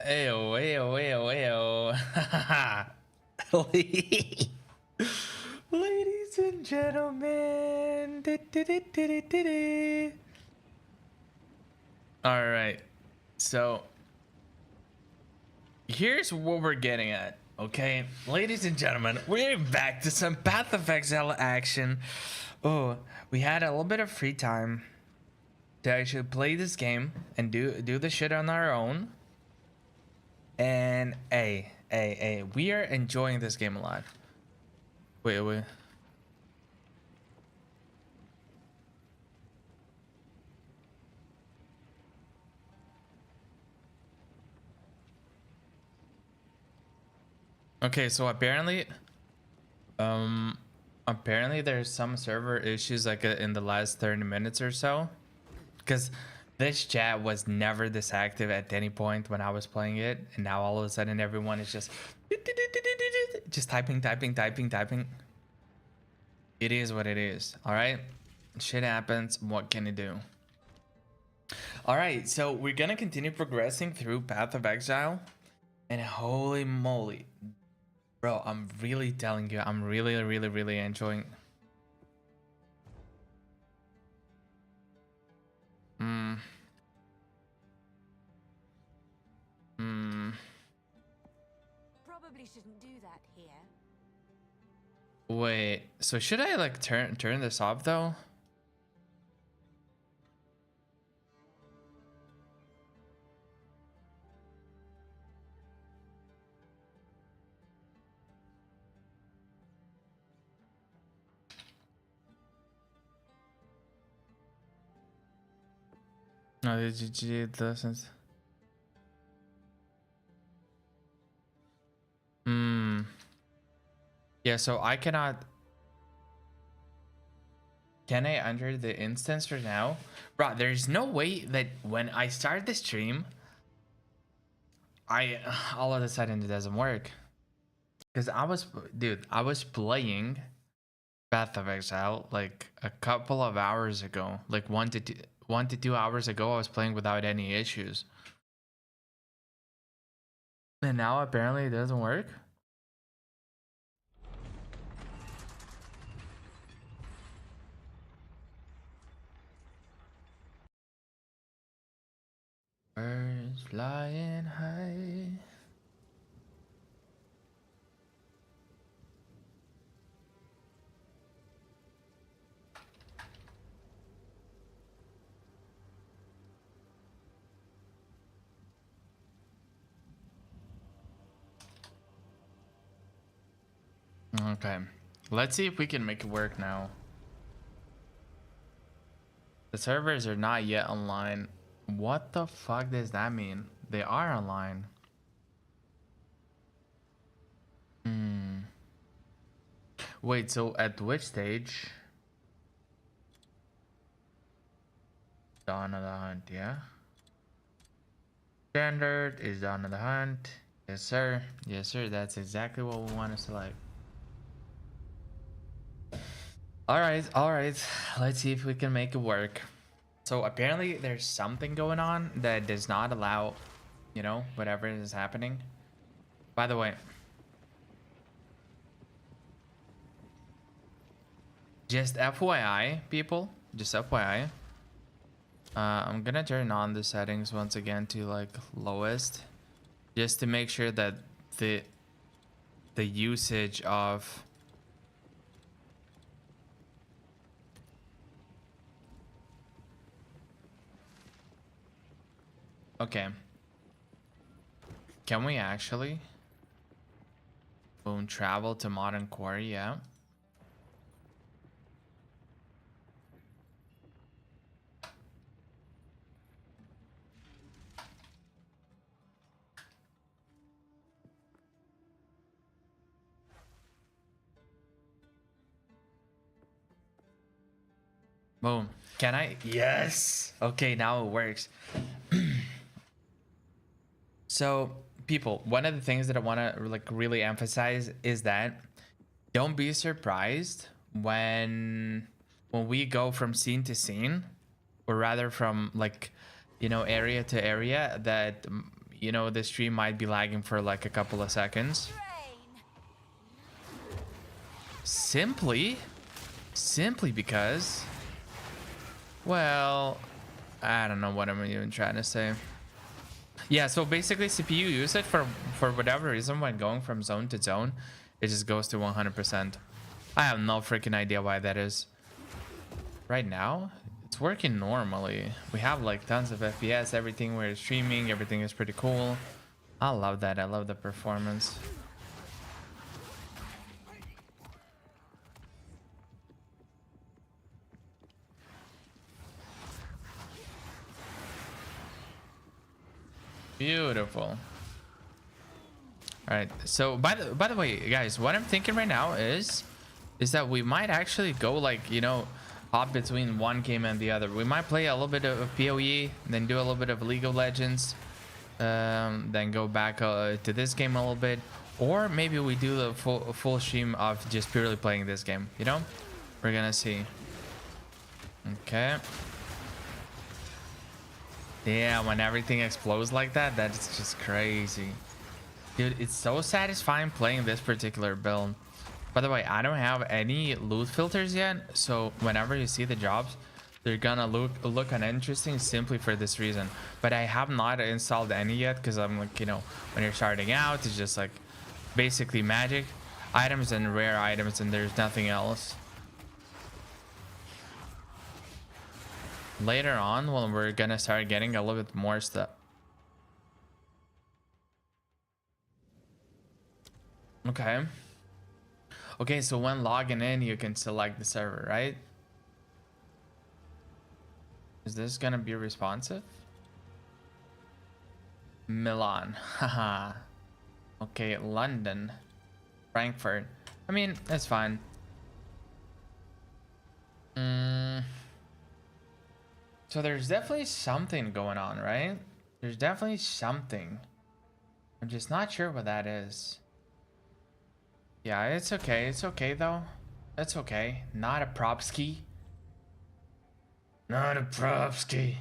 Ayo, ayo, ayo, ayo. Ladies and gentlemen. All right. So here's what we're getting at. Okay, ladies and gentlemen, we're back to some Path of Exile action. Oh, we had a little bit of free time to actually play this game and do the shit on our own. And hey, we are enjoying this game a lot. Wait. Okay, so apparently there's some server issues like in the last 30 minutes or so, because this chat was never this active at any point when I was playing it, and now all of a sudden everyone is just typing. It is what it is. All right, shit happens. What can you do? All right, so we're gonna continue progressing through Path of Exile, and holy moly, bro, I'm really telling you, I'm really enjoying. Probably shouldn't do that here. Wait, so should I like turn this off though? No, the GG doesn't. Yeah, so I cannot. Can I enter the instance right now? Bro, there's no way that when I start the stream, all of a sudden it doesn't work. Because I was playing Path of Exile like a couple of hours ago. Like 1 to 2 hours ago, I was playing without any issues. And now apparently it doesn't work. Birds flying high. Okay, let's see if we can make it work now. The servers are not yet online. What the fuck does that mean? They are online. Wait, so at which stage? Dawn of the Hunt, yeah? Standard is Dawn of the Hunt. Yes, sir. Yes, sir. That's exactly what we want to select. All right. Let's see if we can make it work. So apparently there's something going on that does not allow, you know, whatever is happening. By the way, just FYI, people, just FYI. I'm gonna turn on the settings once again to like lowest, just to make sure that the usage of okay. Can we actually boom travel to modern quarry? Yeah. Boom. Can I? Yes. Okay, now it works. So, people, one of the things that I want to like really emphasize is that don't be surprised when we go from scene to scene, or rather from like, you know, area to area, that you know, the stream might be lagging for like a couple of seconds. Simply because, well, I don't know what I'm even trying to say. Yeah, so basically CPU usage for whatever reason when going from zone to zone, it just goes to 100%. I have no freaking idea why that is. Right now, it's working normally. We have like tons of FPS, everything we're streaming, everything is pretty cool. I love that. I love the performance. Beautiful. All right. So by the way, guys, what I'm thinking right now is that we might actually go like, you know, hop between one game and the other. We might play a little bit of POE, then do a little bit of League of Legends, then go back to this game a little bit, or maybe we do the full stream of just purely playing this game. You know, we're gonna see. Okay. Yeah, when everything explodes like that, that's just crazy. Dude, it's so satisfying playing this particular build. By the way, I don't have any loot filters yet, so whenever you see the jobs, they're gonna look uninteresting simply for this reason. But I have not installed any yet because I'm like, you know, when you're starting out, it's just like basically magic items and rare items, and there's nothing else. Later on, when we're gonna start getting a little bit more stuff. Okay. Okay, so when logging in, you can select the server, right? Is this gonna be responsive? Milan. Haha. Okay, London. Frankfurt. I mean, it's fine. So there's definitely something going on, right? There's definitely something. I'm just not sure what that is. Yeah, it's okay. It's okay, though. That's okay. Not a propski. Not a propski.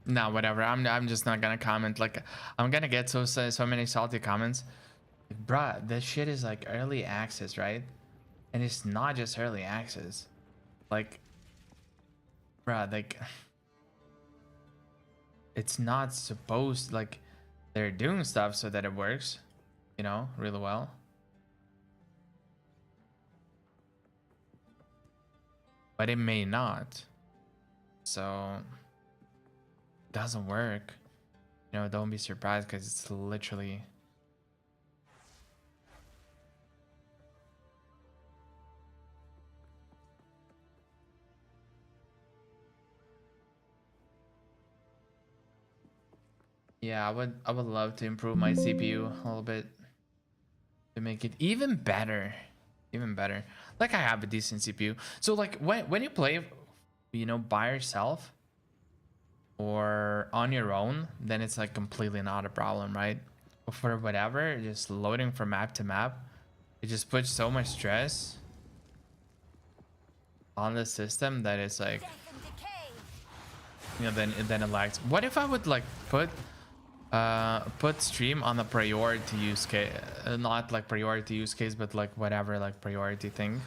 No, whatever. I'm just not gonna comment. Like, I'm gonna get so many salty comments. Like, bruh, this shit is like early access, right? And it's not just early access. Like, bruh, like, it's not supposed, like, they're doing stuff so that it works, you know, really well. But it may not. So doesn't work, you know. Don't be surprised because it's literally yeah. I would love to improve my CPU a little bit to make it even better, like I have a decent CPU. So like when you play, you know, by yourself or on your own, then it's like completely not a problem, right? But for whatever, just loading from map to map, it just puts so much stress on the system that it's like, you know, then it lags. What if I would like put stream on the priority use case, not like priority use case, but like whatever, like priority thing?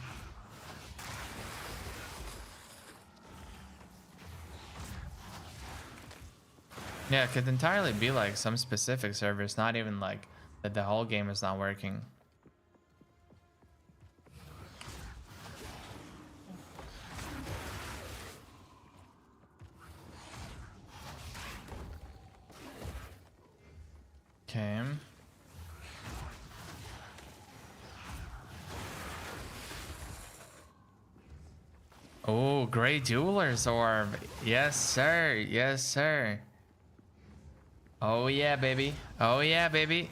Yeah, it could entirely be like some specific servers, not even like that the whole game is not working. Okay. Oh, Great Jeweler's Orb. Yes, sir. Yes, sir. Oh yeah, baby. Oh yeah, baby.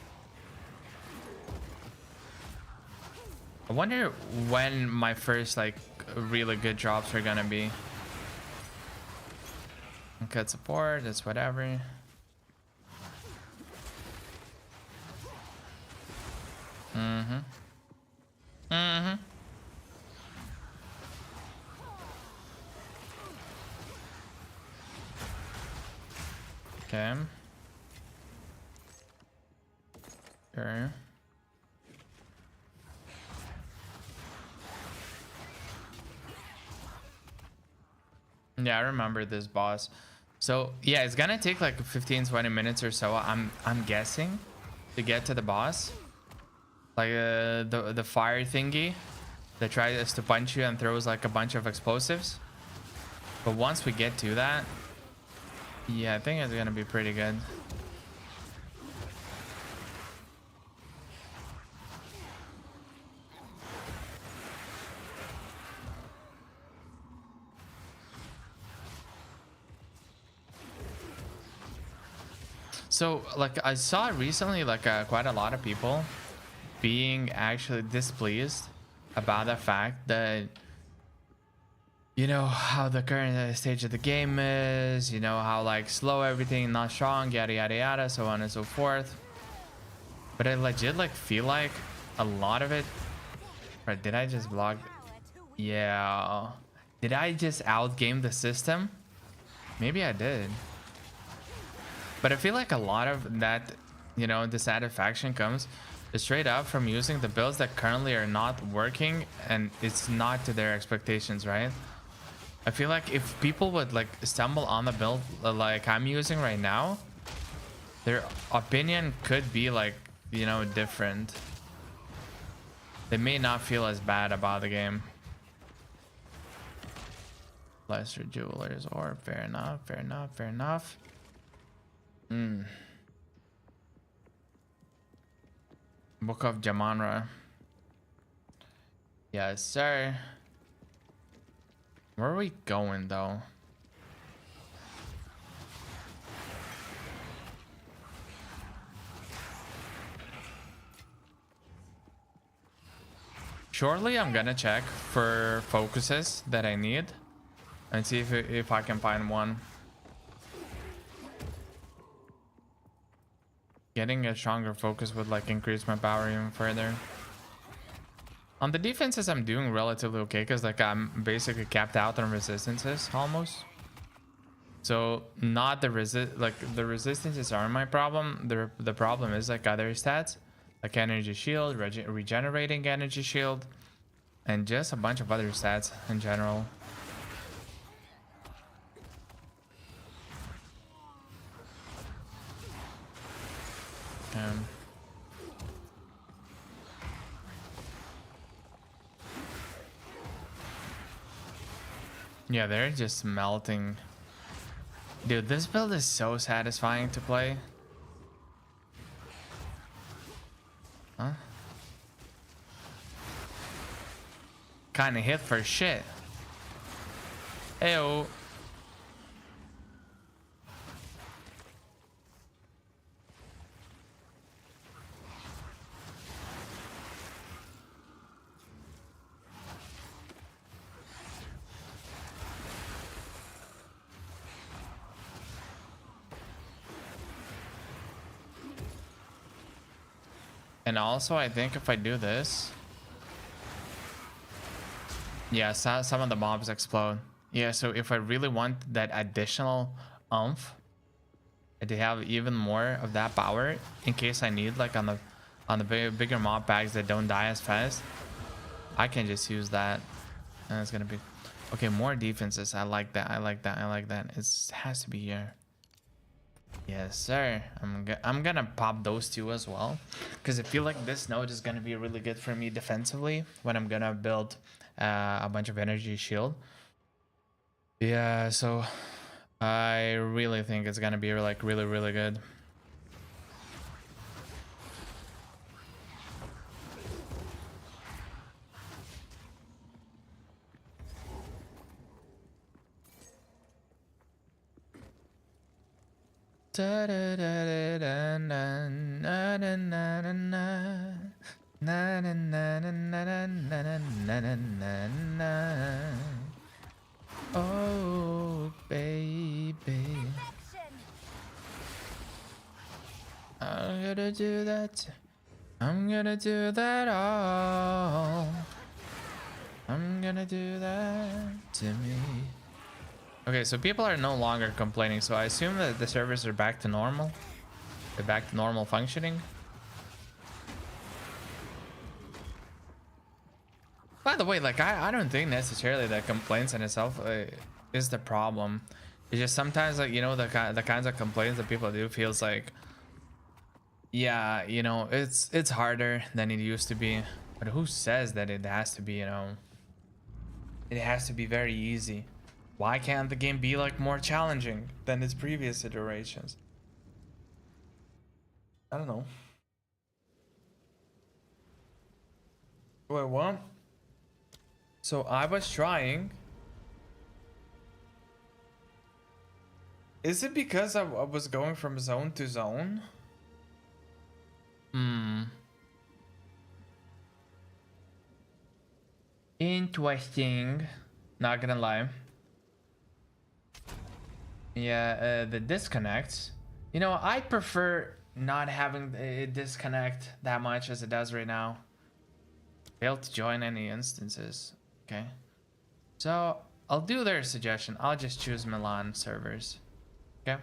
I wonder when my first like really good drops are gonna be. Cut support, that's whatever. Mm-hmm. Mm-hmm. Okay. Sure. Yeah, I remember this boss. So yeah, it's gonna take like 15-20 minutes or so, I'm guessing, to get to the boss. Like the fire thingy that tries to punch you and throws like a bunch of explosives. But once we get to that, yeah, I think it's gonna be pretty good. So like I saw recently like quite a lot of people being actually displeased about the fact that, you know, how the current stage of the game is, you know, how like slow everything, not strong, yada yada yada, so on and so forth. But I legit like feel like a lot of it. Right, did I just block? Yeah, did I just outgame the system? Maybe I did. But I feel like a lot of that, you know, dissatisfaction comes straight up from using the builds that currently are not working and it's not to their expectations, right? I feel like if people would like stumble on the build like I'm using right now, their opinion could be like, you know, different. They may not feel as bad about the game. Lesser jewelers, or fair enough, fair enough, fair enough. Book of Jamanra. Yes, sir. Where are we going though? Shortly, I'm gonna check for focuses that I need and see if I can find one. Getting a stronger focus would like increase my power even further. On the defenses, I'm doing relatively okay because like I'm basically capped out on resistances almost. So not the the resistances aren't my problem. The problem is like other stats, like energy shield, regenerating energy shield, and just a bunch of other stats in general. Yeah, they're just melting. Dude, this build is so satisfying to play. Huh? Kinda hit for shit. Ew. And also, I think if I do this, yeah, some of the mobs explode. Yeah, so if I really want that additional oomph, to have even more of that power in case I need, like on the bigger mob packs that don't die as fast, I can just use that, and it's gonna be okay. More defenses. I like that. I like that. I like that. It has to be here. Yes, sir. I'm gonna pop those two as well, because I feel like this node is gonna be really good for me defensively when I'm gonna build a bunch of energy shield. Yeah, so I really think it's gonna be like really good. Oh, baby. gonna do that. I'm gonna do that all. I'm gonna do that to me. Okay, so people are no longer complaining, so I assume that the servers are back to normal. They're back to normal functioning. By the way, like I don't think necessarily that complaints in itself is the problem. It's just sometimes, like, you know, the kinds of complaints that people do feels like, yeah, you know, it's harder than it used to be. But who says that it has to be, you know, it has to be very easy? Why can't the game be like more challenging than its previous iterations? I don't know. Wait, what? So I was trying. Is it because I was going from zone to zone? Interesting. Not gonna lie. Yeah, the disconnects. You know, I prefer not having it disconnect that much as it does right now. Failed to join any instances. Okay. So I'll do their suggestion. I'll just choose Milan servers. Okay.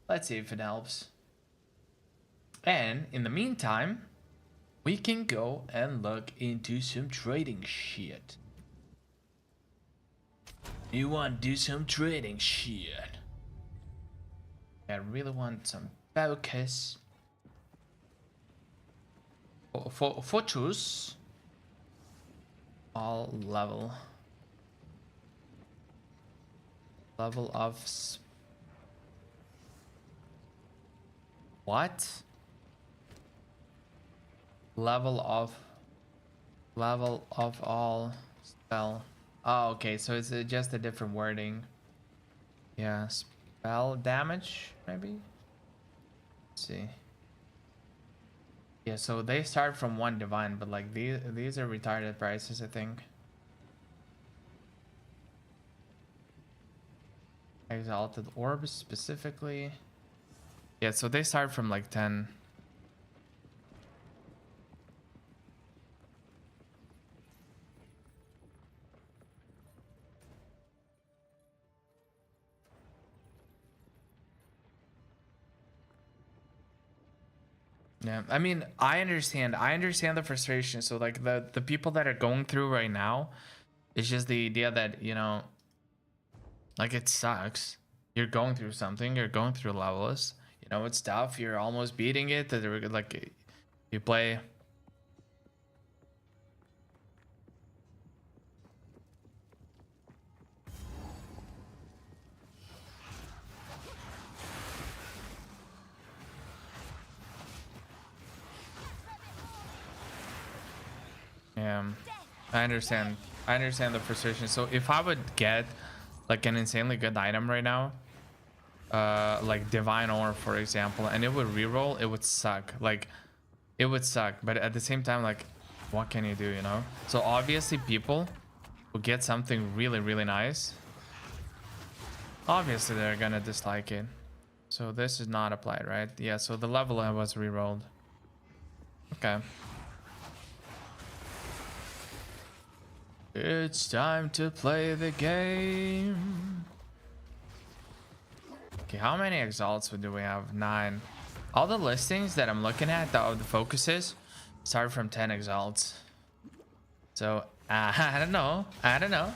Let's see if it helps. And in the meantime, we can go and look into some trading shit. You want to do some trading shit? I really want some focus. Fortress. All level. Level of... What? Level of all spell. Oh, okay, so it's just a different wording. Yeah, spell damage, maybe? Let's see. Yeah, so they start from 1 divine, but like these are retarded prices, I think. Exalted orbs specifically. Yeah, so they start from like 10. Yeah, I mean, I understand the frustration. So like the people that are going through right now, it's just the idea that, you know, like, it sucks. You're going through something, you're going through levels, you know, it's tough, you're almost beating it, like, you play. Yeah, I understand the frustration. So if I would get like an insanely good item right now, like divine ore for example, and it would reroll, it would suck. Like, it would suck, but at the same time, like, what can you do, you know? So obviously people who get something really, really nice, obviously they're gonna dislike it. So this is not applied, right? Yeah, so the level was rerolled. Okay. It's time to play the game. Okay, how many exalts do we have? 9. All the listings that I'm looking at, the focuses, start from 10 exalts. So, I don't know. I don't know.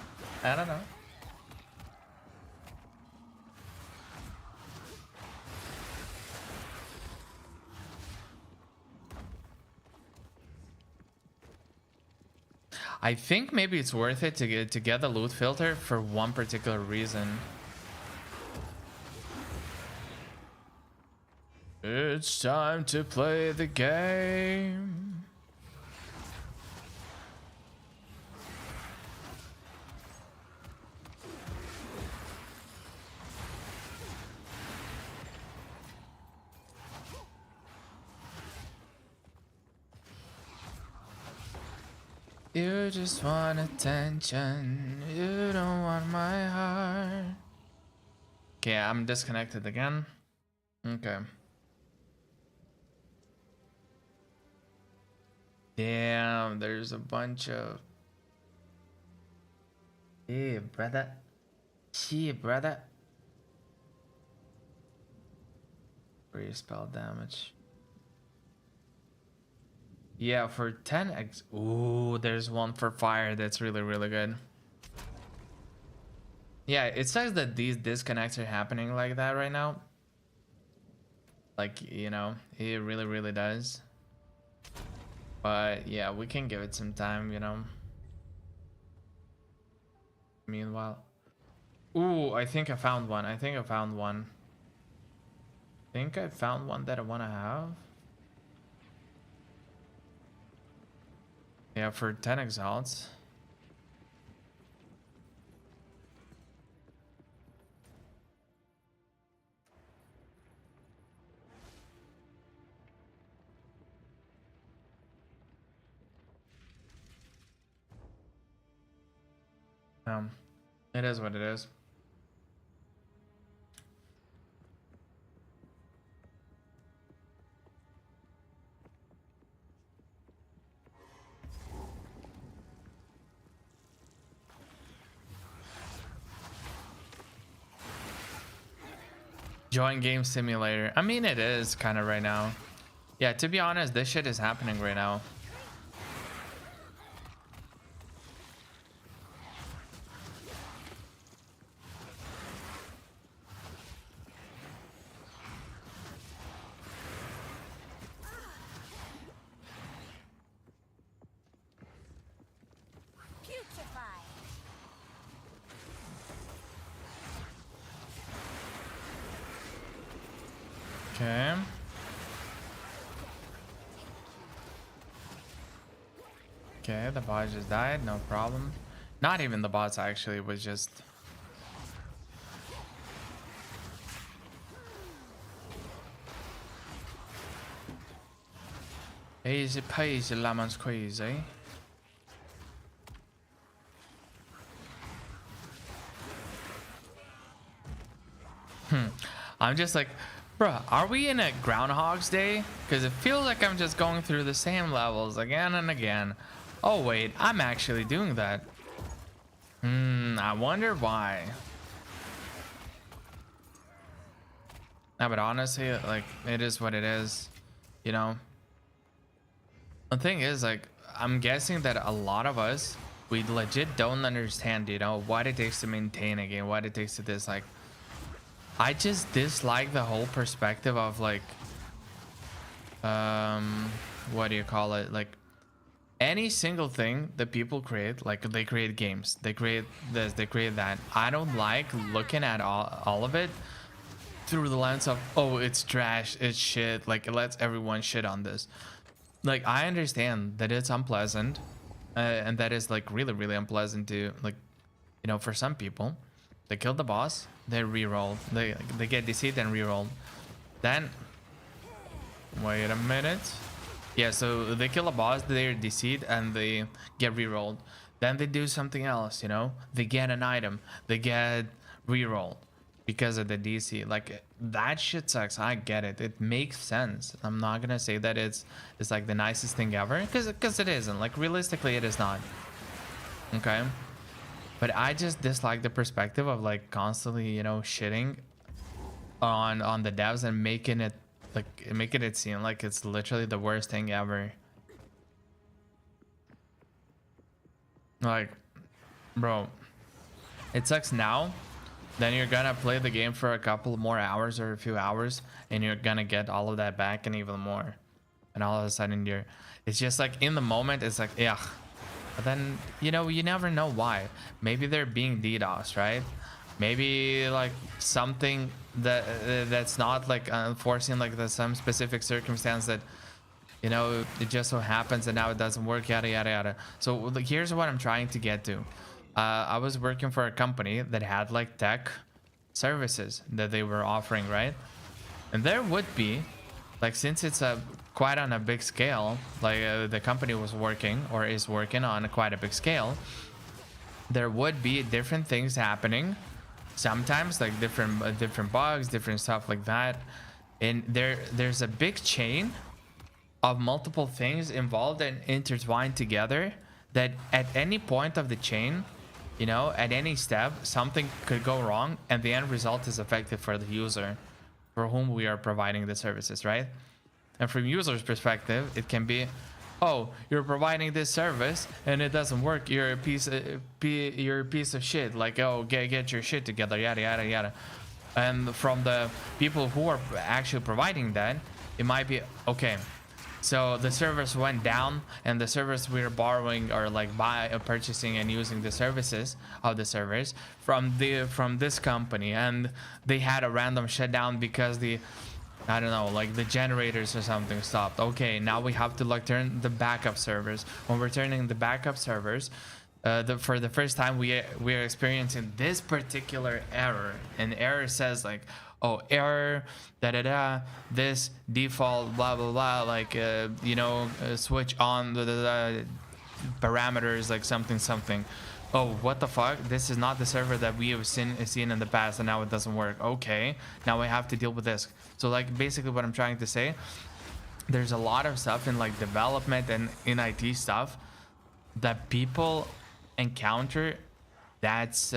I think maybe it's worth it to get the loot filter for one particular reason. It's time to play the game. You just want attention. You don't want my heart. Okay, I'm disconnected again. Okay. Damn, there's a bunch of. Hey, brother. Shit, brother. Free spell damage. Yeah, for 10x. Ooh, there's one for fire that's really, really good. Yeah, it sucks that these disconnects are happening like that right now. Like, you know, it really, really does. But yeah, we can give it some time, you know. Meanwhile. Ooh, I think I found one. I think I found one. I found one that I want to have. Yeah, for 10 exalts. It is what it is. Join game simulator. I mean, it is kind of right now. Yeah, to be honest, this shit is happening right now. Okay. Okay, the boss just died, no problem. Not even the boss actually, it was just. Easy peasy lemon squeezy. I'm just like, bruh, are we in a Groundhog's Day? Because it feels like I'm just going through the same levels again and again. Oh wait, I'm actually doing that. I wonder why. No, but honestly, like, it is what it is, you know? The thing is, like, I'm guessing that a lot of us, we legit don't understand, you know, what it takes to maintain a game, what it takes to this, like, I just dislike the whole perspective of, like, what do you call it? Like, any single thing that people create, like, they create games, they create this, they create that. I don't like looking at all of it through the lens of, oh, it's trash, it's shit, like, it lets everyone shit on this. Like, I understand that it's unpleasant, and that is, like, really, really unpleasant to, like, you know, for some people. They kill the boss, they reroll, they get deceived and reroll. Then, wait a minute. Yeah, so they kill a boss, they're deceived, and they get rerolled. Then they do something else, you know? They get an item, they get rerolled because of the DC. Like, that shit sucks. I get it. It makes sense. I'm not gonna say that it's like the nicest thing ever, because it isn't. Like, realistically, it is not. Okay? But I just dislike the perspective of, like, constantly, you know, shitting on the devs and making it seem like it's literally the worst thing ever. Like, bro, it sucks now. Then you're gonna play the game for a couple more hours or a few hours, and you're gonna get all of that back and even more. And all of a sudden it's just like, in the moment, it's like, yeah. But then, you know, you never know why. Maybe they're being DDoS, right? Maybe, like, something that's not, like, unforeseen, like, there's some specific circumstance that, you know, it just so happens and now it doesn't work, yada yada yada. So, like, here's what I'm trying to get to. I was working for a company that had, like, tech services that they were offering, right? And there would be, like, since it's quite on a big scale, like, the company was working or is working on quite a big scale, there would be different things happening sometimes, like different bugs, different stuff like that. And there's a big chain of multiple things involved and intertwined together that at any point of the chain, you know, at any step, something could go wrong and the end result is effective for the user for whom we are providing the services, right? And from user's perspective, it can be, oh, you're providing this service and it doesn't work. You're a piece of shit. Like, oh, get your shit together, yada yada yada. And from the people who are actually providing that, it might be okay. So the servers went down, and the servers we're borrowing or like purchasing and using the services of the servers from this company, and they had a random shutdown because the, I don't know, like the generators or something stopped. Okay, now we have to like turn the backup servers. When we're turning the backup servers, for the first time we are experiencing this particular error. And error says like, oh, error, da da da, this default, blah blah blah, like you know, switch on the parameters, like something something. Oh, what the fuck? This is not the server that we have seen in the past, and now it doesn't work. Okay, now we have to deal with this. So like basically what I'm trying to say, there's a lot of stuff in like development and in IT stuff that people encounter that's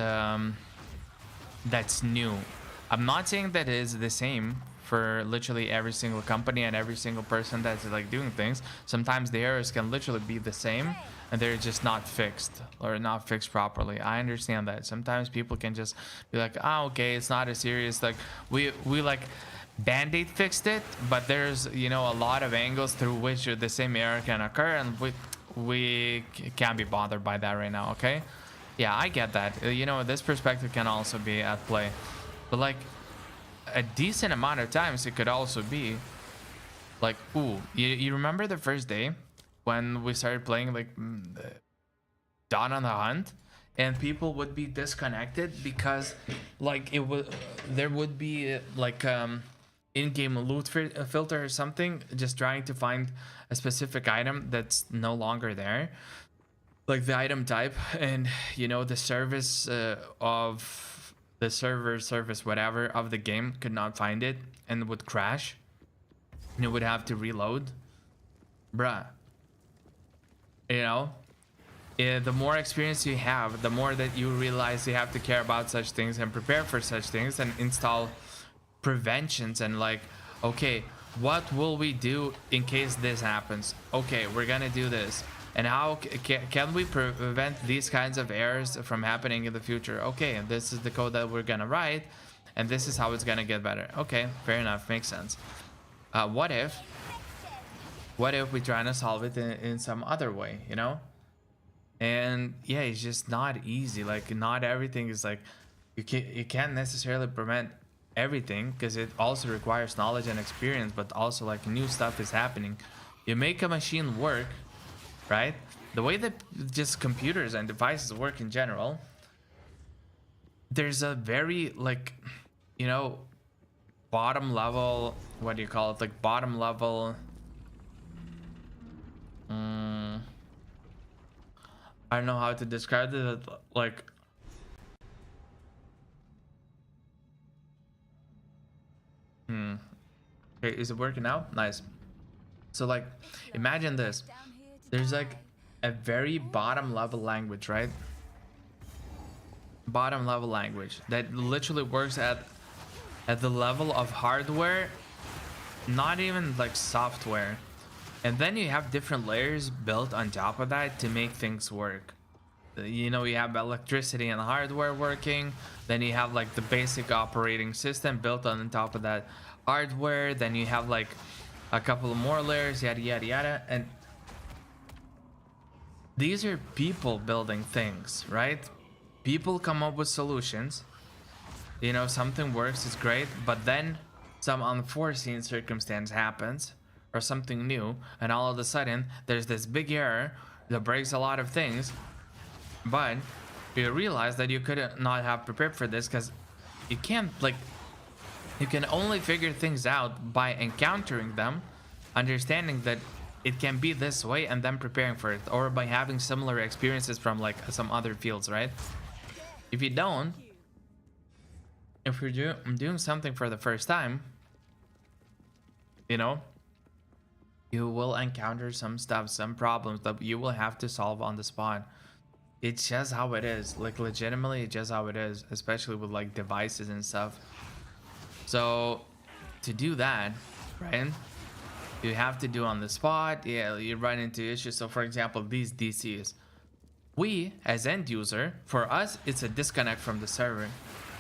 new. I'm not saying that it is the same for literally every single company and every single person that's like doing things. Sometimes the errors can literally be the same and they're just not fixed or not fixed properly. I understand that. Sometimes people can just be like, ah, okay, it's not as serious. Like we like Band-Aid fixed it, but there's, you know, a lot of angles through which the same error can occur, and we can't be bothered by that right now. Okay, yeah, I get that. You know, this perspective can also be at play, but like a decent amount of times it could also be like, ooh, you remember the first day when we started playing like Dawn on the Hunt, and people would be disconnected because like there would be like in-game loot filter or something, just trying to find a specific item that's no longer there, like the item type, and you know the service of the service whatever of the game could not find it and would crash and it would have to reload. Bruh, you know, the more experience you have, the more that you realize you have to care about such things and prepare for such things and install preventions and like, okay, what will we do in case this happens? Okay, we're gonna do this, and how can we prevent these kinds of errors from happening in the future? Okay, this is the code that we're gonna write, and this is how it's gonna get better. Okay, fair enough, makes sense. What if we try to solve it in some other way, you know? And yeah, it's just not easy. Like not everything is like, you can't necessarily prevent everything because it also requires knowledge and experience, but also like new stuff is happening. You make a machine work, right? The way that just computers and devices work in general, there's a very like, you know, bottom level, what do you call it, like bottom level I don't know how to describe it, like okay, is it working out? Nice. So like imagine this, there's like a very bottom level language, right? Bottom level language that literally works at the level of hardware, not even like software. And then you have different layers built on top of that to make things work. You know, you have electricity and hardware working, then you have like the basic operating system built on top of that hardware, then you have like a couple of more layers, yada yada yada. And these are people building things, right? People come up with solutions, you know, something works, it's great, but then some unforeseen circumstance happens or something new, and all of a sudden there's this big error that breaks a lot of things. But you realize that you could not have prepared for this because you can't, like, you can only figure things out by encountering them, understanding that it can be this way, and then preparing for it, or by having similar experiences from like some other fields, right? If you don't, if you're doing something for the first time, you know, You will encounter some stuff, some problems that you will have to solve on the spot. It's just how it is. Like legitimately, it's just how it is, especially with like devices and stuff. So to do that, right? You have to do on the spot. Yeah, you run into issues. So for example, these DCs. We as end user, for us, it's a disconnect from the server.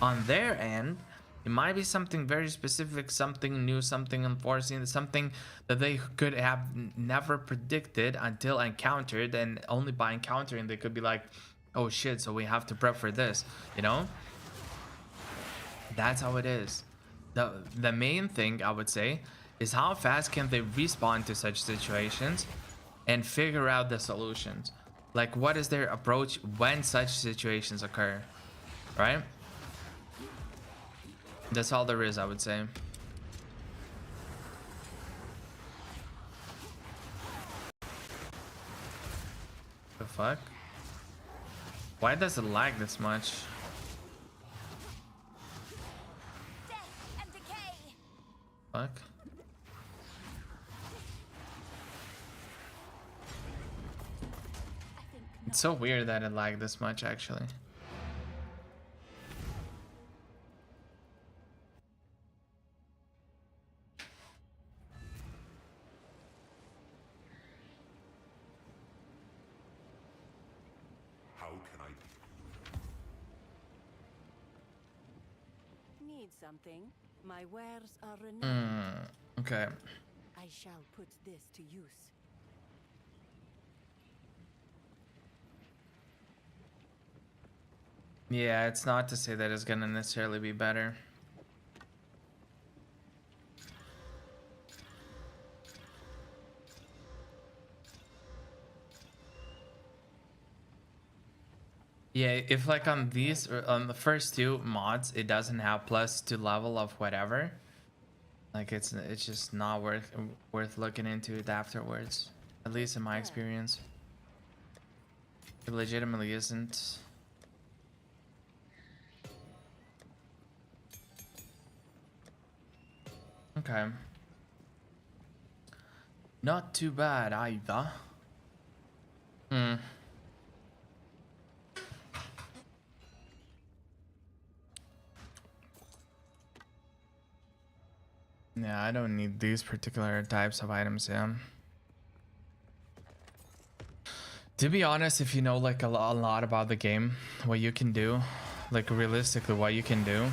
On their end, it might be something very specific, something new, something unforeseen, something that they could have never predicted until encountered, and only by encountering they could be like, oh shit, so we have to prep for this, you know? That's how it is. The main thing I would say is how fast can they respond to such situations and figure out the solutions. Like what is their approach when such situations occur, right? That's all there is, I would say. The fuck? Why does it lag this much? Death and decay. Fuck. I think It's so weird that it lagged this much, actually. How can I? need something. My wares are renowned. Okay. I shall put this to use. Yeah, it's not to say that it's gonna necessarily be better. Yeah, if like on these or on the first two mods, it doesn't have +2 level of whatever. Like it's just not worth looking into it afterwards. At least in my experience, it legitimately isn't. Okay. Not too bad either. Hmm. Yeah, I don't need these particular types of items, yeah. To be honest, if you know like a lot about the game, what you can do, like realistically what you can do,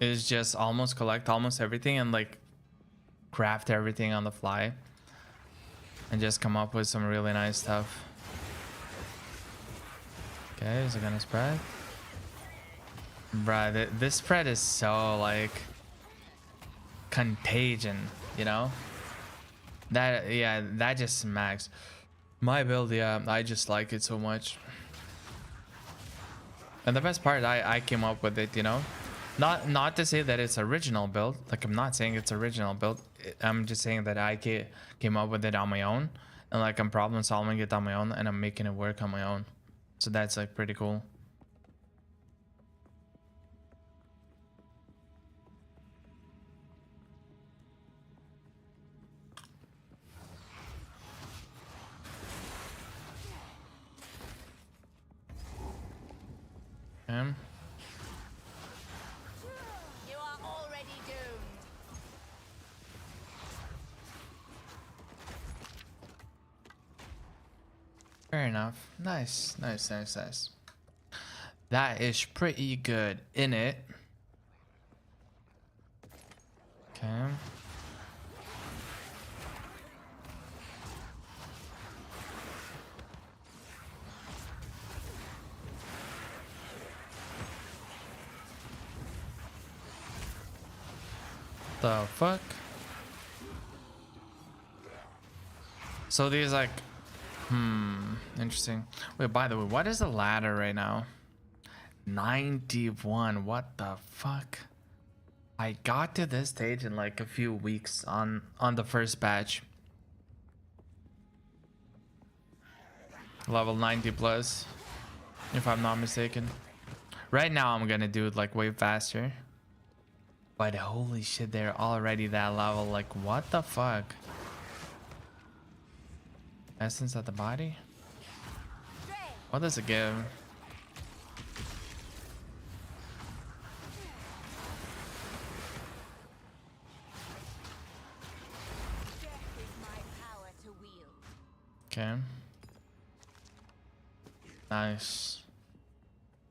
is just almost collect almost everything and like craft everything on the fly and just come up with some really nice stuff. Okay, is it gonna spread? Bruh, this spread is so like contagion, you know? That, yeah, that just smacks. My build, yeah, I just like it so much. And the best part, I came up with it, you know? Not to say that it's original build. Like, I'm not saying it's original build. I'm just saying that I came up with it on my own. And like, I'm problem solving it on my own and I'm making it work on my own. So that's like pretty cool. Okay. You are already doomed. Fair enough. Nice, nice, nice, nice. That is pretty good, in it. Okay. The fuck? So these like, interesting. Wait, by the way, what is the ladder right now? 91. What the fuck? I got to this stage in like a few weeks on the first batch. Level 90 plus, if I'm not mistaken. Right now I'm gonna do it like way faster. But holy shit, they're already that level. Like, what the fuck? Essence of the body? What does it give? Okay. Nice.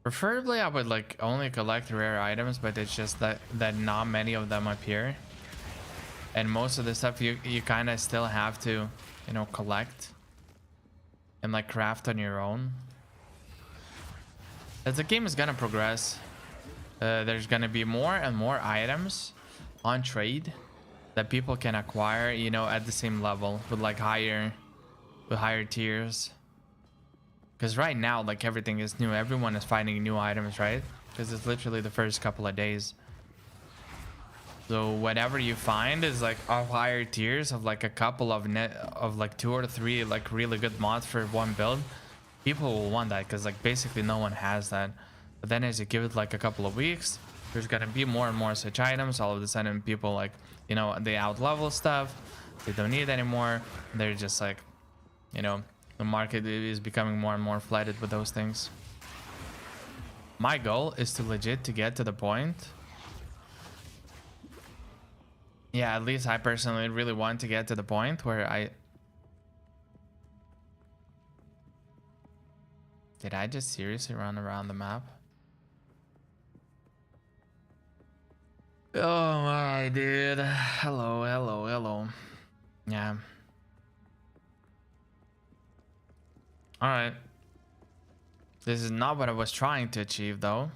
Preferably, I would like only collect rare items, but it's just that not many of them appear, and most of the stuff you kind of still have to, you know, collect and like craft on your own. As the game is gonna progress, there's gonna be more and more items on trade that people can acquire, you know, at the same level with like higher tiers. Because right now, like, everything is new. Everyone is finding new items, right? Because it's literally the first couple of days. So whatever you find is like of higher tiers of like a couple of like 2 or 3 like really good mods for one build. People will want that because like basically no one has that. But then as you give it like a couple of weeks, there's gonna be more and more such items. All of a sudden people like, you know, they out level stuff. They don't need anymore. They're just like, you know, the market is becoming more and more flooded with those things. My goal is to legit to get to the point. Yeah, at least I personally really want to get to the point where I... Did I just seriously run around the map? Oh my dude. Hello, hello, hello. Yeah. Alright. This is not what I was trying to achieve though.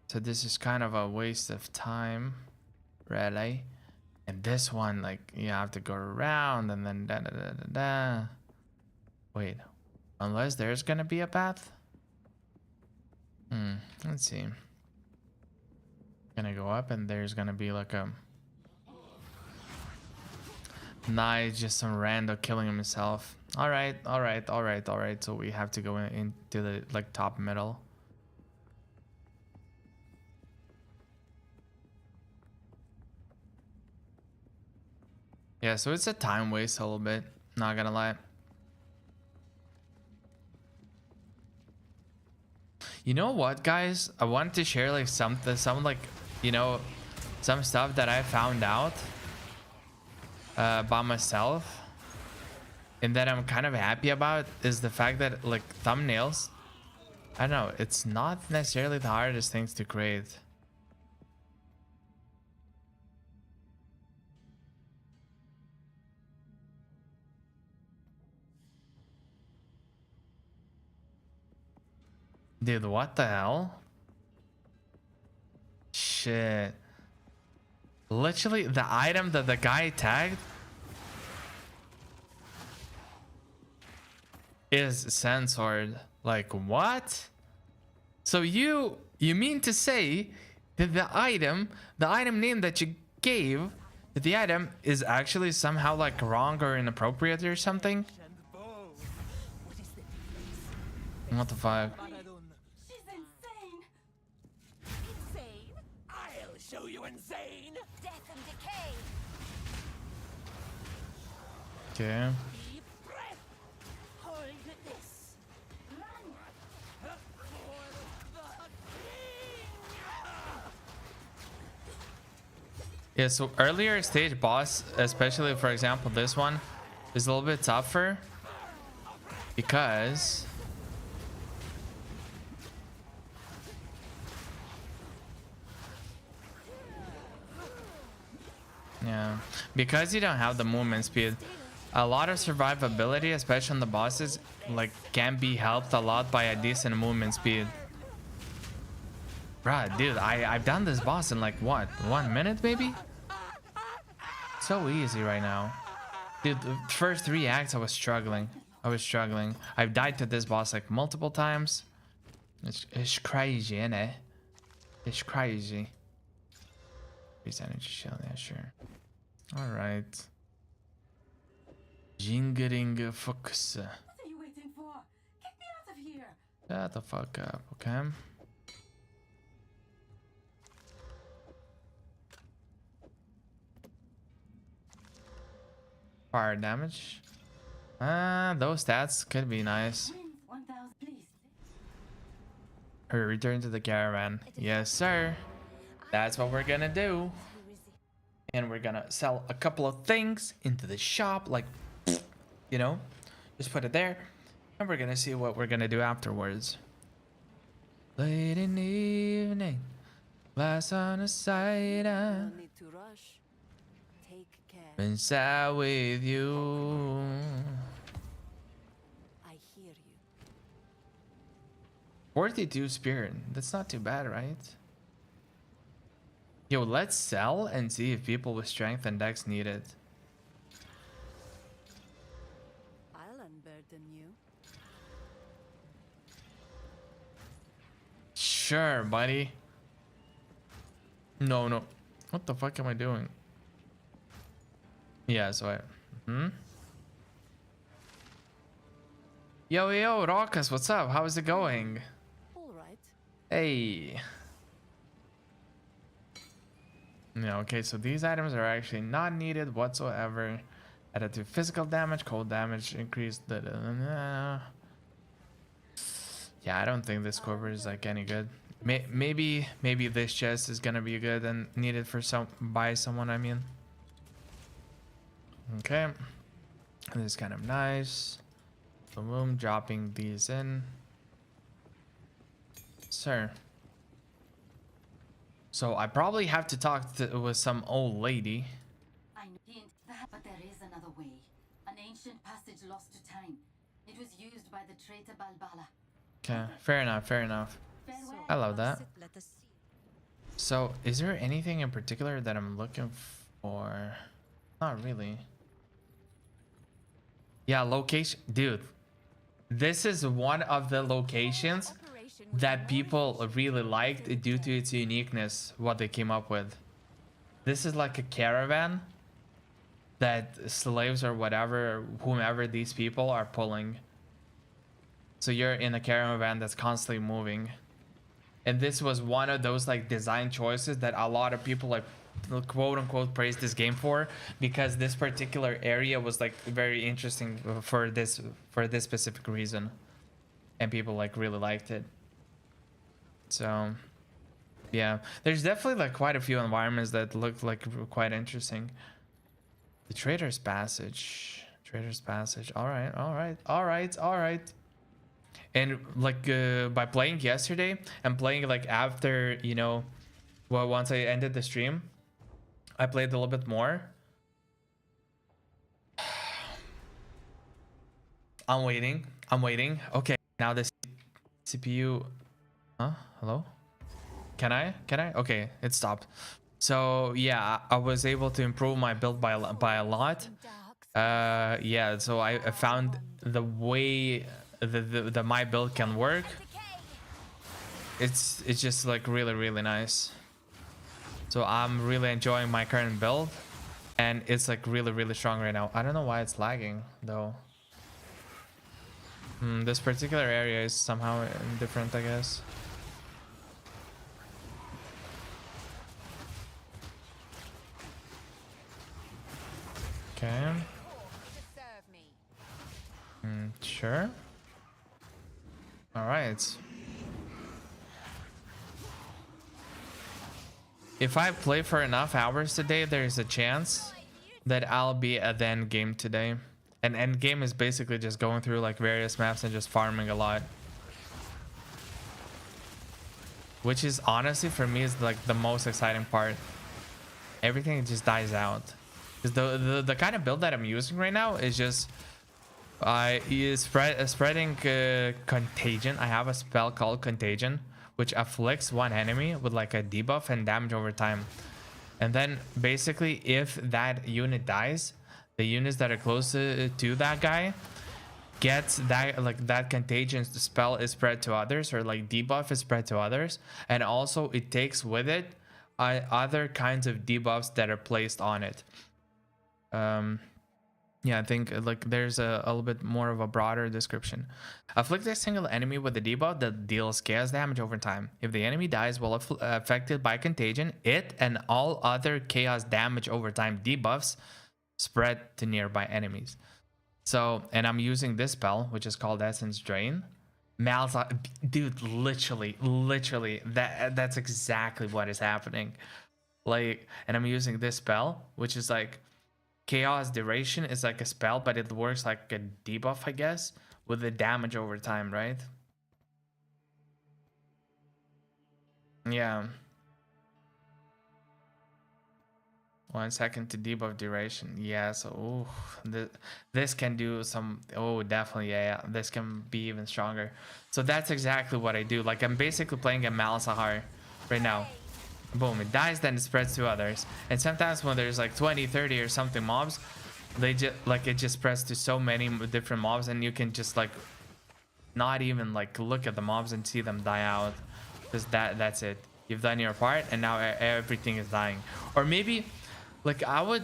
So this is kind of a waste of time. Really. And this one, like, you have to go around and then da da da da da. Wait. Unless there's gonna be a path? Let's see. Gonna go up and there's gonna be like a... Nice, just some rando killing himself. Alright, alright, alright, alright. So we have to go into the like top middle. Yeah, so it's a time waste a little bit, not gonna lie. You know what, guys? I wanted to share like some like, you know, some stuff that I found out by myself and that I'm kind of happy about is the fact that like thumbnails, I don't know, it's not necessarily the hardest things to create. Dude, what the hell? Shit. Literally, the item that the guy tagged is censored. Like, what? So you mean to say that the item name that you gave, that the item is actually somehow like wrong or inappropriate or something? What the fuck? She's insane. Insane? I'll show you insane. Death and decay. Okay. Deep breath. Hold this. Run. For the king. Yeah, so earlier stage boss, especially for example this one, is a little bit tougher because yeah, because you don't have the movement speed. A lot of survivability, especially on the bosses, like can be helped a lot by a decent movement speed. Bruh, dude, I've done this boss in like what, 1 minute maybe? So easy right now. Dude, the first 3 acts I was struggling. I've died to this boss like multiple times. It's crazy, innit? It's crazy. Increase energy shield, yeah, sure. Alright. Jingering fox. What are you waiting for? Get me out of here. Shut the fuck up, okay? Fire damage. Those stats could be nice. Return to the caravan. Yes, sir. That's what we're gonna do. And we're gonna sell a couple of things into the shop, like, you know, just put it there. And we're gonna see what we're gonna do afterwards. Late in the evening, glass on the side. No need to rush. Take care. Inside with you. I hear you. 42 spirit. That's not too bad, right? Yo, let's sell and see if people with strength and dex need it. I'll unburden you. Sure, buddy. No, no. What the fuck am I doing? Yeah, so I... Yo, yo, Raucus, what's up? How is it going? All right. Hey. Yeah, okay, so these items are actually not needed whatsoever. Added to physical damage, cold damage, increased the... Yeah, I don't think this quiver is like any good. Maybe this chest is gonna be good and needed for by someone, I mean. Okay. This is kind of nice. Boom, boom, dropping these in. Sir. So I probably have to talk with some old lady. I know, but there is another way. An ancient passage lost to time. It was used by the traitor Balbala. Okay, fair enough, fair enough. Farewell. I love that. Let us see. So, is there anything in particular that I'm looking for? Not really. Yeah, location. Dude, this is one of the locations that people really liked due to its uniqueness, what they came up with. This is like a caravan that slaves or whatever, whomever these people are pulling. So you're in a caravan that's constantly moving. And this was one of those like design choices that a lot of people like quote unquote praised this game for, because this particular area was like very interesting for this specific reason. And people like really liked it. So yeah, there's definitely like quite a few environments that look like quite interesting. The Trader's Passage. Trader's Passage. All right, all right, all right, all right. And like by playing yesterday and playing like after, you know, well, once I ended the stream, I played a little bit more. I'm waiting. I'm waiting. Okay, now the CPU. Huh? Hello? Can I? Okay, it stopped. So yeah, I was able to improve my build by a lot. Yeah, so I found the way the my build can work. It's just like really nice. So I'm really enjoying my current build, and it's like really strong right now. I don't know why it's lagging though. This particular area is somehow different, I guess. Okay. Sure. All right. If I play for enough hours today, there's a chance that I'll be at the end game today. And end game is basically just going through like various maps and just farming a lot. Which is honestly for me is like the most exciting part. Everything just dies out. Because the kind of build that I'm using right now is just spreading contagion. I have a spell called Contagion, which afflicts one enemy with like a debuff and damage over time. And then basically if that unit dies, the units that are close to that guy gets that, like that contagion spell is spread to others, or like debuff is spread to others. And also it takes with it other kinds of debuffs that are placed on it. Yeah, I think like there's a little bit more of a broader description. Afflict a single enemy with a debuff that deals chaos damage over time. If the enemy dies while affected by contagion, it and all other chaos damage over time debuffs spread to nearby enemies. So, and I'm using this spell, which is called Essence Drain. Malzahar, dude, literally, that's exactly what is happening. Like, and I'm using this spell, which is like Chaos Duration is like a spell, but it works like a debuff, I guess, with the damage over time, right? Yeah. 1 second to debuff duration. Yeah, so this can do some. Oh, definitely, yeah. This can be even stronger. So that's exactly what I do. Like, I'm basically playing a Malzahar right now. Boom, it dies, then it spreads to others. And sometimes when there's like 20, 30 or something mobs, they just like it just spreads to so many different mobs, and you can just like not even like look at the mobs and see them die out, because that's it. You've done your part, and now everything is dying. Or maybe like I would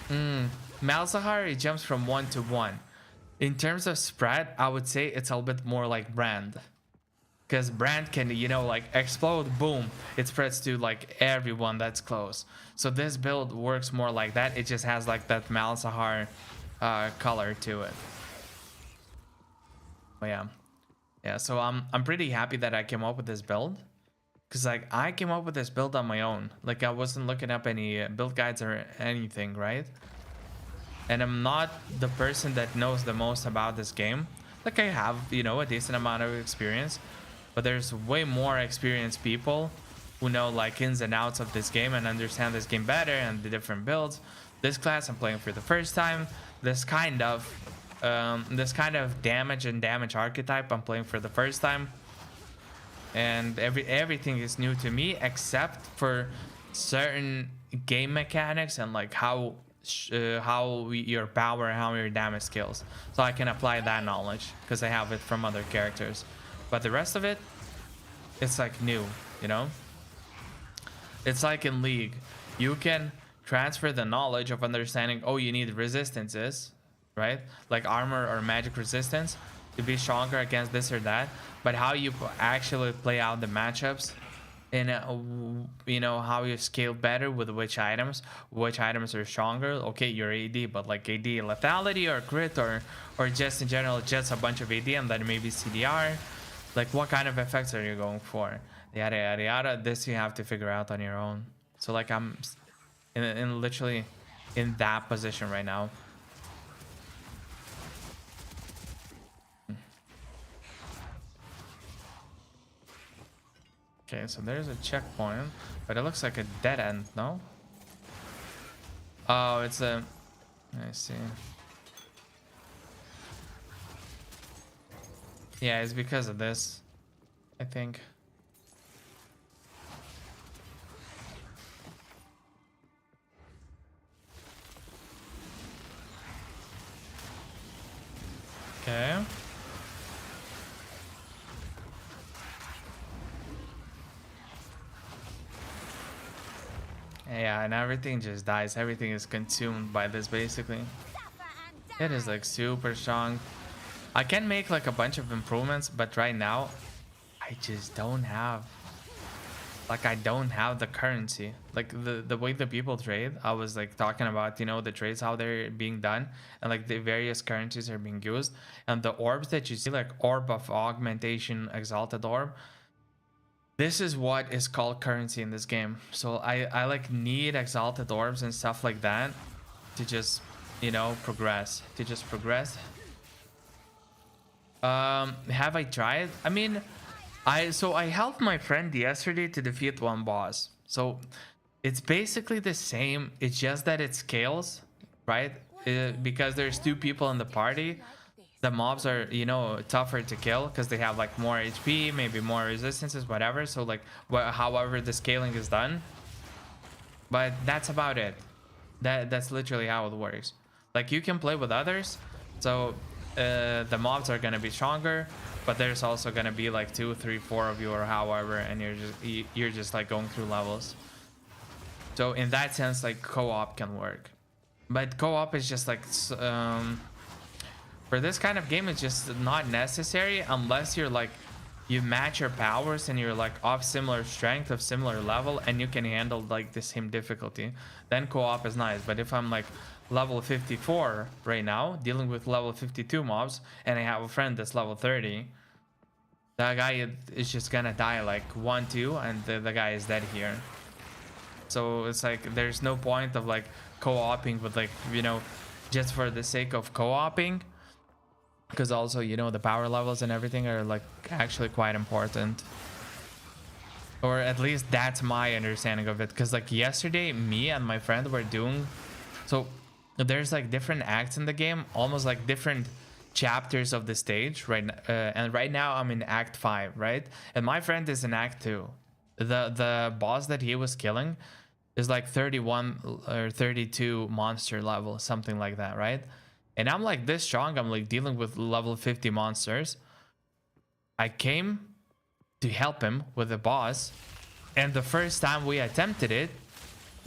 Malzahar, it jumps from 1 to 1. In terms of spread, I would say it's a little bit more like Brand, because Brand can, you know, like explode, boom, it spreads to like everyone that's close. So this build works more like that. It just has like that Malzahar color to it. But yeah, so I'm pretty happy that I came up with this build, because like I came up with this build on my own. Like I wasn't looking up any build guides or anything, right? And I'm not the person that knows the most about this game. Like I have, you know, a decent amount of experience, but there's way more experienced people who know like ins and outs of this game and understand this game better and the different builds. This class I'm playing for the first time. This kind of damage and damage archetype I'm playing for the first time. And everything is new to me except for certain game mechanics and like how your power, how your damage skills, so I can apply that knowledge because I have it from other characters. But the rest of it, it's like new, you know. It's like in League, you can transfer the knowledge of understanding, oh, you need resistances, right? Like armor or magic resistance to be stronger against this or that. But how you actually play out the matchups, and you know, how you scale better with which items are stronger. Okay, your AD, but like AD lethality or crit, or just in general just a bunch of AD and then maybe CDR. Like what kind of effects are you going for? Yada yada yada. This you have to figure out on your own. So like I'm in literally in that position right now. Okay, so there's a checkpoint, but it looks like a dead end, no? Oh, it's a... I see. Yeah, it's because of this, I think. Okay. Yeah, and everything just dies. Everything is consumed by this, basically. It is like super strong. I can make like a bunch of improvements, but right now I just don't have, like, I don't have the currency. Like the way the people trade, I was like talking about, you know, the trades, how they're being done, and like the various currencies are being used, and the orbs that you see, like orb of augmentation, exalted orb, this is what is called currency in this game. So I like need exalted orbs and stuff like that to just, you know, progress. Have I tried? I mean, I helped my friend yesterday to defeat one boss. So it's basically the same. It's just that it scales, right? Because there's 2 people in the party. The mobs are, you know, tougher to kill because they have like more HP, maybe more resistances, whatever. So like however the scaling is done, but that's about it. That's literally how it works. Like you can play with others, so the mobs are gonna be stronger, but there's also gonna be like 2, 3, 4 of you or however, and you're just like going through levels. So in that sense, like co-op can work, but co-op is just like for this kind of game, it's just not necessary unless you're like, you match your powers and you're like of similar strength, of similar level, and you can handle like the same difficulty. Then co-op is nice. But if I'm like level 54 right now, dealing with level 52 mobs, and I have a friend that's level 30. That guy is just gonna die like 1-2, and the guy is dead here. So it's like there's no point of like co-oping with, like, you know, just for the sake of co-oping, because also, you know, the power levels and everything are like actually quite important, or at least that's my understanding of it. Because like yesterday, me and my friend were doing, so there's like different acts in the game, almost like different chapters of the stage, right? And right now I'm in act 5, right? And my friend is in act 2. The boss that he was killing is like 31 or 32 monster level, something like that, right? And I'm like this strong, I'm like dealing with level 50 monsters. I came to help him with the boss, and the first time we attempted it,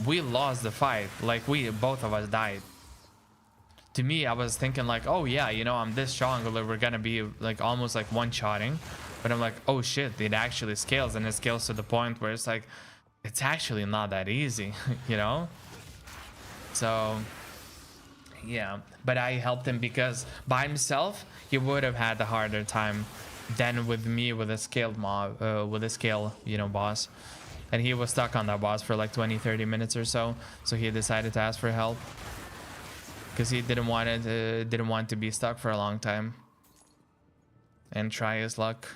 we lost the fight. Like, we both of us died. To me, I was thinking like, oh yeah, you know, I'm this strong, like we're gonna be like almost like one-shotting. But I'm like, oh shit, it actually scales, and it scales to the point where it's like, it's actually not that easy, you know? So yeah, but I helped him because by himself he would have had a harder time than with me with a scaled mob, with a scale, you know, boss. And he was stuck on that boss for like 20-30 minutes or so, so he decided to ask for help because he didn't want to be stuck for a long time and try his luck.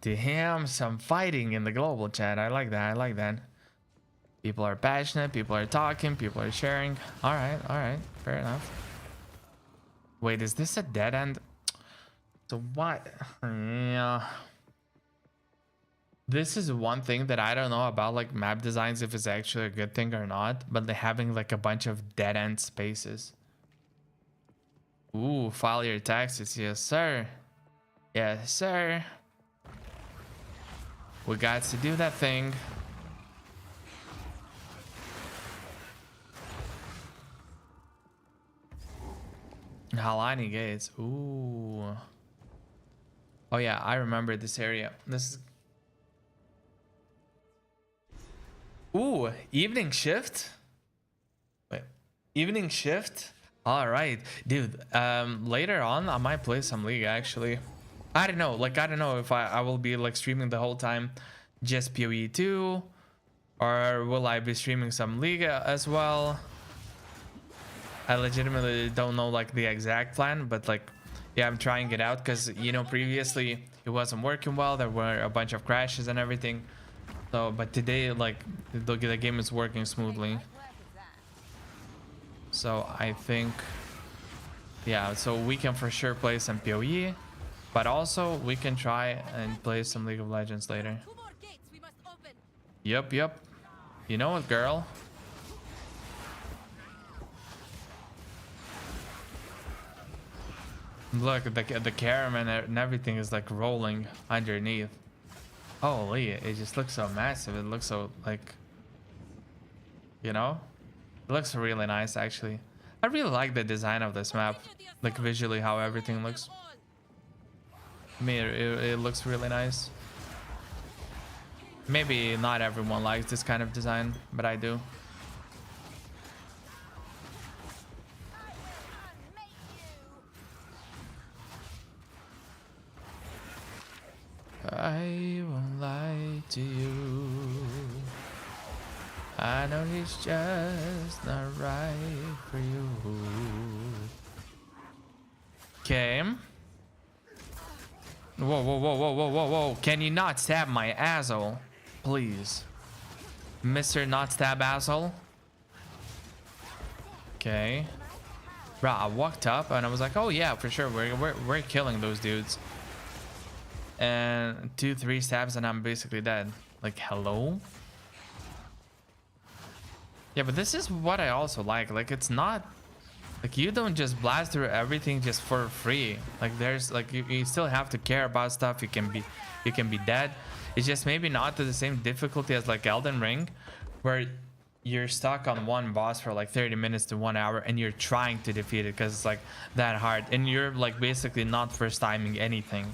Damn, some fighting in the global chat. I like that. I like that. People are passionate. People are talking. People are sharing. All right. All right. Fair enough. Wait, is this a dead end? So what? Yeah. This is one thing that I don't know about, like map designs, if it's actually a good thing or not. But they're having like a bunch of dead end spaces. Ooh, file your taxes. Yes, sir. Yes, sir. We got to do that thing. Halani gates. Ooh. Oh yeah, I remember this area. This is... Ooh, evening shift? Wait, evening shift? All right, dude. Later on, I might play some League actually. I don't know. Like, I don't know if I will be like streaming the whole time, just POE 2, or will I be streaming some League as well? I legitimately don't know like the exact plan, but like, yeah, I'm trying it out because, you know, previously it wasn't working well. There were a bunch of crashes and everything. So, but today, like, the game is working smoothly. So I think, yeah, so we can for sure play some POE, but also we can try and play some League of Legends later. Yep, yep. You know what, girl? Look, the caravan and everything is like rolling underneath. Holy, it just looks so massive. It looks so like, you know, it looks really nice actually. I really like the design of this map, like visually how everything looks. I mean, it looks really nice. Maybe not everyone likes this kind of design, but I do. I won't lie to you. I know he's just not right for you. Okay. Whoa, whoa, whoa, whoa, whoa, whoa, whoa. Can you not stab my asshole? Please. Mr. Not Stab Asshole. Okay. Bro, I walked up and I was like, oh yeah, for sure. We're killing those dudes. And 2-3 stabs and I'm basically dead. Like, hello? Yeah, but this is what I also like. Like, it's not like you don't just blast through everything just for free. Like, there's like you still have to care about stuff. You can be dead. It's just maybe not to the same difficulty as like Elden Ring, where you're stuck on one boss for like 30 minutes to 1 hour and you're trying to defeat it because it's like that hard, and you're like basically not first timing anything,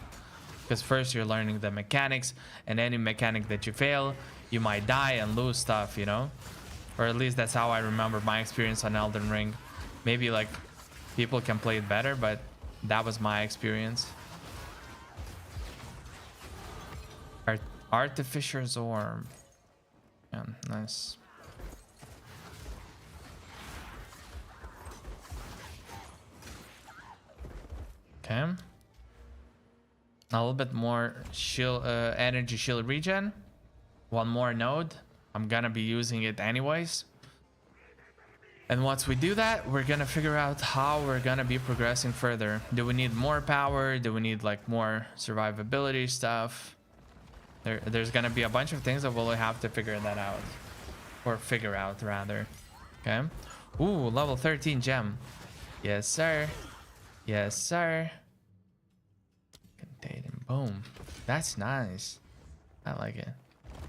because first you're learning the mechanics, and any mechanic that you fail, you might die and lose stuff, you know? Or at least that's how I remember my experience on Elden Ring. Maybe like people can play it better, but that was my experience. Artificer's Orb. Yeah, nice. Okay. A little bit more shield, energy shield regen. One more node. I'm gonna be using it anyways. And once we do that, we're gonna figure out how we're gonna be progressing further. Do we need more power? Do we need like more survivability stuff? There's gonna be a bunch of things that we'll have to figure that out. Or figure out, rather. Okay. Ooh, level 13 gem. Yes, sir. Yes, sir. Contained. Boom. That's nice. I like it.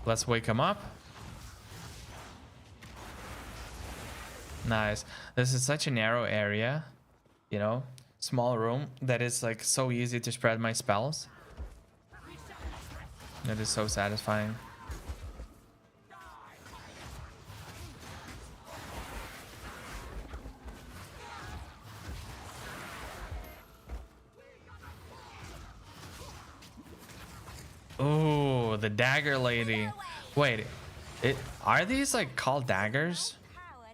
Let's wake him up. Nice. This is such a narrow area, you know, small room that is like so easy to spread my spells. That is so satisfying. Oh, the dagger lady. Wait, are these like called daggers?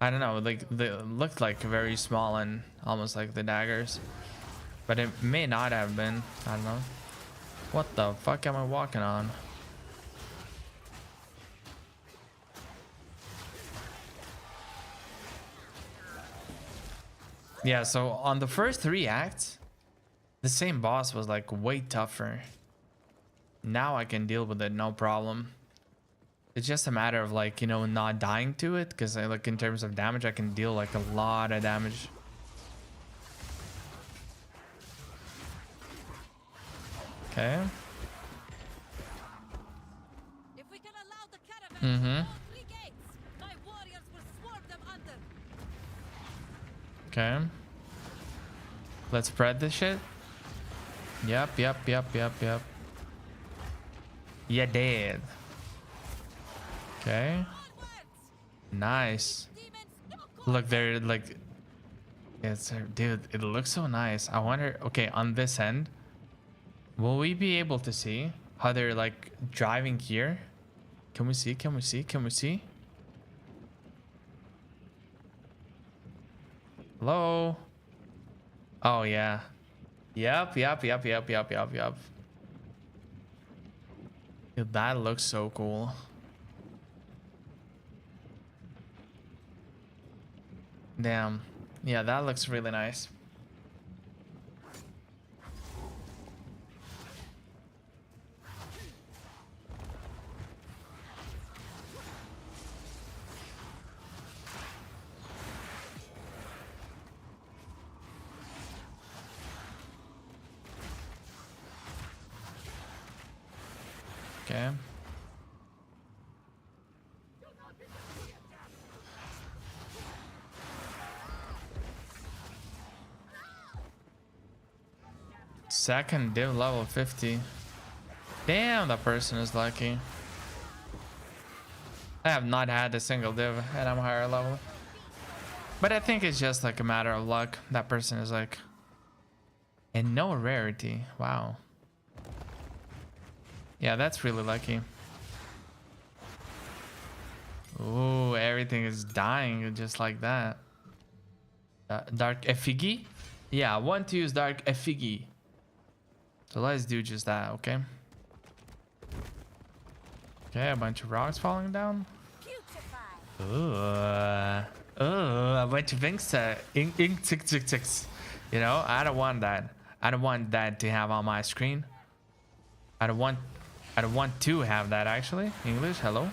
I don't know, like they looked like very small and almost like the daggers, but it may not have been. I don't know. What the fuck am I walking on? Yeah, so on the first 3 acts, the same boss was like way tougher. Now I can deal with it, no problem. It's just a matter of like, you know, not dying to it, because like in terms of damage, I can deal like a lot of damage. Okay. If we can allow the caravan Mm-hmm. all 3 gates, my warriors will swarm them under. Okay. Let's spread this shit. Yep. You dead. Okay. Nice. Look, they're like, it's dude, it looks so nice. I wonder, okay, on this end, will we be able to see how they're like driving here? Can we see? Can we see? Can we see? Hello? Oh yeah. Yep. Dude, that looks so cool. Damn. Yeah, that looks really nice. Okay. Second div level 50. Damn, that person is lucky. I have not had a single div and I'm higher level. But I think it's just like a matter of luck. That person is like... And no rarity. Wow. Yeah, that's really lucky. Ooh, everything is dying just like that. Dark Effigy? Yeah, I want to use Dark Effigy. So let's do just that, okay? Okay, a bunch of rocks falling down. Ooh, a bunch of inks, you know, I don't want that. I don't want that to have on my screen. I don't want to have that, actually. English, hello.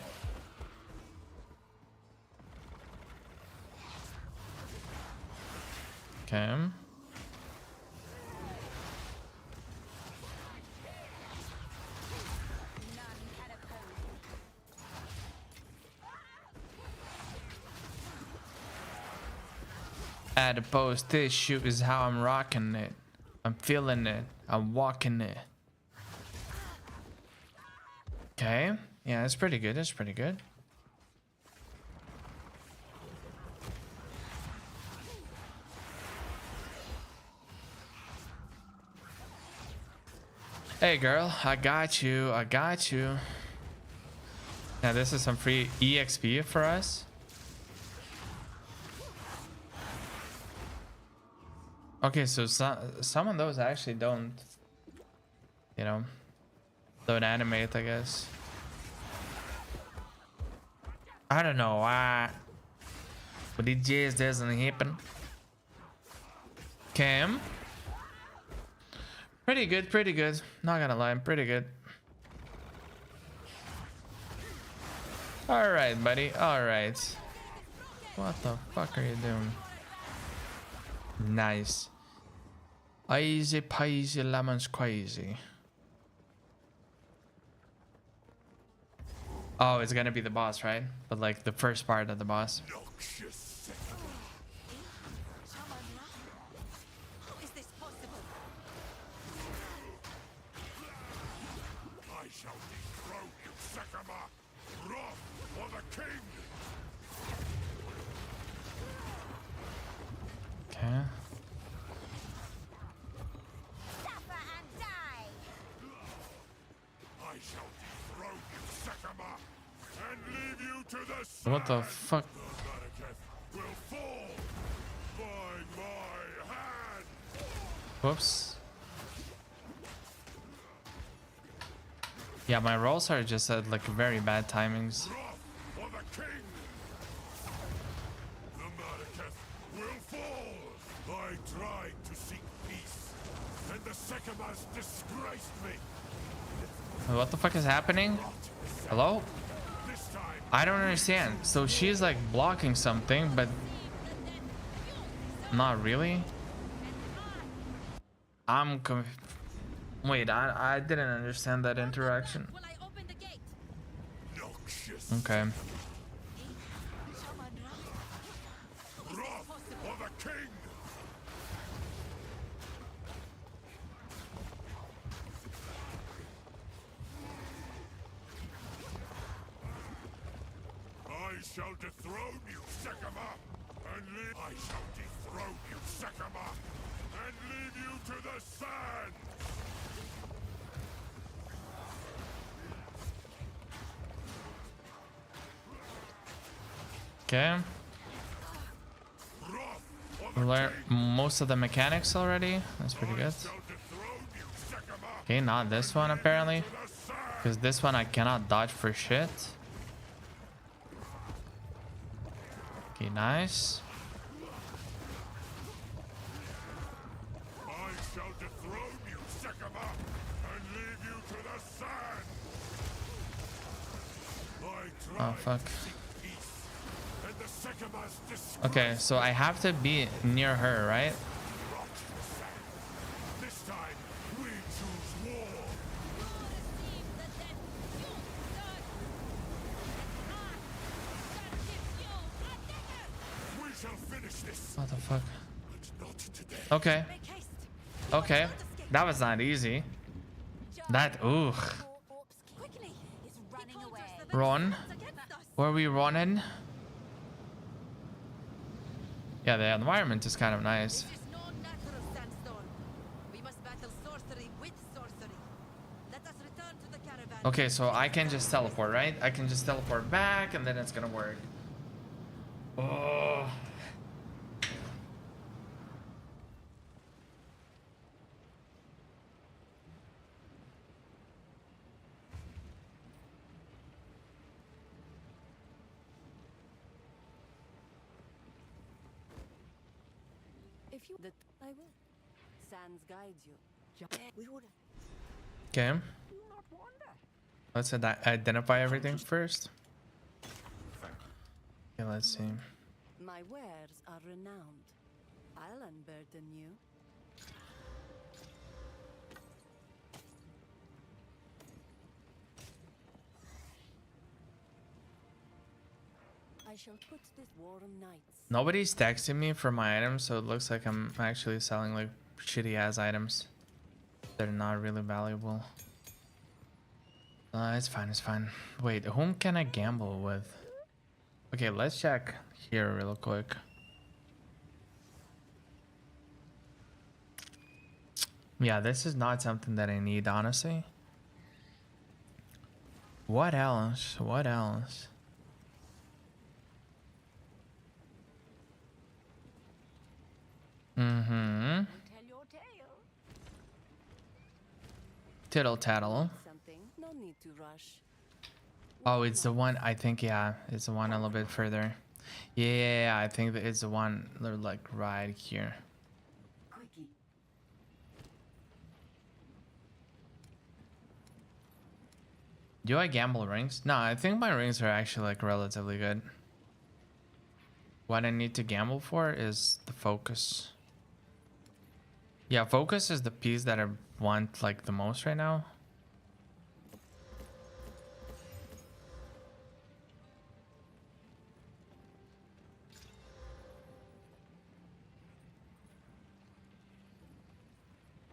Okay. Adipose tissue is how I'm rocking it. I'm feeling it. I'm walking it. Okay. Yeah, that's pretty good. That's pretty good. Hey girl, I got you. I got you. Now this is some free EXP for us. Okay, so some of those actually don't, you know, don't animate, I guess. I don't know why, but it just doesn't happen. Cam. Pretty good, pretty good. Not gonna lie, pretty good. Alright, buddy, alright. What the fuck are you doing? Nice. Easy peasy lemon squeezy. Oh, it's gonna be the boss, right? But like the first part of the boss. How is this possible? I shall dethrone you, Sekama! Wrath for the king! Okay. Suffer and die. I shall dethrone you, Sekama! And leave you to the sun! What the fuck? The Manaketh will fall by my hand! Whoops. Yeah, my rolls are just at like very bad timings. Wrath for the king! The Manaketh will fall! I tried to seek peace, and the Sekamas disgraced me! What the fuck is happening? Hello? This time, I don't understand. So she's like blocking something, but not really. Wait, I didn't understand that interaction. Will I open the gate? noxious Okay. wrath for the king! I shall dethrone you, Sekama, and leave. I shall dethrone you, Sekama, and leave you to the sand. Okay. Wrath for We the learned king. most of the mechanics already. That's pretty good. Shall dethrone you, Sekama, Okay, not this one apparently. to the sand. Because this one I cannot dodge for shit. Okay, nice. I shall dethrone you, Sekama, and leave you to the sand. I Oh, tried fuck. to seek peace, and the Sekamas disgraced Okay, so I have to be near her, right? This time, we choose war. We shall finish this, What the fuck? but not today. Okay, Make haste. okay. That was not easy. That, ooh. Quickly. He's running away. Run. Where are we running? Yeah, the environment is kind of nice. This is no natural sandstorm. We must battle sorcery with sorcery. Let us return to the caravan. Okay, so I can just teleport, right? I can just teleport back and then it's gonna work. Oh. If you that I will. Sans guides you. We would Okay, do not wander. let's identify everything first. Okay, let's see. My wares are renowned. I'll unburden you. I shall put this warm nights. Nobody's texting me for my items, so it looks like I'm actually selling like shitty ass items. They're not really valuable. It's fine, it's fine. Wait, whom can I gamble with? Okay, let's check here real quick. Yeah, this is not something that I need, honestly. What else? What else? Mm-hmm. Tell your tale. Tittle tattle. Something. No need to rush. Oh, it's the one, I think, yeah, it's the one a little bit further. Yeah, I think that it's the one like right here. Quickly. Do I gamble rings? No, I think my rings are actually like relatively good. What I need to gamble for is the focus. Yeah, focus is the piece that I want like the most right now.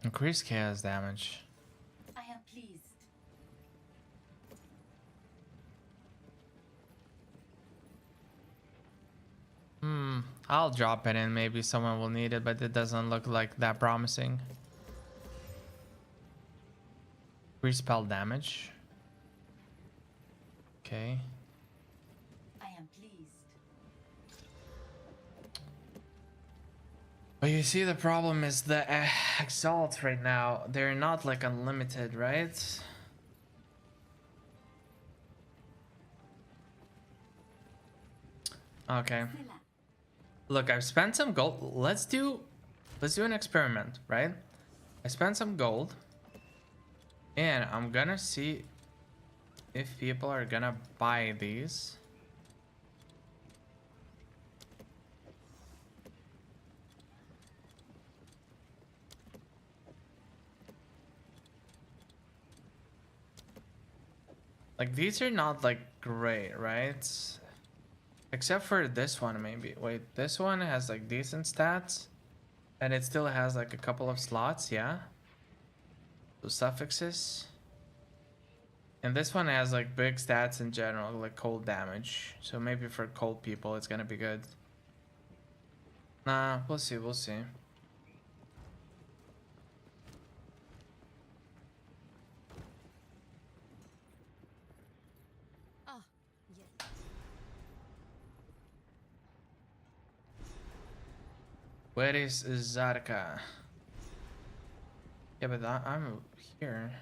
Increase chaos damage. I am pleased. I'll drop it in. Maybe someone will need it, but it doesn't look like that promising. Respell damage. Okay. I am pleased. But you see, the problem is the exalts right now. They're not like unlimited, right? Okay. Silla. Look, I've spent some gold. Let's do an experiment, right? I spent some gold, and I'm gonna see if people are gonna buy these. Like, these are not like great, right? Except for this one, maybe. Wait, this one has like decent stats, and it still has like a couple of slots, yeah? So suffixes. And this one has like big stats in general, like cold damage. So maybe for cold people, it's gonna be good. Nah, we'll see, we'll see. Ah, yes. Where is Zarka? Yeah, but I'm here.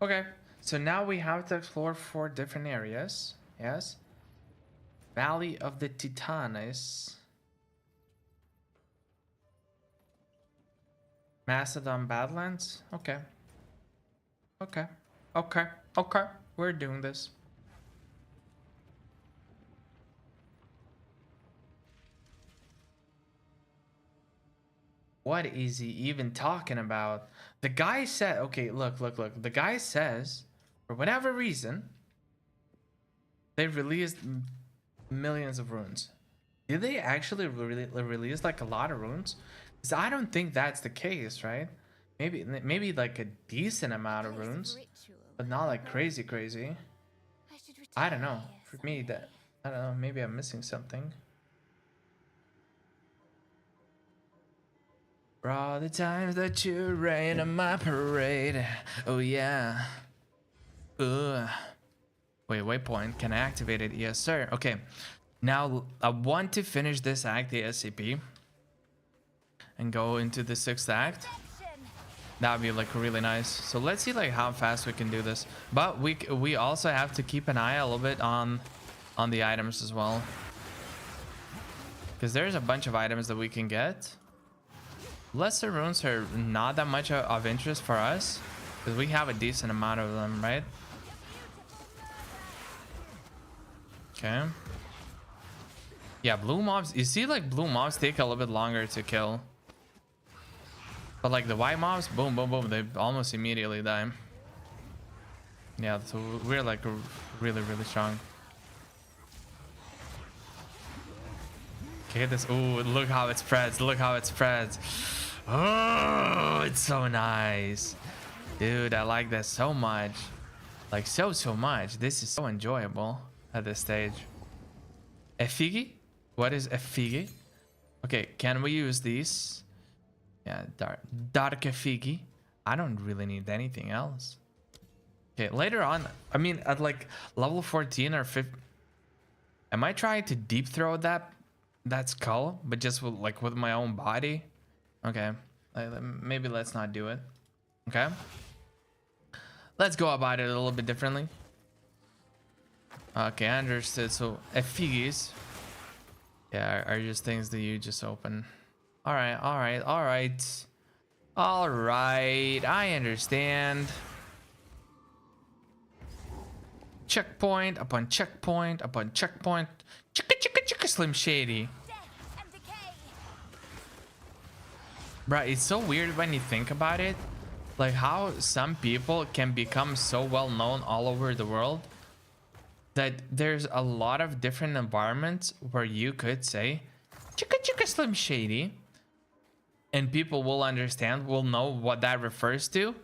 Okay, so now we have to explore 4 different areas. Yes. Valley of the Titanes. Macedon Badlands. Okay. Okay. Okay. Okay. We're doing this. What is he even talking about? The guy said, okay, look. The guy says, for whatever reason, they released millions of runes. Did they actually release like a lot of runes? Because I don't think that's the case, right? Maybe like a decent amount of runes, but not like crazy. I don't know. For me, that I don't know. Maybe I'm missing something. For all the times that you rain on my parade. Oh yeah. Waypoint. Can I activate it? Yes, sir. Okay. Now I want to finish this act ASAP and go into the 6th act. That would be like really nice. So let's see like how fast we can do this. But we also have to keep an eye a little bit on the items as well, because there's a bunch of items that we can get. Lesser runes are not that much of interest for us, because we have a decent amount of them, right? Okay. Yeah, blue mobs. You see, like, blue mobs take a little bit longer to kill. But, like, the white mobs, boom, boom, boom, they almost immediately die. Yeah, so we're, like, really, really strong. Okay, this. Ooh, look how it spreads. Look how it spreads. Oh, it's so nice. Dude, I like that so much. Like, so much. This is so enjoyable at this stage. Effigy? What is Effigy? Okay, can we use these? Yeah, dark Effigy. I don't really need anything else. Okay, later on, I mean, at like level 14 or 15, I might try to deep throw that skull, but just with, like, with my own body. Okay, maybe let's not do it. Okay, let's go about it a little bit differently. Okay, I understood. So effigies, yeah, are just things that you just open. All right, all right, all right, all right. I understand. Checkpoint upon checkpoint upon checkpoint. Chicka chicka chicka Slim Shady. Bruh, it's so weird when you think about it. Like how some people can become so well known all over the world that there's a lot of different environments where you could say chicka chicka Slim Shady and people will understand, will know what that refers to,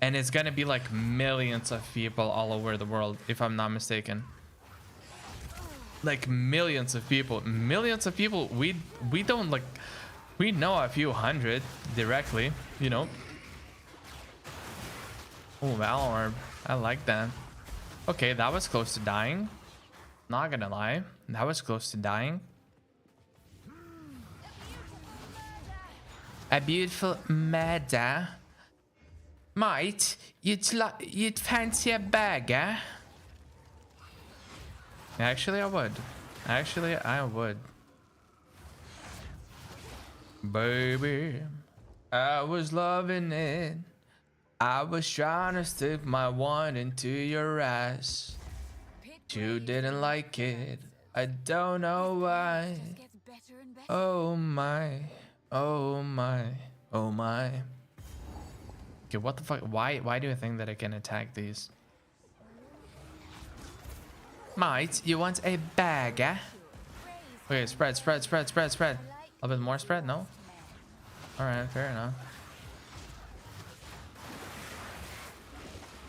and it's gonna be like millions of people all over the world, if I'm not mistaken. Like millions of people we don't like, we know a few hundred directly, you know. Oh, Valor Orb, I like that. Okay, that was close to dying, not gonna lie, that was close to dying. A beautiful murder. Mate, you'd fancy a burger? Actually, I would. Actually, I would. Baby, I was loving it. I was trying to stick my one into your ass. You didn't like it. I don't know why. Oh my. Oh my. Oh my. Okay, what the fuck? Why do I think that I can attack these? Mate, you want a burger? Okay, spread. A little bit more spread? No? Alright, fair enough.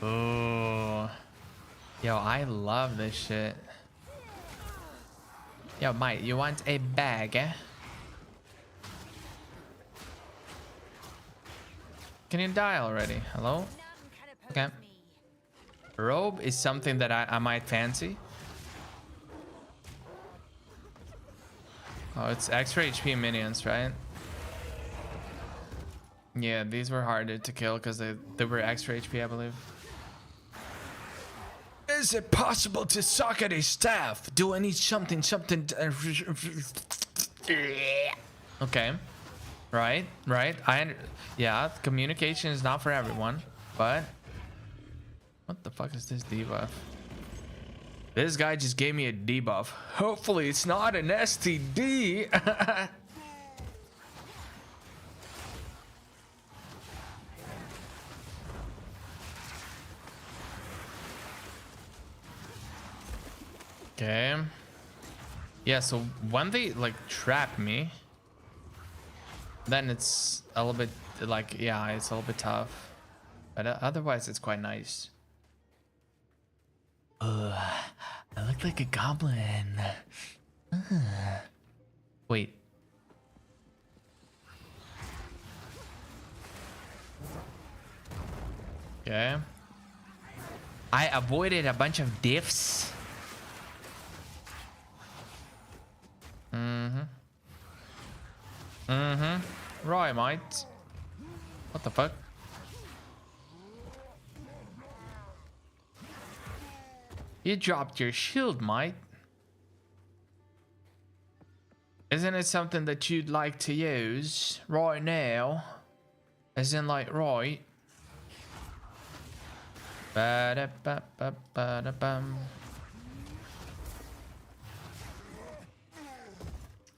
Oh. Yo, I love this shit. Yo, mate, you want a burger? Can you die already? Hello? Okay. Robe is something that I might fancy. Oh, it's extra HP minions, right? Yeah, these were harder to kill because they were extra HP, I believe. Is it possible to suck at a staff? Do I need something? Okay. Right. Yeah, communication is not for everyone, but what the fuck is this debuff? This guy just gave me a debuff. Hopefully it's not an STD. Okay. Yeah, so when they like trap me, then it's a little bit like, yeah, it's a little bit tough, but otherwise it's quite nice. I look like a goblin. Wait. Okay. I avoided a bunch of diffs. Right, mate. What the fuck? You dropped your shield, mate. Isn't it something that you'd like to use right now? As in, like, right? Ba-da-ba-ba-ba-da-bum.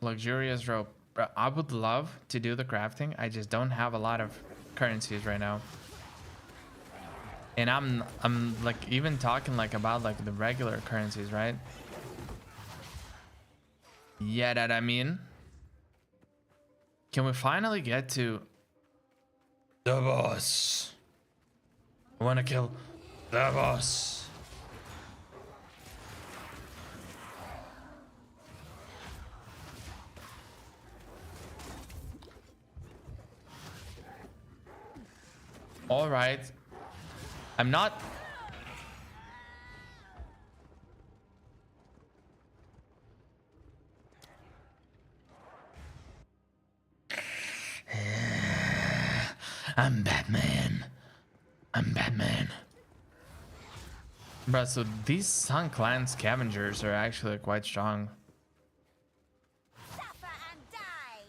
Luxurious rope. Bro, I would love to do the crafting. I just don't have a lot of currencies right now. And I'm like even talking like about like the regular currencies, right? Yeah, that I mean. Can we finally get to the boss? I want to kill the boss. All right. I'm not. I'm Batman. I'm Batman. Bruh, so these Sun Clan scavengers are actually quite strong. Suffer and die.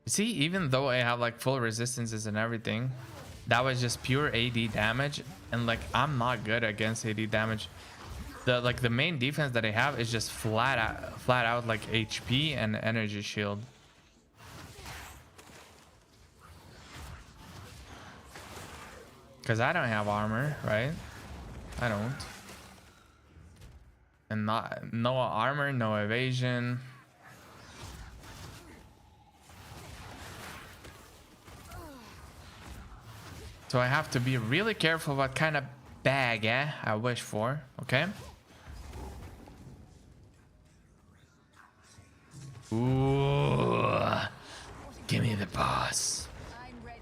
See, even though I have like full resistances and everything, that was just pure AD damage, and like I'm not good against AD damage. The main defense that I have is just flat out like HP and energy shield. Cause I don't have armor, right? I don't. And no armor, no evasion. So I have to be really careful what kind of bag I wish for, okay? Ooh, give me the boss. I'm ready.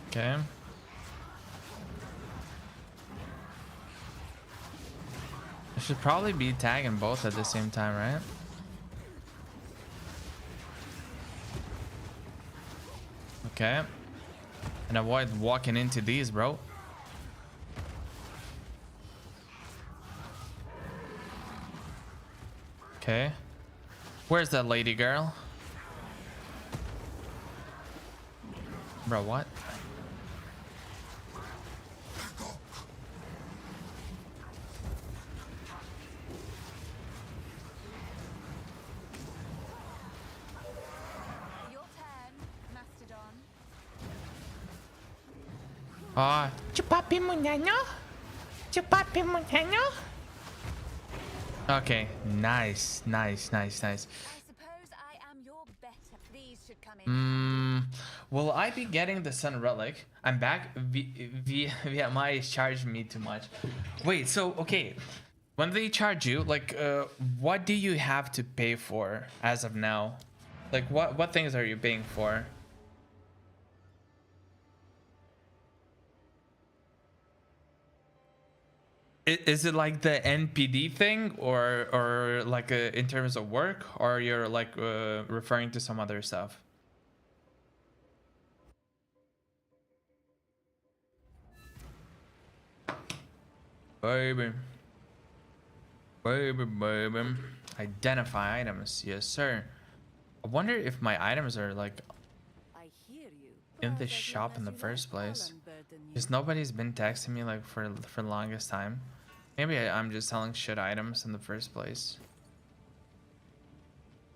Okay. I should probably be tagging both at the same time, right? Okay. And avoid walking into these, bro. Okay. Where's that lady girl? Bro, what? Your turn, Mastodon. Ah, chupapi muñeño. Chupapi muñeño. Okay, nice. I suppose I am your better. These should come in. Will I be getting the Sun Relic? I'm back via my charged me too much. Wait, so okay, when they charge you, like, what do you have to pay for as of now? Like, what things are you paying for? Is it like the NPD thing, or like in terms of work, or you're like referring to some other stuff? Baby. Identify items, yes sir. I wonder if my items are like I hear you. in the shop in the first place. Because nobody's been texting me like for the longest time. Maybe I'm just selling shit items in the first place.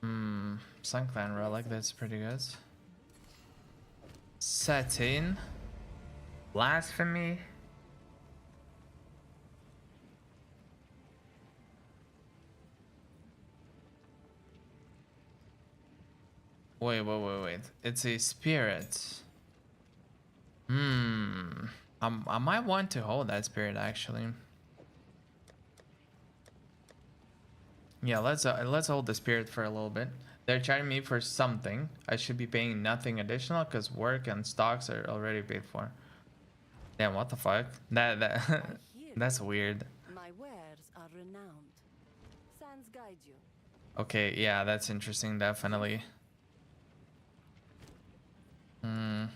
Sun Clan Relic, that's pretty good. Setting. Blasphemy. Wait. It's a spirit. I might want to hold that spirit actually. Yeah, let's hold the spirit for a little bit. They're charging me for something. I should be paying nothing additional because work and stocks are already paid for. Damn, what the fuck? That that's weird. My wares are renowned. Sands guide you. Okay, yeah, that's interesting, definitely. Okay,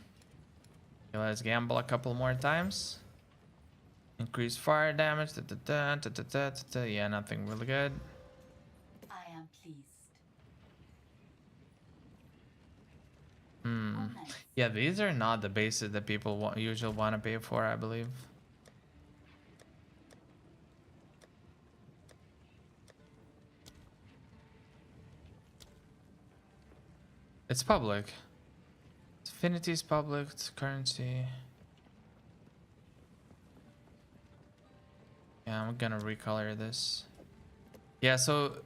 let's gamble a couple more times. Increase fire damage. Yeah, nothing really good. I am pleased. Oh, nice. Yeah, these are not the bases that people usually want to pay for, I believe. It's public. Affinity is public. It's currency. Yeah, I'm gonna recolor this. Yeah, so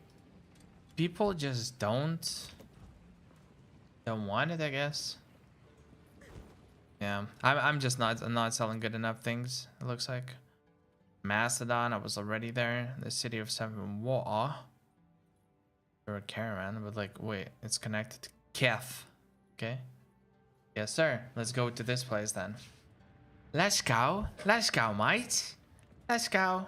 people just don't want it, I guess. Yeah, I'm just not selling good enough things. It looks like Macedon, I was already there. The city of Seven War. Or a caravan, but like, wait, it's connected to Keth. Okay. Yes, sir. Let's go to this place then. Let's go, mate. Let's go.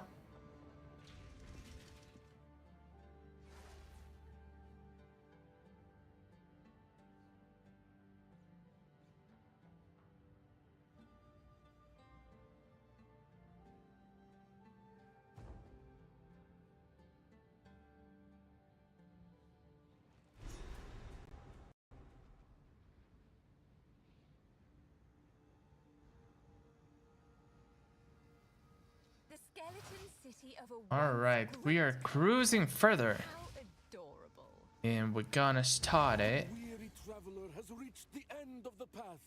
The skeleton city of a All once right, we are great cruising further, How adorable. and we're gonna start it. Weary traveler has reached the end of the path.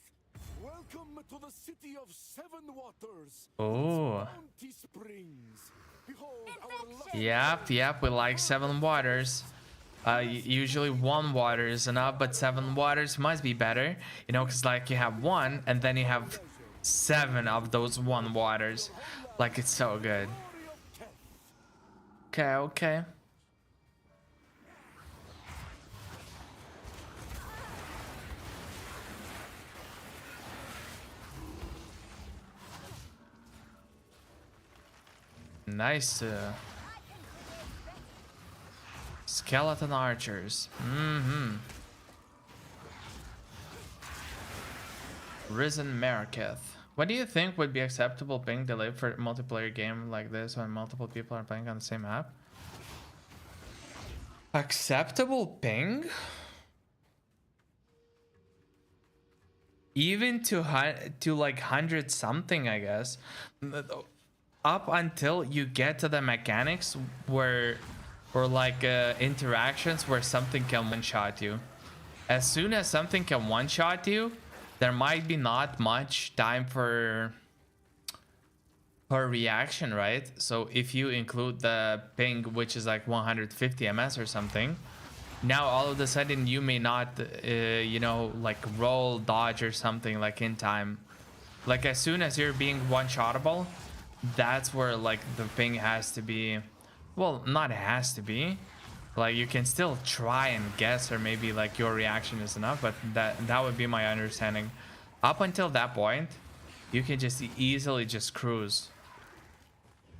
Welcome to the city of Seven Waters. Oh. Bounty Springs. Behold our lucky Yep, we like 7 waters. Usually 1 water is enough, but 7 waters must be better. You know, because like you have 1, and then you have 7 of those 1 waters. Like, it's so good. glory of Keth. Okay. Nice. Skeleton archers. Risen Mariketh. What do you think would be acceptable ping delay for a multiplayer game like this when multiple people are playing on the same map? Acceptable ping? Even to like 100 something, I guess. Up until you get to the mechanics where, or like interactions where something can one-shot you. As soon as something can one-shot you, there might be not much time for reaction, right? So if you include the ping, which is like 150 ms or something, now all of a sudden you may not you know, like roll, dodge or something like in time. Like as soon as you're being one-shottable, that's where like the ping has to be. Well, not has to be, like you can still try and guess, or maybe like your reaction is enough, but that would be my understanding. Up until that point, you can just easily just cruise.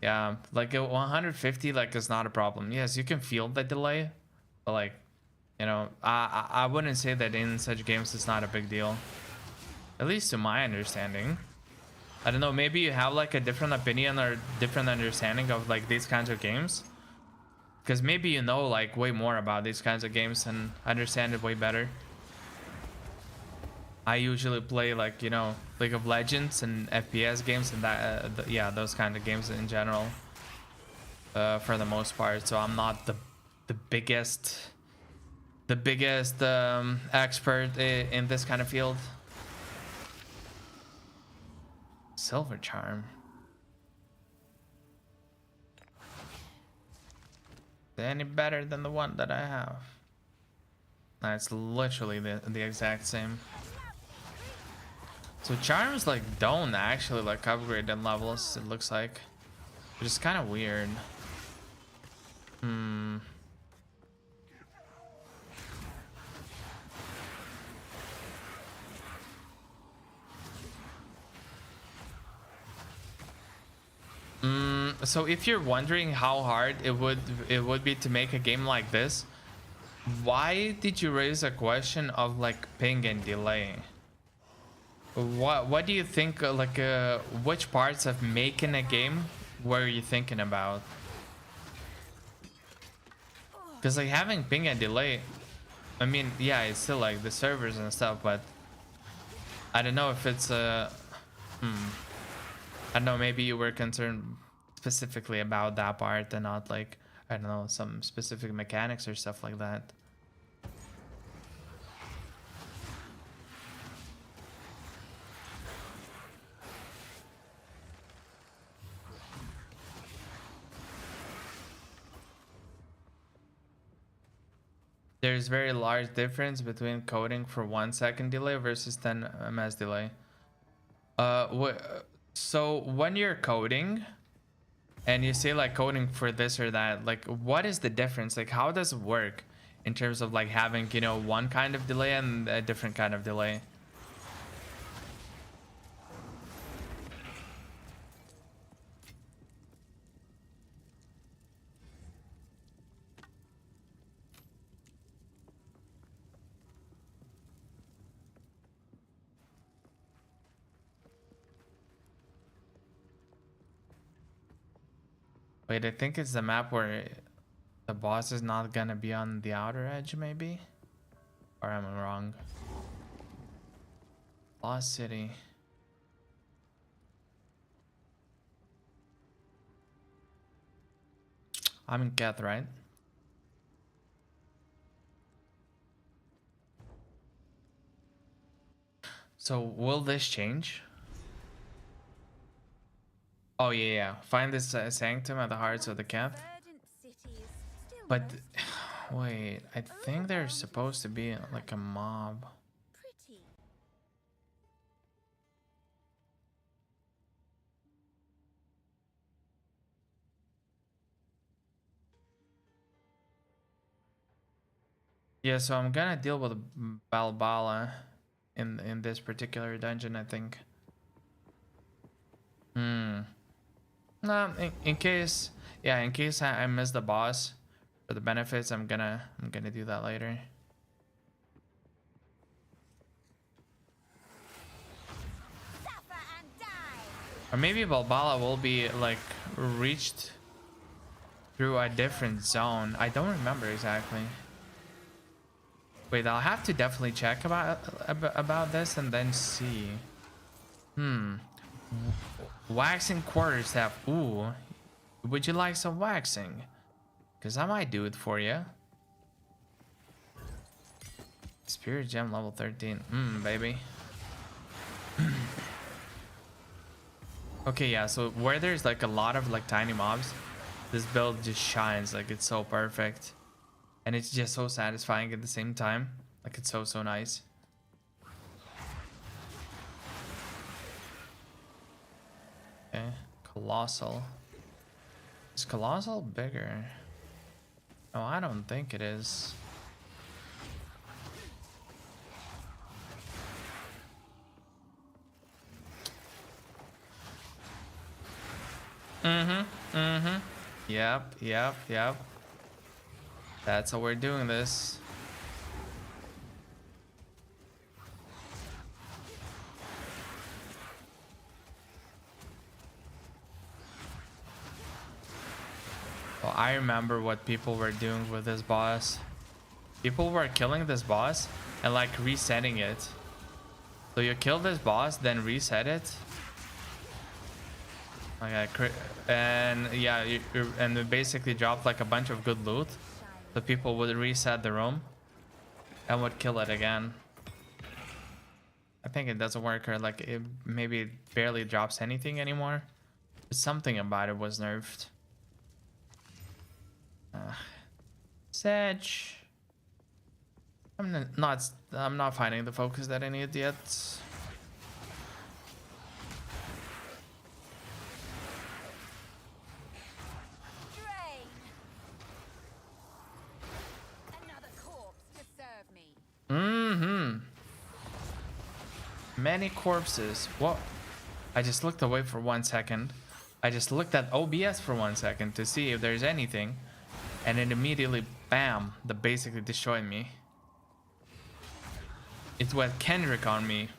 Yeah, like a 150 like is not a problem. Yes, you can feel the delay, but like, you know, I wouldn't say that in such games it's not a big deal, at least to my understanding. I don't know, maybe you have like a different opinion or different understanding of like these kinds of games, because maybe you know like way more about these kinds of games and understand it way better. I usually play like, you know, League of Legends and FPS games and that yeah, those kind of games in general for the most part, so I'm not the biggest expert in this kind of field. Silver charm. Is it any better than the one that I have? No, it's literally the exact same. So charms like don't actually like upgrade in levels, it looks like, which is kind of weird. So if you're wondering how hard it would be to make a game like this, why did you raise a question of like ping and delay? What do you think, like which parts of making a game were you thinking about? Because like having ping and delay, I mean, yeah, it's still like the servers and stuff, but I don't know if it's I don't know, maybe you were concerned specifically about that part and not like, I don't know, some specific mechanics or stuff like that. there's very large difference between coding for 1 second delay versus 10 ms delay. So when you're coding and you say like coding for this or that, like what is the difference? Like how does it work in terms of like having, you know, one kind of delay and a different kind of delay? Wait, I think it's the map where the boss is not gonna be on the outer edge, maybe? Or am I wrong? Lost City. I'm in Keth, right? So will this change? Oh yeah, yeah. Find this sanctum at the hearts of the Keth. Verdant cities, still But most wait, I think there's supposed to be like a mob. pretty. Yeah, so I'm gonna deal with Balbala in this particular dungeon, I think. Hmm. No, in case, yeah, in case I miss the boss for the benefits, I'm gonna do that later. Suffer and die. Or maybe Balbala will be like reached through a different zone. I don't remember exactly. Wait, I'll have to definitely check about this and then see. Waxing quarterstaff. Ooh, would you like some waxing? Cause I might do it for you. Spirit gem level 13. Baby. Okay, yeah. So where there's like a lot of like tiny mobs, this build just shines. Like it's so perfect, and it's just so satisfying at the same time. Like it's so nice. Okay, colossal. Is colossal bigger? No, I don't think it is. Yep. That's how we're doing this. Well, I remember what people were doing with this boss. People were killing this boss and like resetting it. So you kill this boss, then reset it. Like and yeah, and it basically dropped like a bunch of good loot. So people would reset the room and would kill it again. I think it doesn't work, or like it maybe barely drops anything anymore. But something about it was nerfed. Sedge. I'm not finding the focus that I need yet. Drain. Another corpse to serve me. Many corpses. What? I just looked away for 1 second. I just looked at OBS for 1 second to see if there's anything, and it immediately, bam, that basically destroyed me. It went Kendrick on me.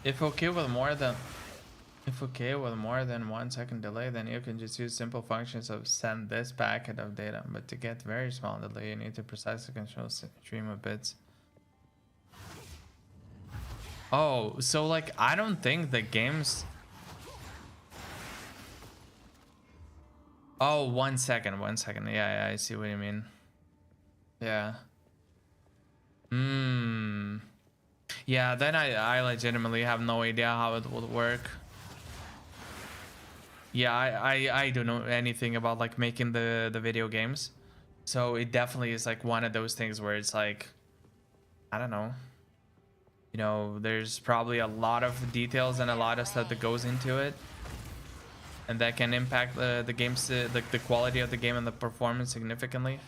If okay with more than 1 second delay, then you can just use simple functions of send this packet of data. But to get very small delay, you need to precisely control stream of bits. Oh, so like I don't think the games. Oh, 1 second. Yeah, I see what you mean. Yeah. Yeah, then I legitimately have no idea how it would work. Yeah, I don't know anything about like making the video games. So it definitely is like one of those things where it's like, I don't know. You know, there's probably a lot of details and a lot of stuff that goes into it. And that can impact the game's the quality of the game and the performance significantly.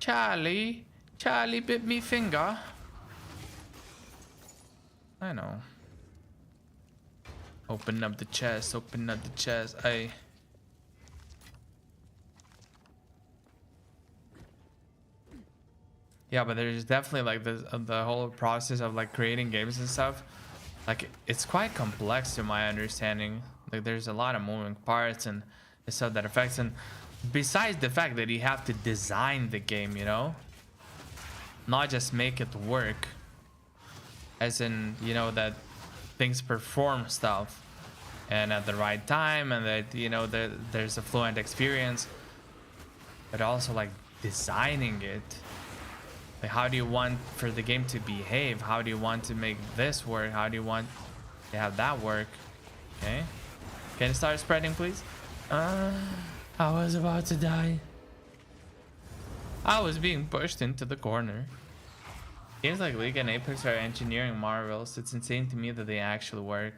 Charlie bit me finger. I know. Open up the chest, open up the chest. Yeah, but there's definitely like the whole process of like creating games and stuff. Like it's quite complex to my understanding. Like there's a lot of moving parts and stuff that affects, and besides the fact that you have to design the game, you know, not just make it work, as in, you know, that things perform stuff and at the right time, and that, you know, there's a fluent experience, but also like designing it. Like, how do you want for the game to behave? How do you want to make this work? How do you want to have that work? Okay, can you start spreading, please? I was about to die. I was being pushed into the corner. Games like League and Apex are engineering marvels. It's insane to me that they actually work.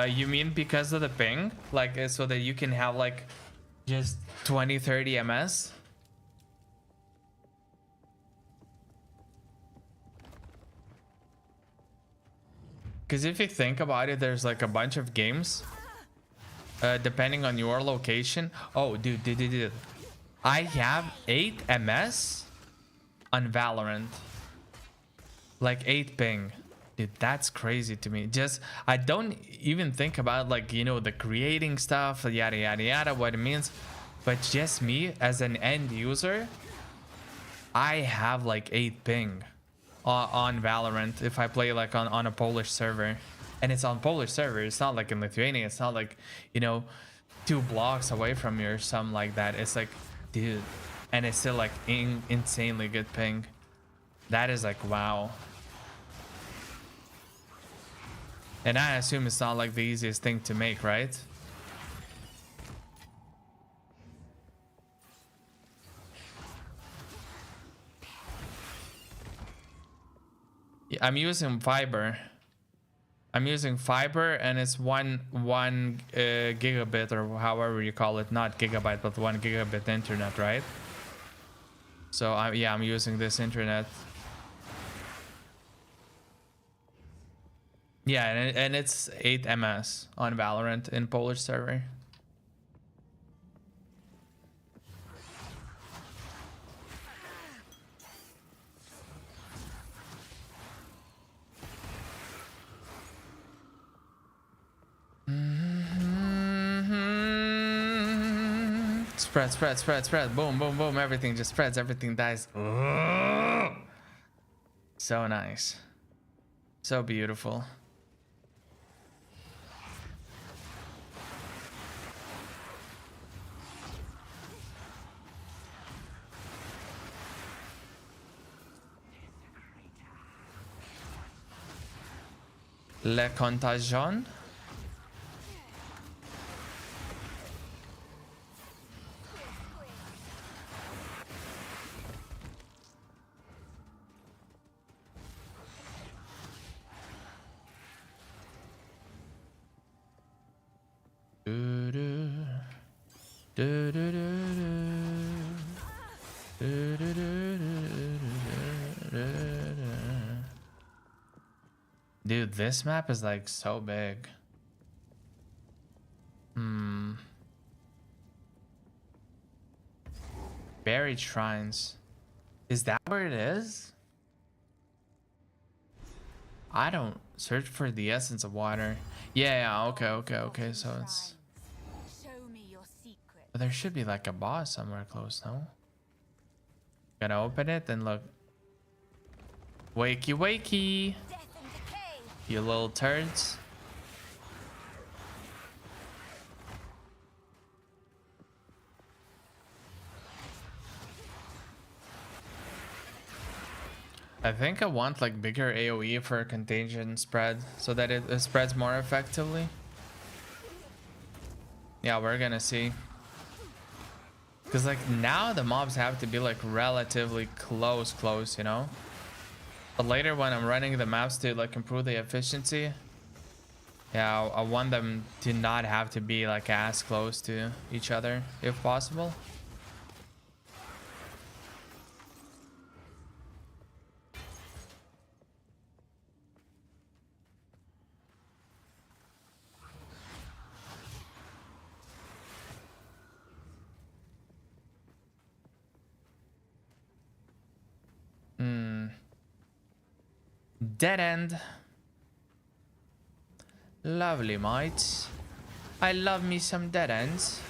You mean because of the ping? Like, so that you can have like just 20-30 ms? Because if you think about it, there's like a bunch of games depending on your location. Oh, dude. I have 8 ms on Valorant. Like 8 ping. Dude, that's crazy to me. Just, I don't even think about like, you know, the creating stuff, yada yada yada, what it means. But just me as an end user, I have like 8 ping on Valorant if I play like on a Polish server. And it's on Polish server. It's not like in Lithuania. It's not like, you know, 2 blocks away from you or something like that. It's like, dude, and it's still like insanely good ping. That is like, wow. And I assume it's not like the easiest thing to make, right? Yeah, I'm using fiber. I'm using fiber, and it's one gigabit, or however you call it, not gigabyte, but 1 gigabit internet, right? So yeah, I'm using this internet. Yeah, and it's 8 ms on Valorant in Polish server. Spread. Boom. Everything just spreads. Everything dies. Ugh. So nice. So beautiful. Le Contagion. Dude, this map is like so big. Buried shrines. Is that where it is? I don't search for the essence of water. Yeah, okay. So it's, Show me your secret. but there should be like a boss somewhere close, no? Gotta open it and look. Wakey. Death and decay. You little turds. I think I want like bigger AoE for contagion spread so that it spreads more effectively. Yeah, we're gonna see. Because like now the mobs have to be like relatively close, you know? But later when I'm running the maps to like improve the efficiency, yeah, I want them to not have to be like as close to each other if possible. Dead end. Lovely, mates. I love me some dead ends.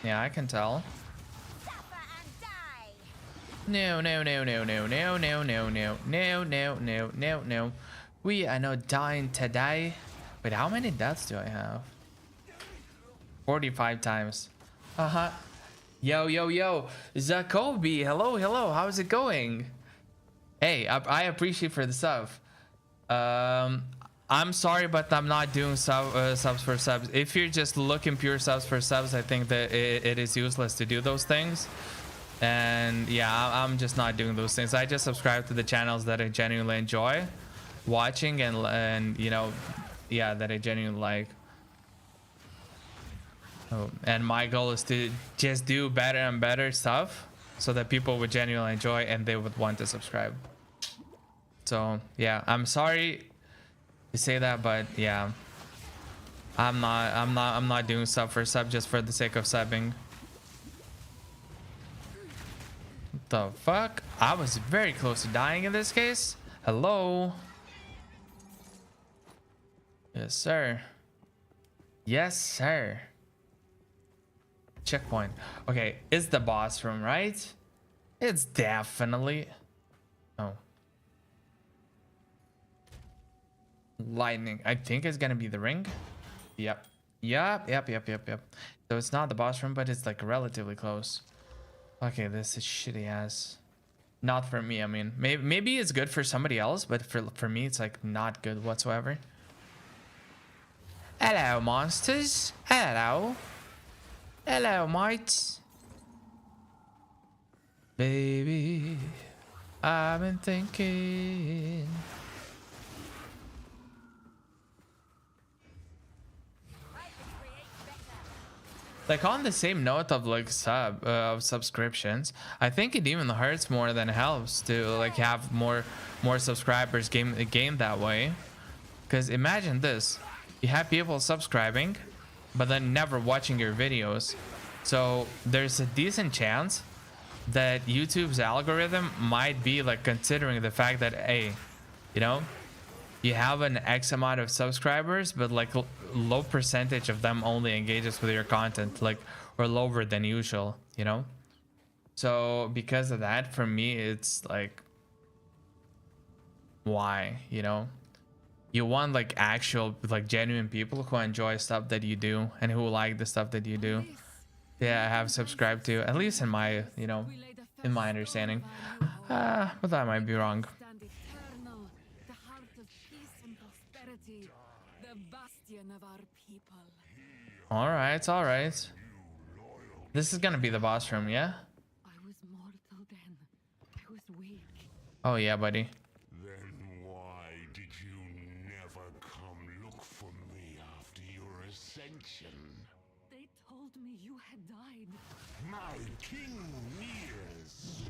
Yeah, I can tell. No, no, no, no, no, no, no, no, no, no, no, no, no, no. We are not dying today. Wait, how many deaths do I have? 45 times. Uh-huh. Yo, yo, yo. Zakobi, hello, hello. How's it going? Hey, I appreciate for the sub. I'm sorry, but I'm not doing subs for subs. If you're just looking pure subs for subs, I think that it is useless to do those things. And yeah, I'm just not doing those things. I just subscribe to the channels that I genuinely enjoy watching and you know, yeah, that I genuinely like. Oh, and my goal is to just do better and better stuff so that people would genuinely enjoy and they would want to subscribe. So yeah, I'm sorry to say that, but yeah, I'm not doing sub for sub just for the sake of subbing. What the fuck? I was very close to dying in this case. Hello. Yes, sir. Yes, sir. Checkpoint. Okay, it's the boss room, right? It's definitely. Oh. Lightning. I think it's gonna be the ring. Yep. Yep. So it's not the boss room, but it's like relatively close. Okay, this is shitty ass. Not for me. I mean, maybe it's good for somebody else, but for me, it's like not good whatsoever. Hello, monsters. Hello. Hello, mates. Baby, I've been thinking. Like on the same note of like subscriptions, I think it even hurts more than it helps to like have more subscribers gain that way. Because imagine this, you have people subscribing but then never watching your videos, so there's a decent chance that YouTube's algorithm might be like considering the fact that, hey, you know, you have an X amount of subscribers, but like low percentage of them only engages with your content, like, or lower than usual, you know? So because of that, for me, it's like, why, you know? You want like actual, like genuine people who enjoy stuff that you do and who like the stuff that you do. Yeah, I have subscribed to, at least in my, you know, in my understanding. But that might be wrong. All right. This is gonna be the boss room, yeah? I was mortal then. I was weak. Oh yeah, buddy. Then why did you never come look for me after your ascension? They told me you had died. My king nears.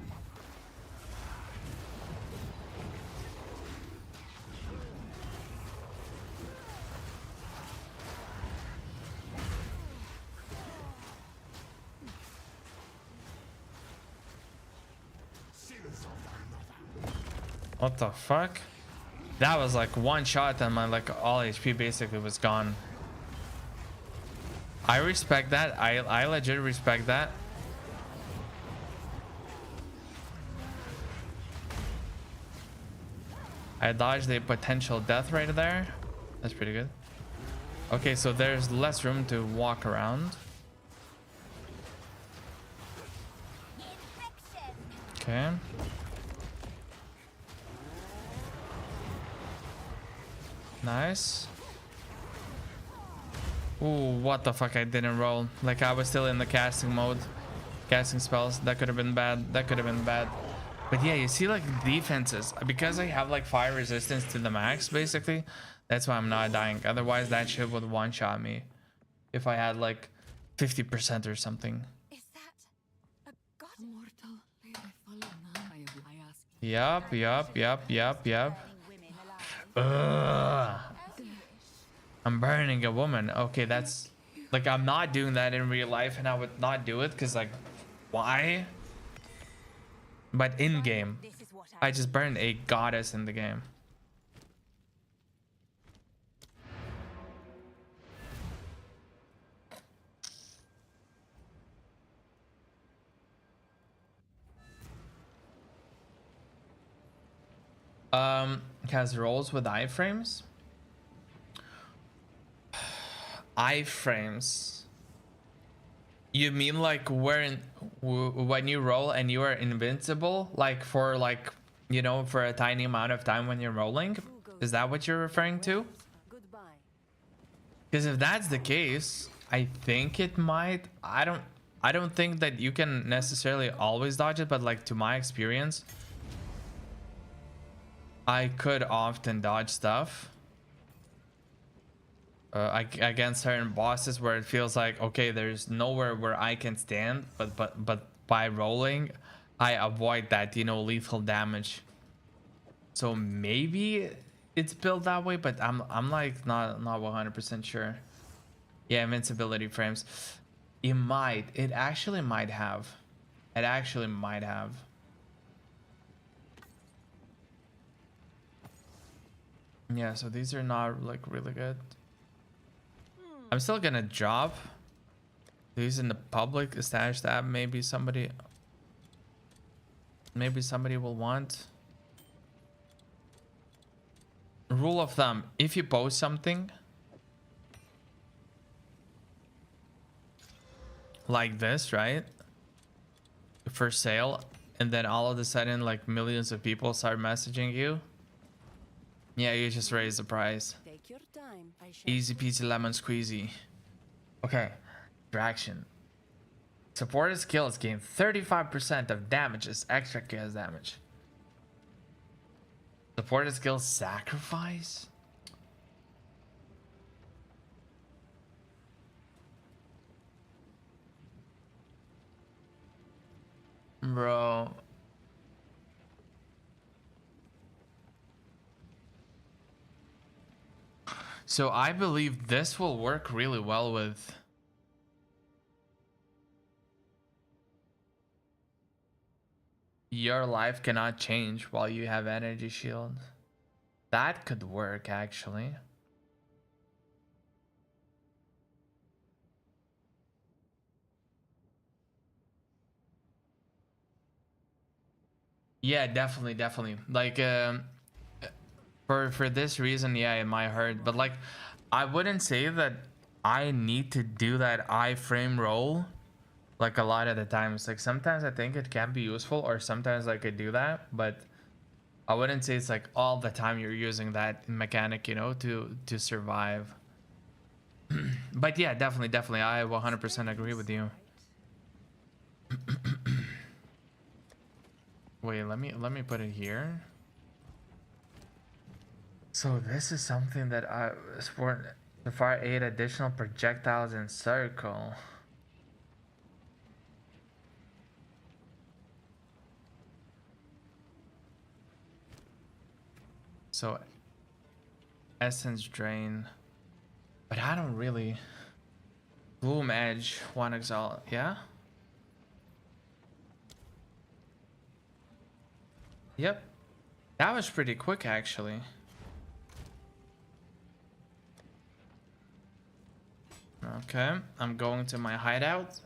What the fuck? That was like one shot and my like all HP basically was gone. I respect that. I legit respect that. I dodged a potential death right there. That's pretty good. Okay, so there's less room to walk around. Okay. Nice. Ooh, what the fuck, I didn't roll. Like, I was still in the casting mode. Casting spells. That could have been bad. That could have been bad. But yeah, you see, like, defenses. Because I have, like, fire resistance to the max, basically. That's why I'm not dying. Otherwise, that shit would one-shot me. If I had, like, 50% or something. Is that a god? Mortal, I follow now. I ask. Yup. Women alive. Ugh. I'm burning a woman. Okay, that's... Like, I'm not doing that in real life, and I would not do it, because, like, why? But in-game, This is what I just burned a goddess in the game. Has rolls with iframes? Iframes. You mean like when you roll and you are invincible, like for like, you know, for a tiny amount of time when you're rolling? Is that what you're referring to? Goodbye. Because if that's the case, I think it might. I don't think that you can necessarily always dodge it, but like to my experience, I could often dodge stuff against certain bosses where it feels like, okay, there's nowhere where I can stand, but by rolling, I avoid that, you know, lethal damage. So maybe it's built that way, but I'm like not 100% sure. Yeah, invincibility frames. It actually might have. It actually might have. Yeah, so these are not like really good. I'm still gonna drop these in the public stash tab. Maybe somebody will want. Rule of thumb, if you post something like this, right, for sale, and then all of a sudden like millions of people start messaging you, yeah, you just raise the price. Take your time. I shall Easy peasy lemon squeezy. Okay, traction. Supported skills gain 35% of damage as extra chaos damage. Supported skills sacrifice? Bro. So I believe this will work really well with... Your life cannot change while you have energy shield. That could work, actually. Yeah, definitely. Like, for this reason, yeah, it might hurt. But like, I wouldn't say that I need to do that iframe roll like a lot of the times. Like sometimes I think it can be useful, or sometimes like I do that, but I wouldn't say it's like all the time you're using that mechanic, you know, to survive. But yeah, definitely, I 100% agree with you. Wait, let me put it here. So this is something that I support. So far 8 additional projectiles in circle. So essence drain, but I don't really. Bloom edge, 1 exalt, yeah. Yep, that was pretty quick actually. Okay, I'm going to my hideout.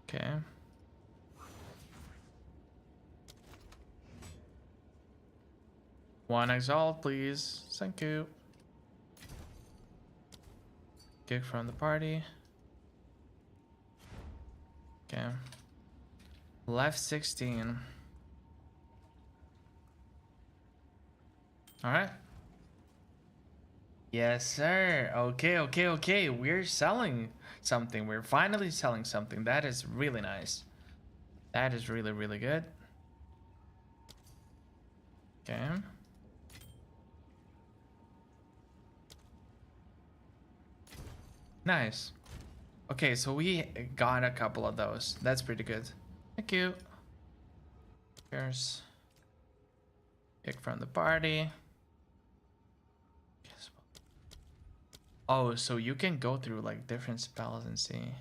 Okay. One exalt, please. Thank you. Kick from the party. Okay. Left 16. All right. Yes, sir. Okay, okay, okay. We're selling something. We're finally selling something. That is really nice. That is really, really good. Okay. Nice. Okay, so we got a couple of those. That's pretty good. Thank you. Here's kick from the party. Oh, so you can go through like different spells and see.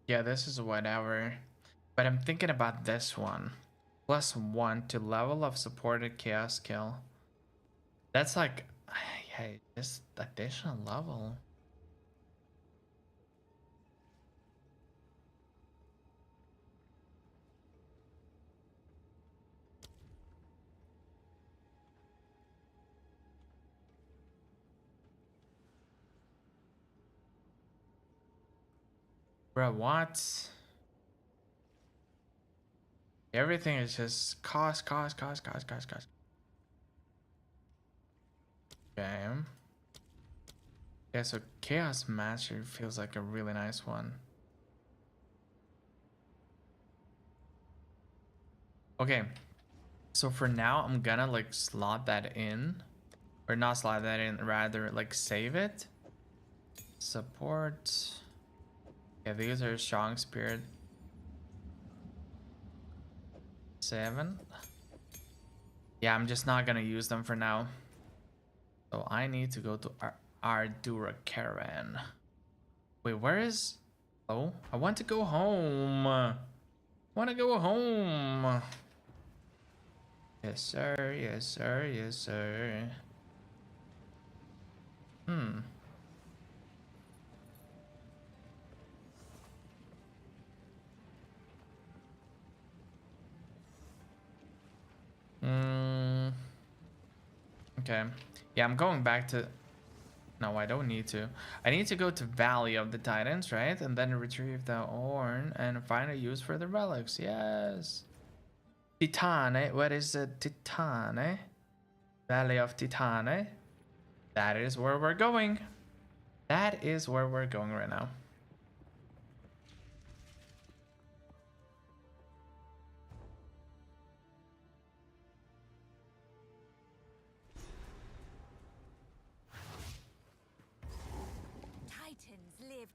Yeah, this is whatever. But I'm thinking about this one. +1 to level of supported chaos skill. That's like, yeah, just additional level. Bro, what? Everything is just cost. Okay. Yeah, so Chaos Master feels like a really nice one. Okay. So for now, I'm gonna like slot that in. Or not slot that in, rather like save it. Support. Yeah, these are strong spirit. 7. Yeah, I'm just not gonna use them for now. So I need to go to Ardura Caravan. Wait, where is... Oh, I want to go home. I want to go home. Yes, sir. Yes, sir. Yes, sir. Hmm. Okay. Yeah, I'm going back to... No, I don't need to. I need to go to Valley of the Titans, right? And then retrieve the horn and find a use for the relics. Yes. Titane. What is it? Titane? Valley of Titane. That is where we're going. That is where we're going right now.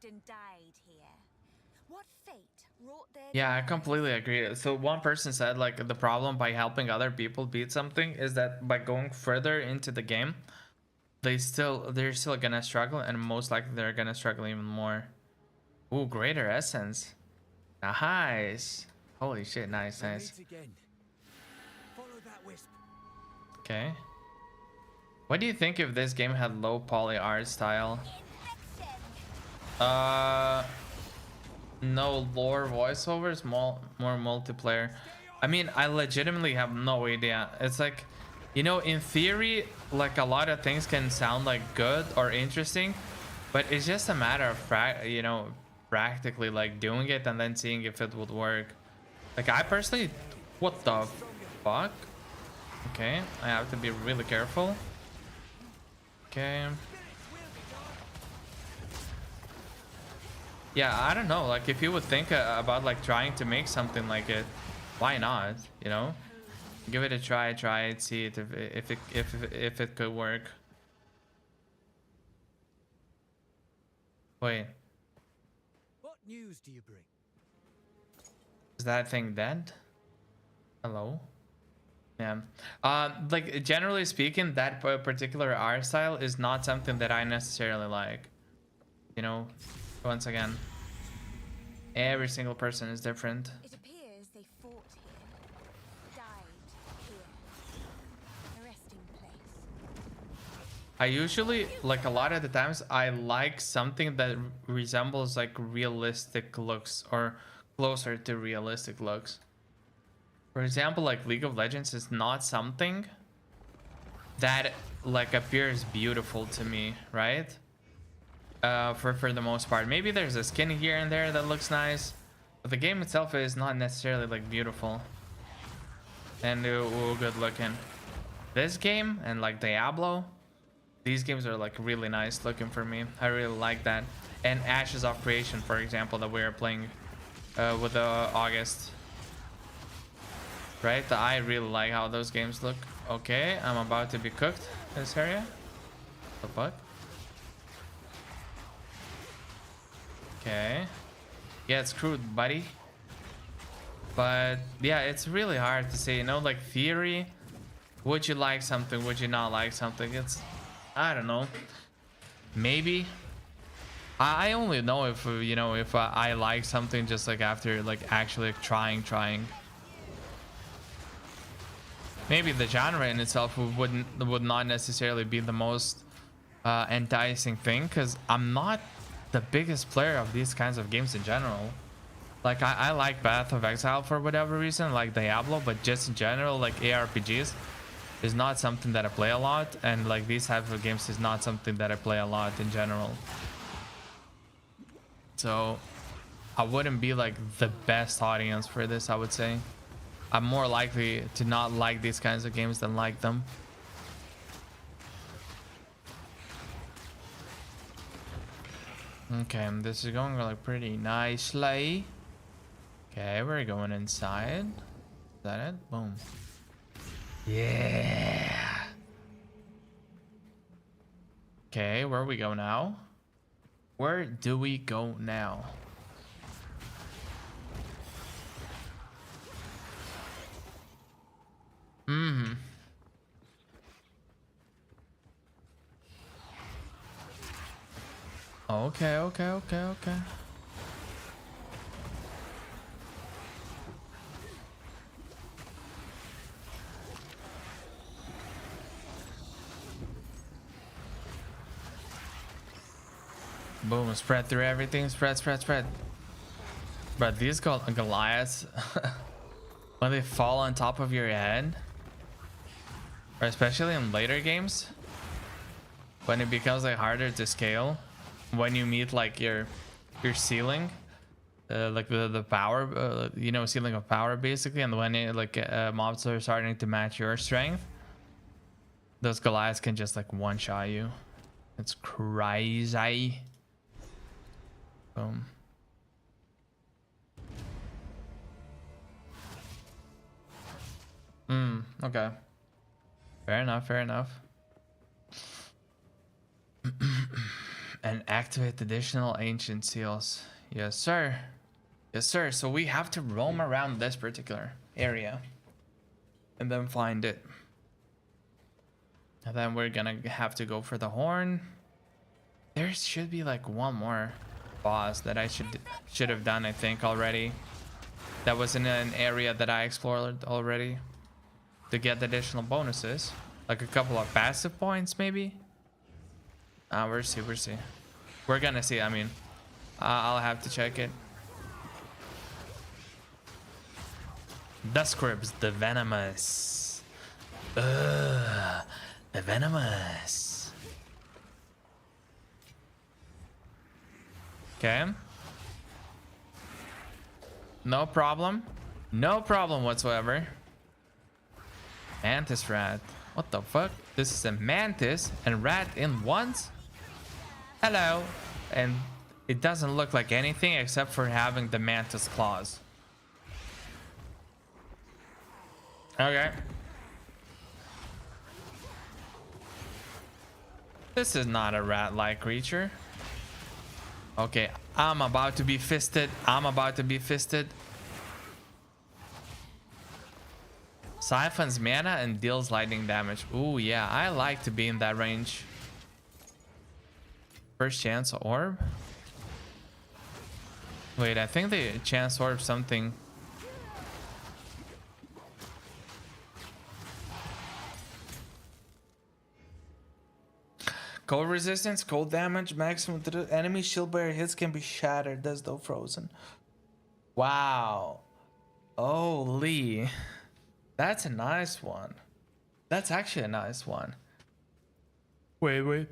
And died here. What fate wrought their Yeah, I completely agree. So one person said like the problem by helping other people beat something is that by going further into the game, they're still gonna struggle, and most likely they're gonna struggle even more. Ooh, greater essence. Nice. Holy shit, nice. Okay. What do you think if this game had low poly art style? No lore voiceovers, more multiplayer. I mean, I legitimately have no idea. It's like, you know, in theory, like a lot of things can sound like good or interesting, but it's just a matter of practically like doing it and then seeing if it would work. Like I personally, what the fuck? Okay, I have to be really careful. Okay. Yeah, I don't know. Like, if you would think about like trying to make something like it, why not? You know, give it a try it, see it if it could work. Wait, What news do you bring? is that thing dead? Hello? Yeah. Like generally speaking, that particular art style is not something that I necessarily like. You know. Once again, every single person is different. It appears they fought here, died here. A resting place. I usually, like a lot of the times, I like something that resembles like realistic looks or closer to realistic looks. For example, like League of Legends is not something that like appears beautiful to me, right? For the most part. Maybe there's a skin here and there that looks nice, but the game itself is not necessarily like beautiful and good looking. This game and like Diablo, these games are like really nice looking for me. I really like that. And Ashes of Creation, for example, that we are playing with August. Right? I really like how those games look. Okay, I'm about to be cooked in this area. The fuck? Okay. Yeah, it's crude, buddy. But yeah, it's really hard to say, you know, like theory. Would you like something? Would you not like something? It's, I don't know. Maybe. I only know if, you know, if I like something just like after like actually trying. Maybe the genre in itself would not necessarily be the most enticing thing, because I'm not the biggest player of these kinds of games in general. Like I like Path of Exile for whatever reason, like Diablo, but just in general, like ARPGs is not something that I play a lot, and like these type of games is not something that I play a lot in general. So I wouldn't be like the best audience for this, I would say. I'm more likely to not like these kinds of games than like them. Okay, this is going like pretty nicely. Okay, we're going inside. Is that it? Boom. Yeah. Okay, where we go now? Where do we go now? Okay. Boom, spread through everything. Spread. But these Goliaths, when they fall on top of your head, or especially in later games, when it becomes like harder to scale, when you meet like your ceiling, like the power, you know, ceiling of power basically, and when it, like mobs are starting to match your strength, those Goliaths can just like one shot you. It's crazy. Boom. Okay. Fair enough. And activate additional ancient seals. Yes, sir. So we have to roam around this particular area and then find it. And then we're gonna have to go for the horn. There should be like one more boss that I should have done, I think, already. That was in an area that I explored already to get additional bonuses, like a couple of passive points maybe. We'll see. We're gonna see. I mean, I'll have to check it. The scripts, the venomous. The venomous. Okay. No problem whatsoever. Mantis rat. What the fuck? This is a mantis and rat in once? Hello. And it doesn't look like anything except for having the mantis claws. Okay. This is not a rat-like creature. Okay, I'm about to be fisted. Siphons mana and deals lightning damage. Ooh, yeah, I like to be in that range. First chance orb. Wait, I think the chance orb something. Cold resistance, cold damage, maximum to the enemy shield bearer hits can be shattered. That's though frozen. Wow. Holy. That's a nice one. That's actually a nice one. Wait.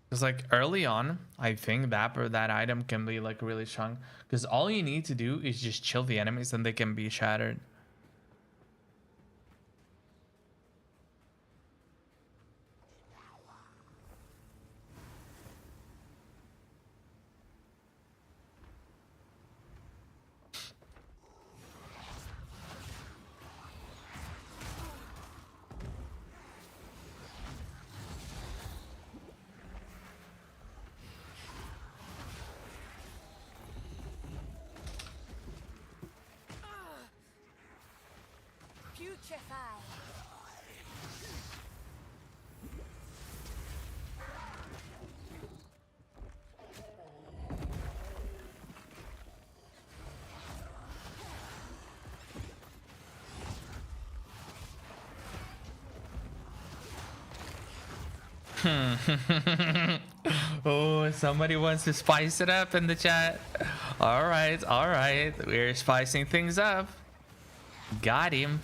Because like early on, I think that item can be like really strong. Because all you need to do is just chill the enemies and they can be shattered. Putrefy. Oh, somebody wants to spice it up in the chat. All right. We're spicing things up. Got him.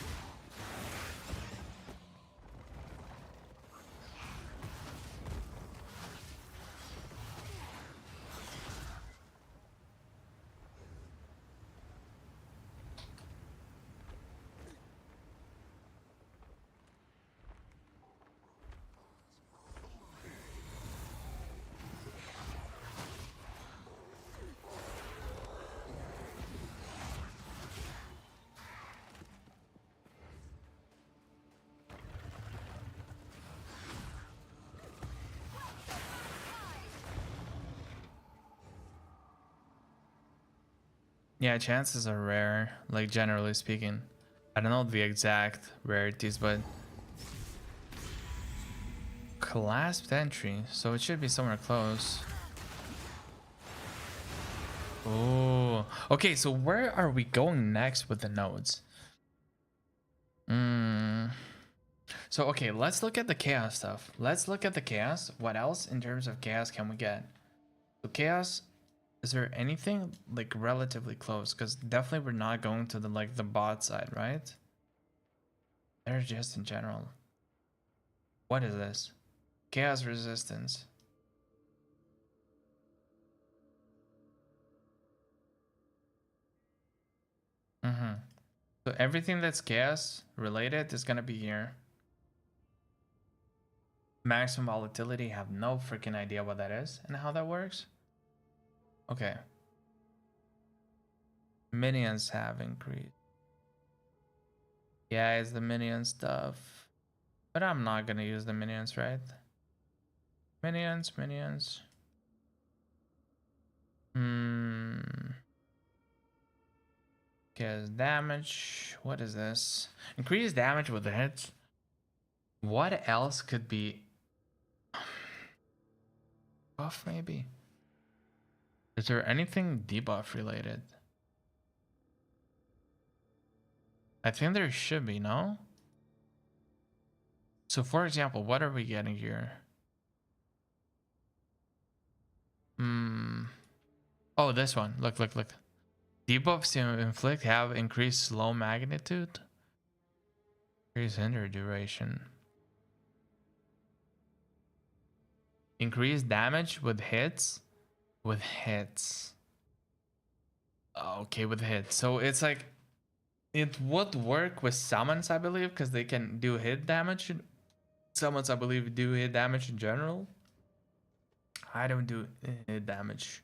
Yeah, chances are rare, like generally speaking. I don't know the exact rarities, but clasped entry, so it should be somewhere close. Oh, okay. So where are we going next with the nodes? So okay, let's look at the chaos stuff. Let's look at the chaos. What else in terms of chaos can we get? So chaos, is there anything like relatively close? Because definitely we're not going to the like the bot side, right? They're just in general. What is this? Chaos resistance. So everything that's chaos related is gonna be here. Maximum volatility, have no freaking idea what that is and how that works. Okay. Minions have increased. Yeah, it's the minion stuff. But I'm not gonna use the minions, right? Minions. Guess damage. What is this? Increase damage with the hits. What else could be buff maybe? Is there anything debuff related? I think there should be, no? So for example, what are we getting here? Oh, this one. Look. Debuffs to inflict have increased slow magnitude. Increase hinder duration. Increase damage with hits. With hits. Okay, with hits. So it's like it would work with summons, I believe, because they can do hit damage. Summons, I believe, do hit damage in general. I don't do hit damage.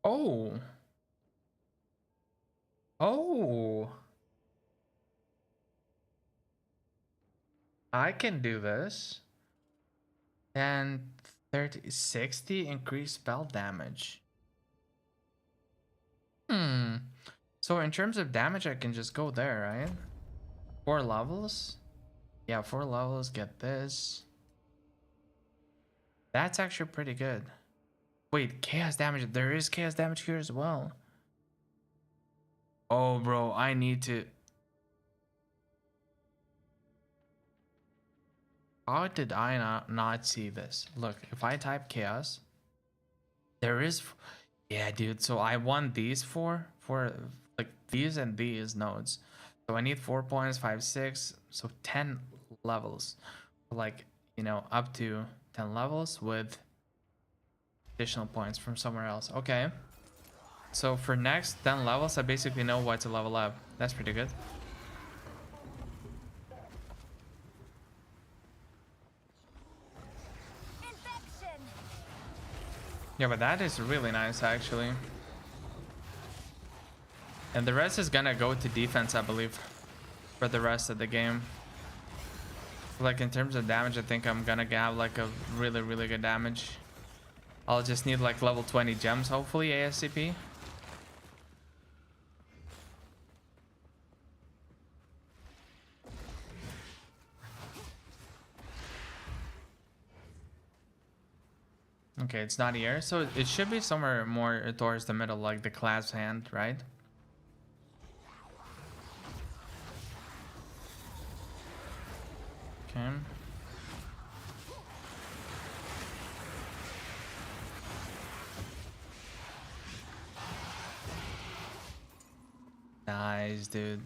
Oh. Oh. I can do this. 10, 30, 60 increased spell damage. So in terms of damage, I can just go there, right? 4 levels? Yeah, 4 levels, get this. That's actually pretty good. Wait, chaos damage. There is chaos damage here as well. Oh, bro, I need to... How did I not see this? Look, if I type chaos, there is... Yeah, dude, so I want these for like these and these nodes. So I need 4 points, 5, 6, so 10 levels. Like, you know, up to 10 levels with additional points from somewhere else. Okay. So for next 10 levels, I basically know what to level up. That's pretty good. Yeah, but that is really nice, actually. And the rest is gonna go to defense, I believe, for the rest of the game. Like, in terms of damage, I think I'm gonna have, like, a really, really good damage. I'll just need, like, level 20 gems, hopefully, ASCP. Okay, it's not here, so it should be somewhere more towards the middle, like the class hand, right? Okay. Nice, dude.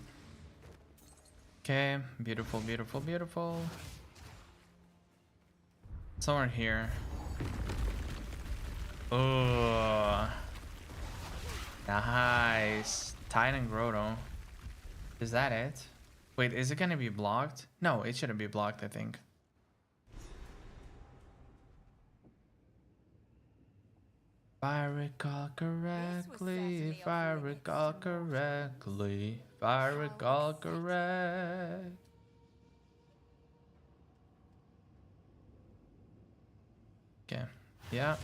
Okay, beautiful, beautiful, beautiful. Somewhere here. Oh, nice. Titan Grotto. Is that it? Wait, is it gonna be blocked? No, it shouldn't be blocked, I think. If I recall correctly, if I recall correctly, if I recall correct. Okay, yeah.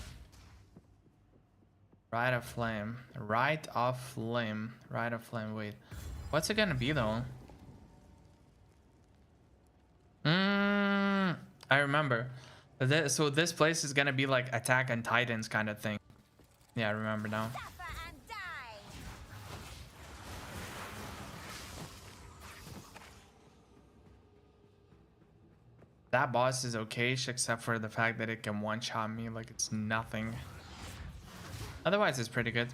Rite of Flame. Rite of Flame. Rite of Flame. Wait. What's it gonna be though? I remember. So this place is gonna be like Attack on Titans kind of thing. Yeah, I remember now. That boss is okay-ish except for the fact that it can one-shot me like it's nothing. Otherwise, it's pretty good.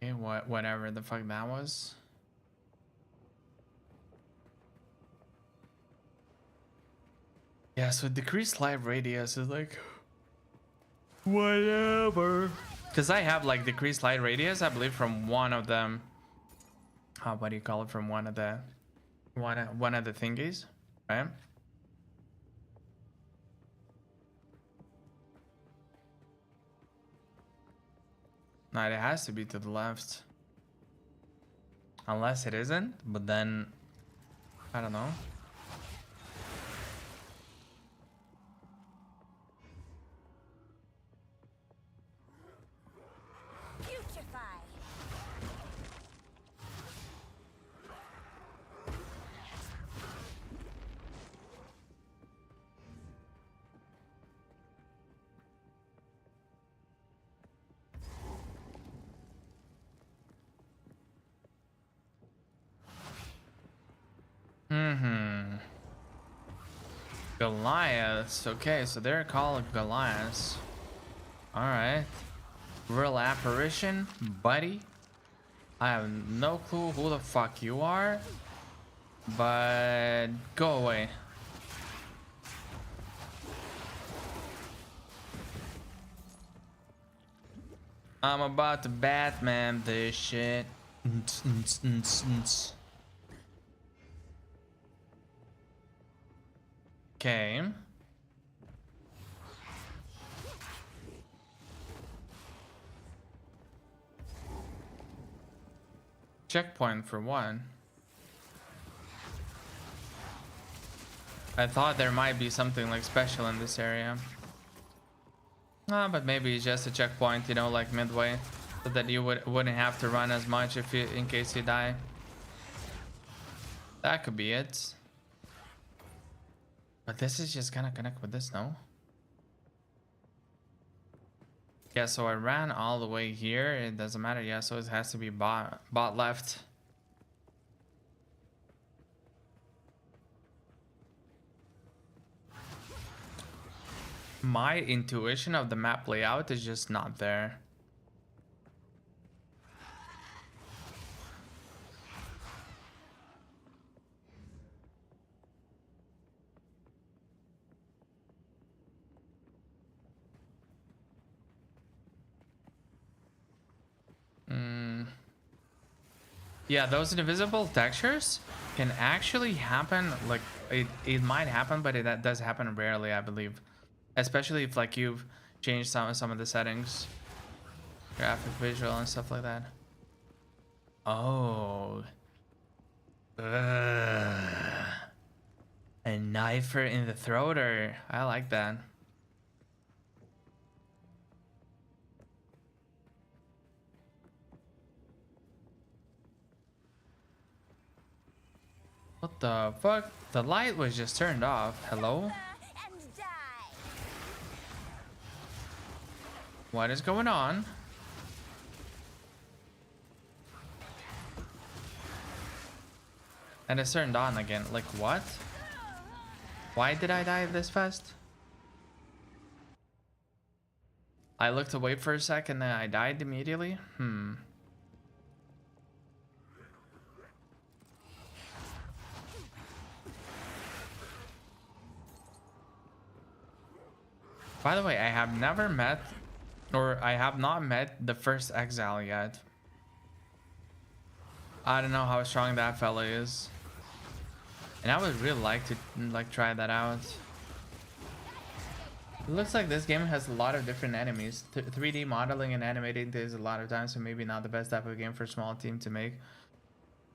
Okay, whatever the fuck that was. Yeah, so decreased life radius is like whatever. Because I have like decreased light radius, I believe, from one of them. What do you call it? From one of the one of the thingies, right? No, it has to be to the left. Unless it isn't, but then I don't know. Goliaths. Okay, so they're called Goliaths. Alright. Real apparition, buddy. I have no clue who the fuck you are. But go away. I'm about to Batman this shit. Okay. Checkpoint for one. I thought there might be something like special in this area. Ah, but maybe it's just a checkpoint, you know, like midway, so that you wouldn't have to run as much if you, in case you die. That could be it. But this is just gonna connect with this, no? Yeah, so I ran all the way here. It doesn't matter. Yeah, so it has to be bot left. My intuition of the map layout is just not there. Yeah, those invisible textures can actually happen. Like it might happen, but that does happen rarely, I believe. Especially if like you've changed some of the settings, graphic, visual, and stuff like that. Oh, a knifer in the throater. I like that. What the fuck? The light was just turned off. Hello? What is going on? And it's turned on again. Like what? Why did I die this fast? I looked away for a second and I died immediately? By the way, I have never met, or I have not met the first exile yet. I don't know how strong that fella is. And I would really like to try that out. It looks like this game has a lot of different enemies. 3D modeling and animating is a lot of times, so maybe not the best type of game for a small team to make.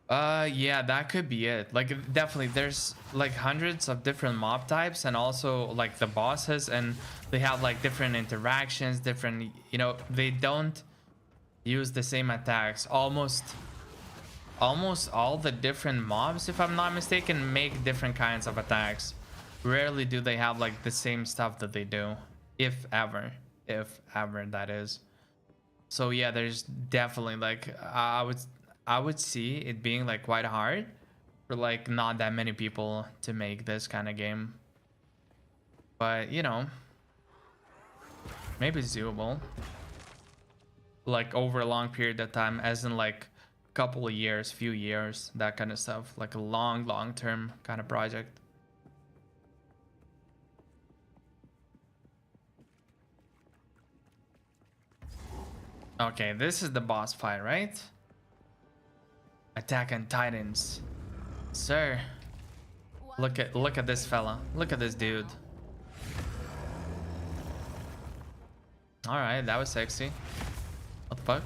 Yeah, that could be it. Like definitely there's like hundreds of different mob types, and also like the bosses, and they have like different interactions, different, you know, they don't use the same attacks. Almost all the different mobs, if I'm not mistaken, make different kinds of attacks. Rarely do they have like the same stuff that they do, if ever that is. So yeah, there's definitely like I would see it being like quite hard for like not that many people to make this kind of game. But you know, maybe it's doable. Like over a long period of time, as in like a couple of years, few years, that kind of stuff. Like a long term kind of project. Okay, this is the boss fight, right? Attack on Titans. Sir. Look at this fella. Look at this dude. Alright, that was sexy. What the fuck?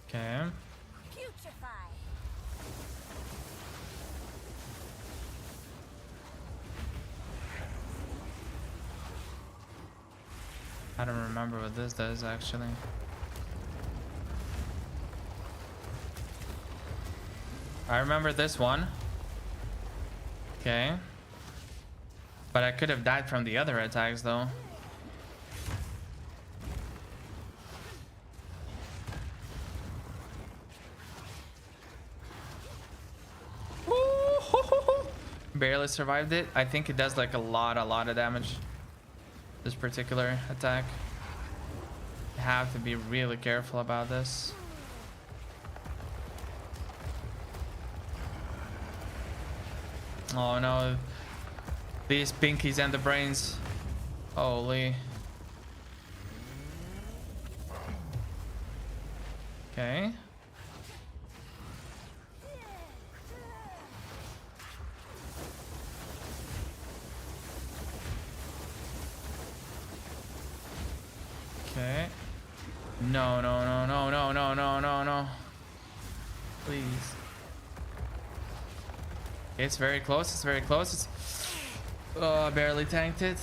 Okay. I don't remember what this does actually. I remember this one. Okay. But I could have died from the other attacks though. Barely survived it. I think it does like a lot of damage. This particular attack. You have to be really careful about this. Oh no. These pinkies and the brains. Holy. Okay. Okay. No, no, no, no, no, no, no, no, no. Please. It's very close. It's very close. It's... Oh, barely tanked it.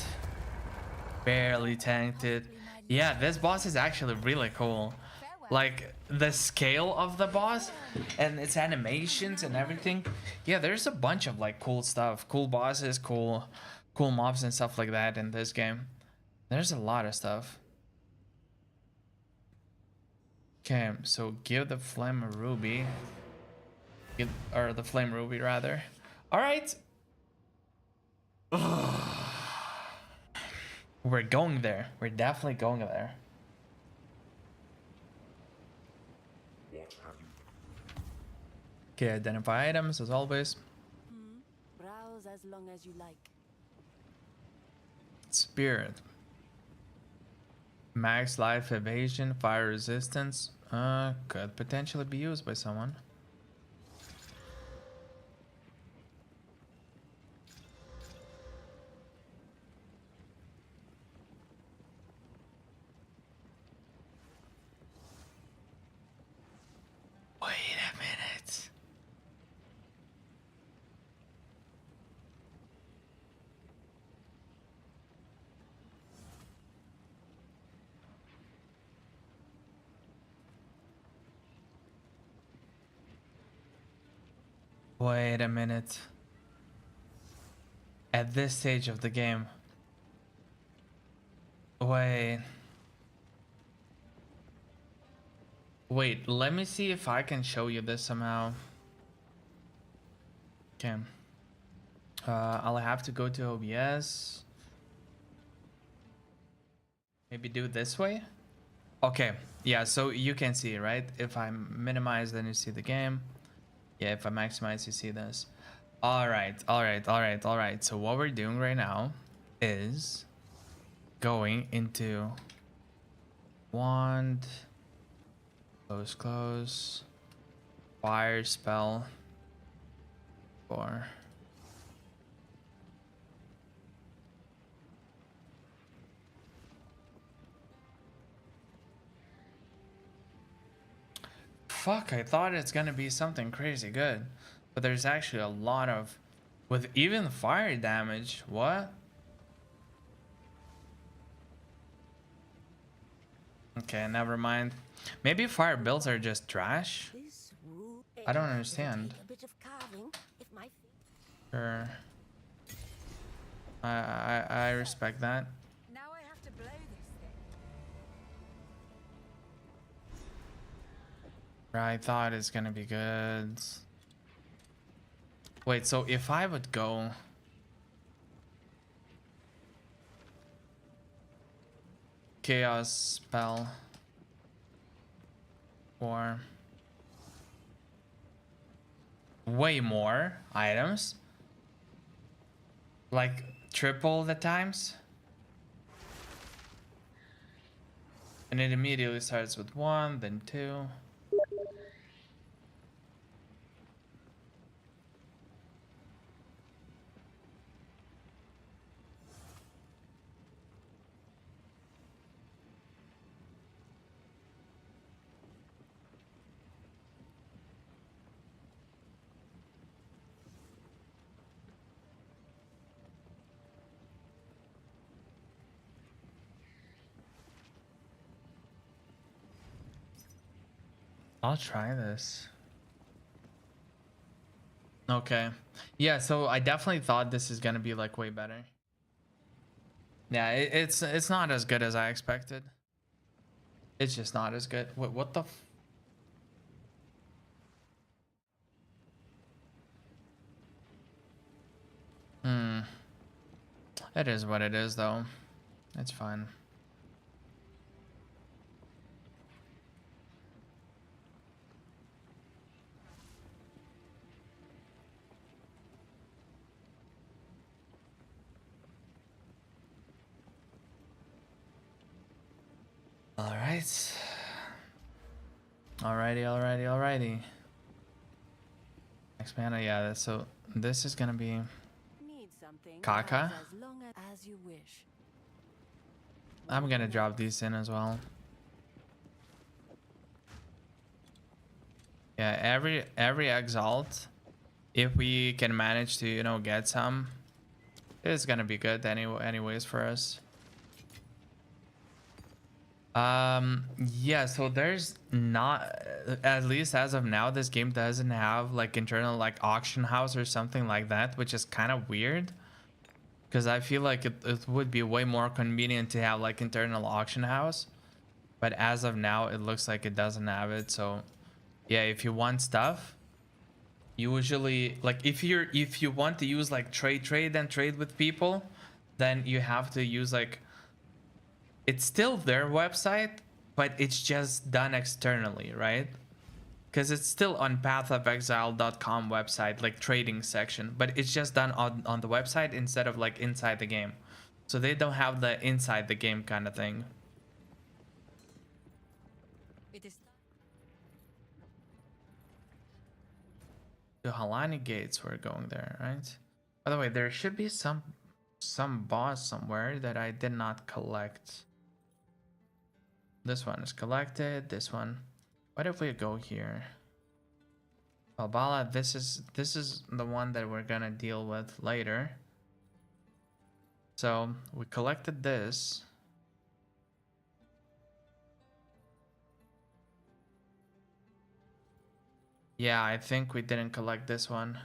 Barely tanked it. Yeah, this boss is actually really cool. Like the scale of the boss and its animations and everything. Yeah, there's a bunch of like cool stuff, cool bosses, cool mobs and stuff like that in this game. There's a lot of stuff. Okay, so give the flame a ruby. Or the flame ruby rather. All right. We're going there. We're definitely going there. What have you? Okay, identify items as always. Browse as long as you like. Spirit. Max life evasion, fire resistance. Could potentially be used by someone. Wait a minute. Wait a minute. At this stage of the game. Wait. Wait, let me see if I can show you this somehow. Okay. I'll have to go to OBS. Maybe do it this way. Okay. Yeah, so you can see, right? If I minimize, then you see the game. Yeah, if I maximize, you see this. All right. So what we're doing right now is going into wand, close, fire spell, 4. Fuck, I thought it's gonna be something crazy good, but there's actually a lot of, with even fire damage. What? Okay, never mind. Maybe fire builds are just trash. This rule I don't understand. take a bit of carving if my Sure. I respect that. Now I have to blow this thing. I thought it's gonna be good. Wait, so if I would go chaos spell for way more items, like triple the times, and it immediately starts with 1, then 2. I'll try this. Okay. Yeah, so I definitely thought this is gonna be like way better. Yeah, it's not as good as I expected. It's just not as good. What the It is what it is though. It's fine. right. Alrighty. Next mana, yeah. So this is gonna be Need something. Kaka. As long as you wish. I'm gonna drop these in as well. Yeah, every exalt, if we can manage to, you know, get some, it's gonna be good anyways for us. Yeah, so there's not, at least as of now, this game doesn't have like internal like auction house or something like that, which is kind of weird, because I feel like it would be way more convenient to have like internal auction house, but as of now it looks like it doesn't have it. So yeah, if you want stuff, usually like if you want to use like trade and trade with people, then you have to use like, it's still their website, but it's just done externally, right? Because it's still on pathofexile.com website, like trading section, but it's just done on the website instead of like inside the game. So they don't have the inside the game kind of thing. It is The Halani gates were going there, right? By the way, there should be some boss somewhere that I did not collect. This one is collected. This one. What if we go here? Balbala, this is the one that we're gonna deal with later. So we collected this. Yeah, I think we didn't collect this one.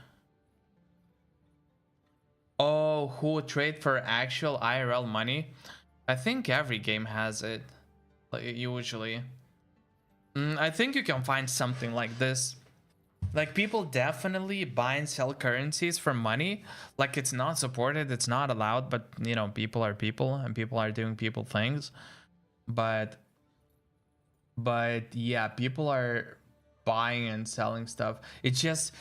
Oh, who would trade for actual IRL money? I think every game has it. Like usually. I think you can find something like this. Like people definitely buy and sell currencies for money. Like it's not supported, it's not allowed, but you know, people are people and people are doing people things. But yeah, people are buying and selling stuff. It's just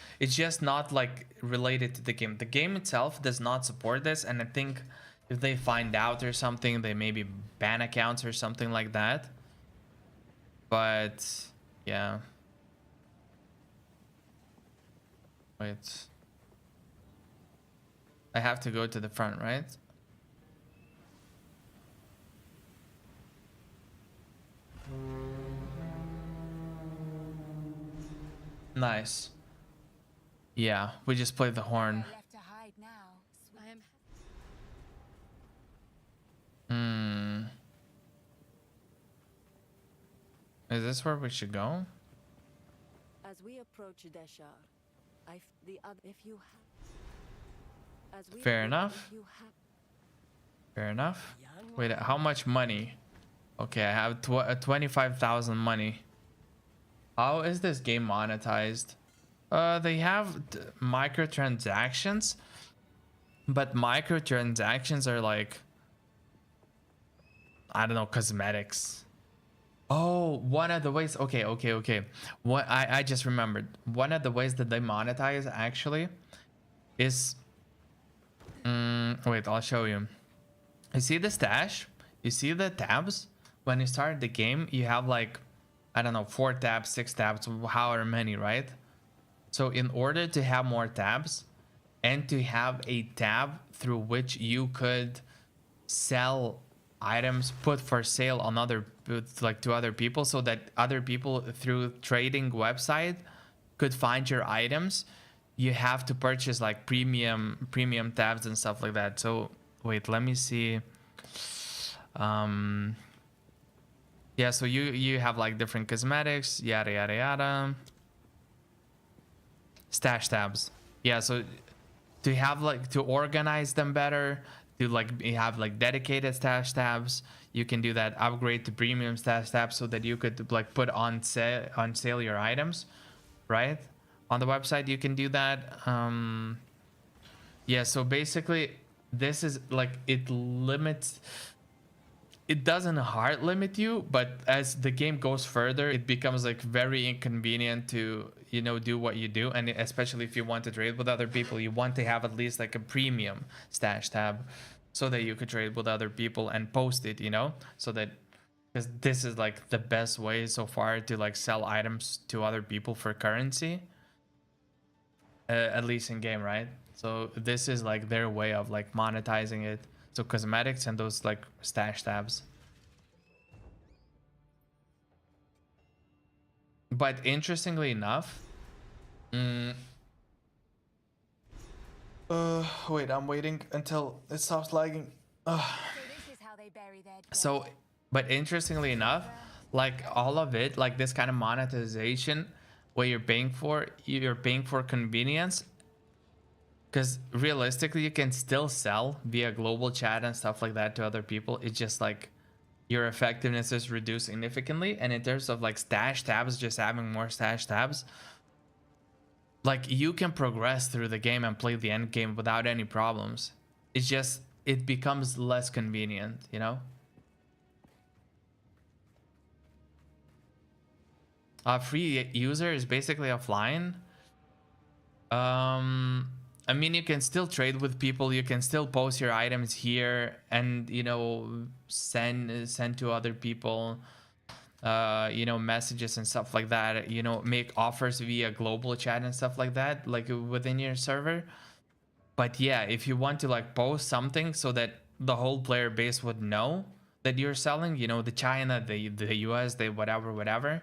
not like related to the game. The game itself does not support this, and I think if they find out or something, they maybe ban accounts or something like that. But yeah. Wait. I have to go to the front, right? Nice. Yeah, we just played the horn. left to hide now. I am. Is this where we should go? As we approach Deshar, if you have. As we Fair approach, enough. if you have, Fair enough. Wait, how much money? Okay, I have 25,000 money. How is this game monetized? They have microtransactions, but microtransactions are like, I don't know, cosmetics. Oh, one of the ways. Okay. What I just remembered. One of the ways that they monetize actually is. Wait, I'll show you. You see the stash? You see the tabs? When you start the game, you have like, I don't know, 4 tabs, 6 tabs, however many, right? So in order to have more tabs and to have a tab through which you could sell items, put for sale on to other people, so that other people through trading website could find your items, you have to purchase like premium tabs and stuff like that. So wait, let me see. Yeah, so you have like different cosmetics, yada yada yada. Stash tabs. Yeah, so to have like, to organize them better, to like have like dedicated stash tabs, you can do that. Upgrade to premium stash tabs so that you could like put on sale your items, right? On the website you can do that. Yeah, so basically this is like, it limits, it doesn't hard limit you, but as the game goes further, it becomes like very inconvenient to, you know, do what you do. And especially if you want to trade with other people, you want to have at least like a premium stash tab so that you could trade with other people and post it, you know, so that, because this is like the best way so far to like sell items to other people for currency, at least in game, right? So this is like their way of like monetizing it. So cosmetics and those like stash tabs. But interestingly enough, wait, I'm waiting until it stops lagging. So, but interestingly enough, like all of it, like this kind of monetization, where you're paying for convenience, because realistically, you can still sell via global chat and stuff like that to other people. It's just like your effectiveness is reduced significantly. And in terms of like stash tabs, just having more stash tabs, like you can progress through the game and play the end game without any problems. It's just, it becomes less convenient, you know? Free user is basically offline. I mean, you can still trade with people. You can still post your items here, and you know, send to other people, you know, messages and stuff like that. You know, make offers via global chat and stuff like that, like within your server. But yeah, if you want to like post something so that the whole player base would know that you're selling, you know, the China, the US, the whatever,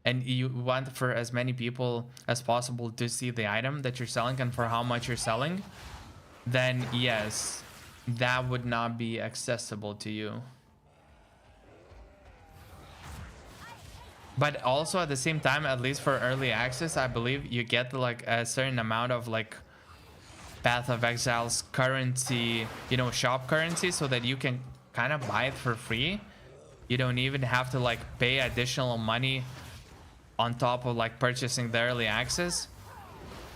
and you want for as many people as possible to see the item that you're selling and for how much you're selling, then yes, that would not be accessible to you. But also at the same time, at least for early access, I believe you get like a certain amount of like Path of Exile's currency, you know, shop currency, so that you can kind of buy it for free. You don't even have to like pay additional money on top of like purchasing the early access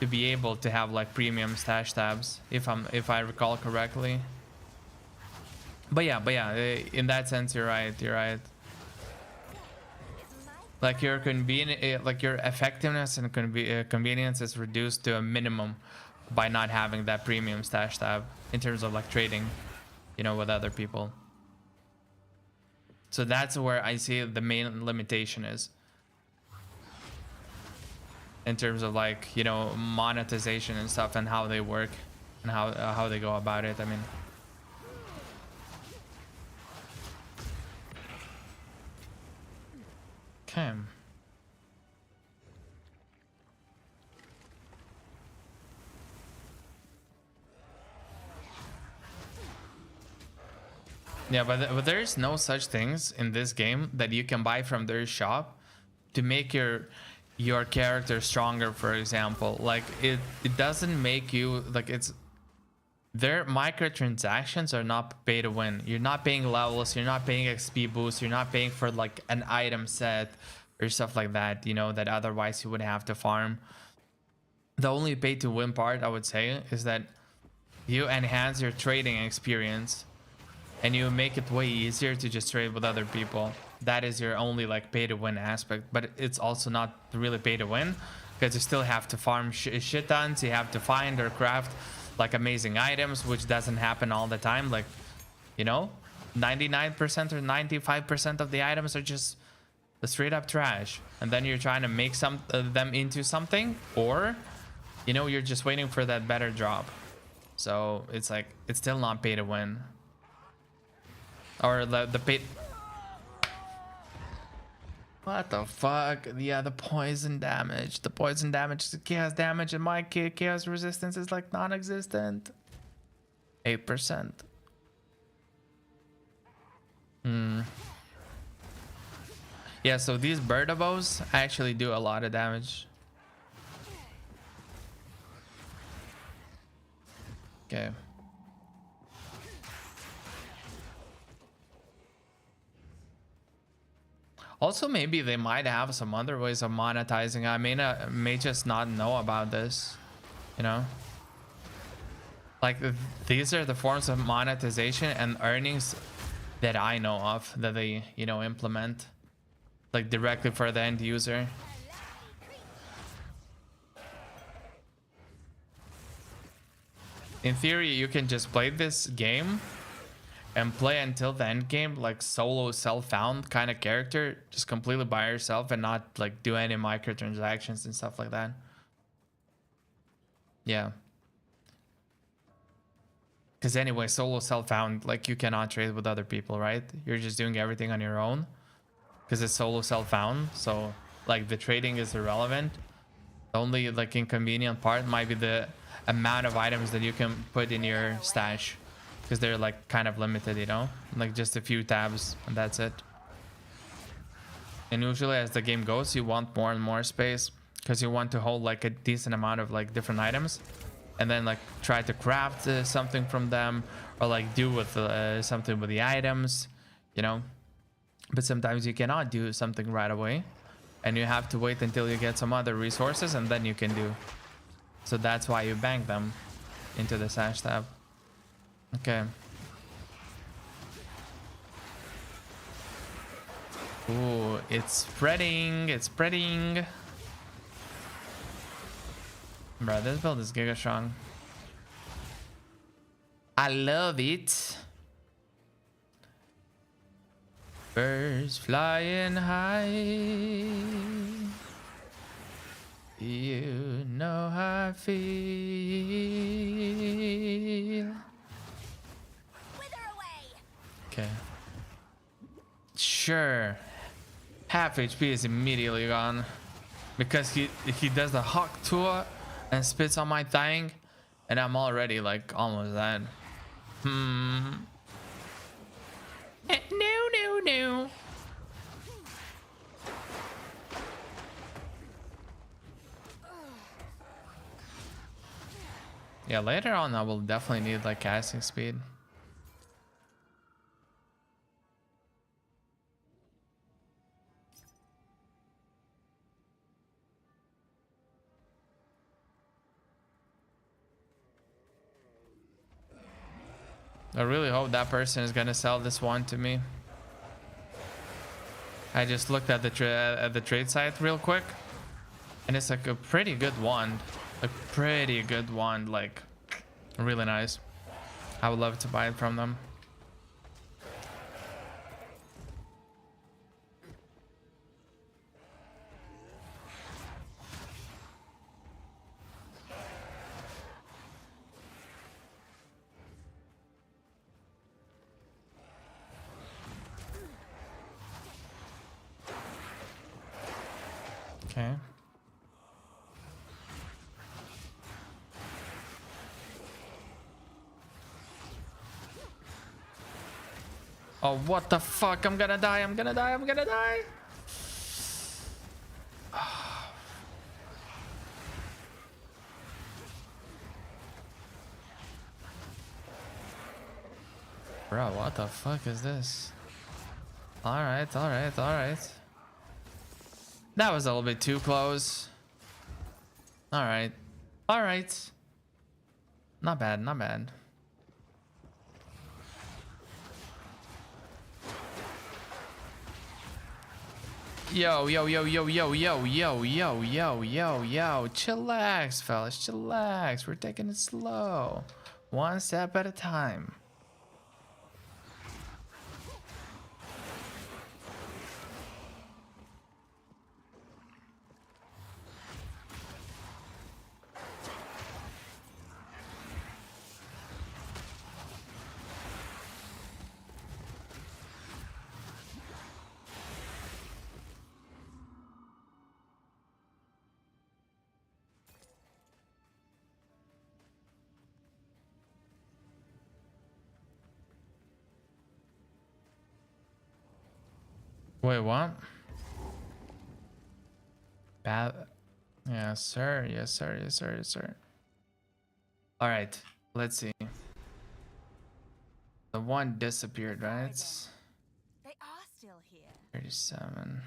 to be able to have like premium stash tabs, if I recall correctly. But yeah, in that sense, you're right. Like your your effectiveness and convenience is reduced to a minimum by not having that premium stash tab in terms of like trading, you know, with other people. So that's where I see the main limitation is, in terms of like, you know, monetization and stuff and how they work and how they go about it. I mean, okay. Yeah, but there's no such things in this game that you can buy from their shop to make your character stronger, for example. Like it doesn't make you like, it's their microtransactions are not pay to win. You're not paying levels, you're not paying XP boosts, you're not paying for like an item set or stuff like that, you know, that otherwise you would have to farm. The only pay to win part, I would say, is that you enhance your trading experience and you make it way easier to just trade with other people. That is your only like pay to win aspect, but it's also not really pay to win, because you still have to farm shit tons. You have to find or craft like amazing items, which doesn't happen all the time. Like, you know, 99% or 95% of the items are just straight up trash, and then you're trying to make them into something, or you know, you're just waiting for that better drop. So it's like, it's still not pay to win. Or the pay. What the fuck? Yeah, the poison damage. The poison damage, the chaos damage, and my chaos resistance is like non-existent. 8%. Yeah, so these birdabos actually do a lot of damage. Okay. Also, maybe they might have some other ways of monetizing. I may just not know about this, you know? Like, these are the forms of monetization and earnings that I know of that they, you know, implement, like directly for the end user. In theory, you can just play this game and play until the end game like solo self-found kind of character, just completely by yourself and not like do any microtransactions and stuff like that. Yeah. Because anyway, solo self-found, like you cannot trade with other people, right? You're just doing everything on your own because it's solo self-found. So like the trading is irrelevant. The only like inconvenient part might be the amount of items that you can put in your stash, because they're like kind of limited, you know, like just a few tabs and that's it. And usually as the game goes, you want more and more space because you want to hold like a decent amount of like different items, and then like try to craft something from them, or like do with something with the items, you know. But sometimes you cannot do something right away, and you have to wait until you get some other resources, and then you can do. So that's why you bank them into the stash tab. Okay. Ooh, it's spreading. It's spreading. Bro, this build is giga strong. I love it. Birds flying high. You know how I feel. Wither away! Okay. Sure. Half HP is immediately gone because he does the hawk tour and spits on my thing, and I'm already like almost dead. No. Yeah, later on I will definitely need like casting speed. I really hope that person is gonna sell this one to me. I just looked at the trade site real quick, and it's like a pretty good wand, a pretty good wand, like really nice. I would love to buy it from them. Okay. Oh, what the fuck? I'm gonna die. I'm gonna die. I'm gonna die. Bro, what the fuck is this? Alright, alright, alright. That was a little bit too close. Alright. Alright. Not bad, not bad. Yo, yo, yo, yo, yo, yo, yo, yo, yo, yo, yo. Chillax, fellas, chillax. We're taking it slow. One step at a time. Wait, what? Bad. Yes, sir. Yes, sir. Yes, sir. Yes, sir. All right. Let's see. The one disappeared, right? They are still here. 37.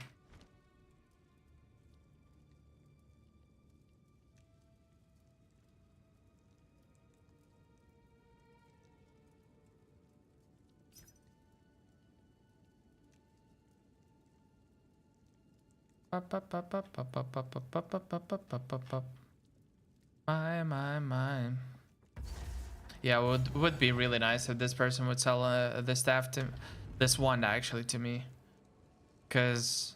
My. Yeah, would be really nice if this person would sell this staff to this one actually to me, because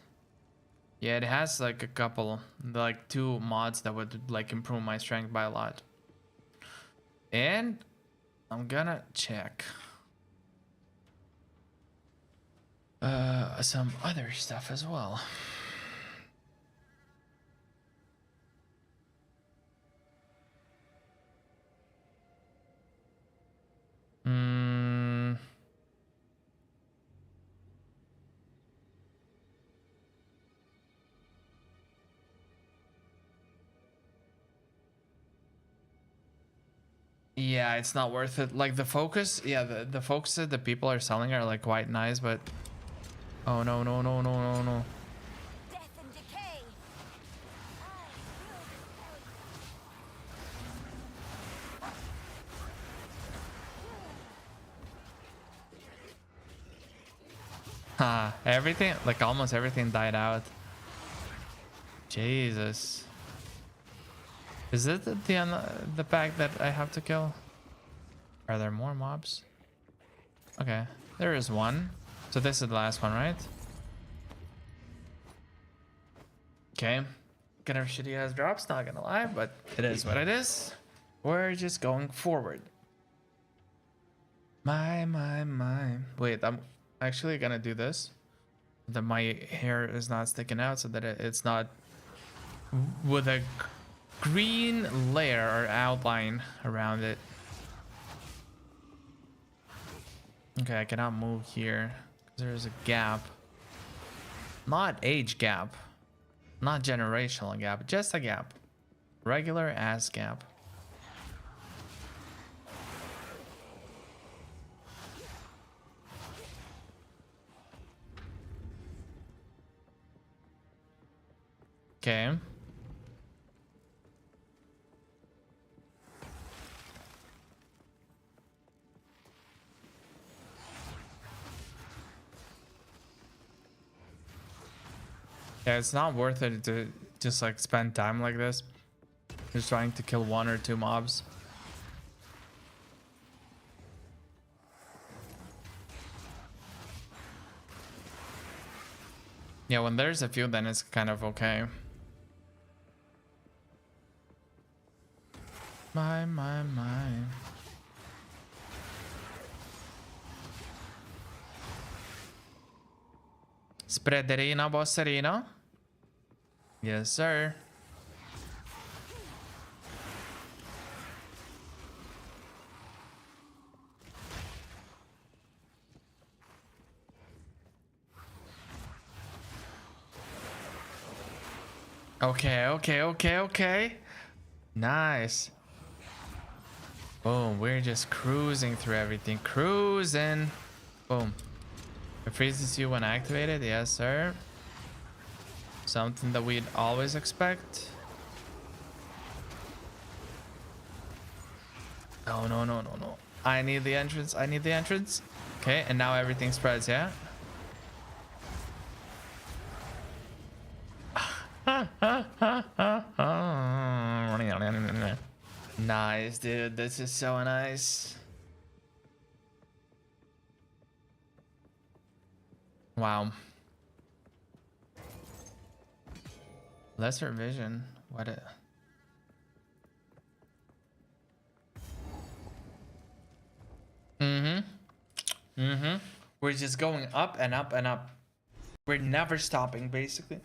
yeah, it has like a couple, like 2 mods that would like improve my strength by a lot. And I'm gonna check some other stuff as well. Yeah, it's not worth it. Like the focus, yeah, the focus that the people are selling are like quite nice, but oh no no no no no no. Death and decay. Everything, like almost everything died out. Jesus. Is it the pack that I have to kill? Are there more mobs? Okay, there is one. So this is the last one, right? Okay. Kind of shitty ass drops, not gonna lie, but it is what it is. We're just going forward. My. Wait, I'm actually gonna do this. That my hair is not sticking out, so that it's not with a green layer or outline around it. Okay, I cannot move here. There's a gap. Not age gap. Not generational gap, just a gap. Regular ass gap. Okay. Yeah, it's not worth it to just like spend time like this. Just trying to kill 1 or 2 mobs. Yeah, when there's a few, then it's kind of okay. My. Spreaderina, bossarina. Yes, sir. Okay. Nice. Boom, we're just cruising through everything. Cruising. Boom. It freezes you when activated. Yes, sir. Something that we'd always expect. Oh, no. I need the entrance. Okay, and now everything spreads, yeah? Nice, dude. This is so nice. Wow. Lesser vision. What it? We're just going up and up and up. We're never stopping, basically.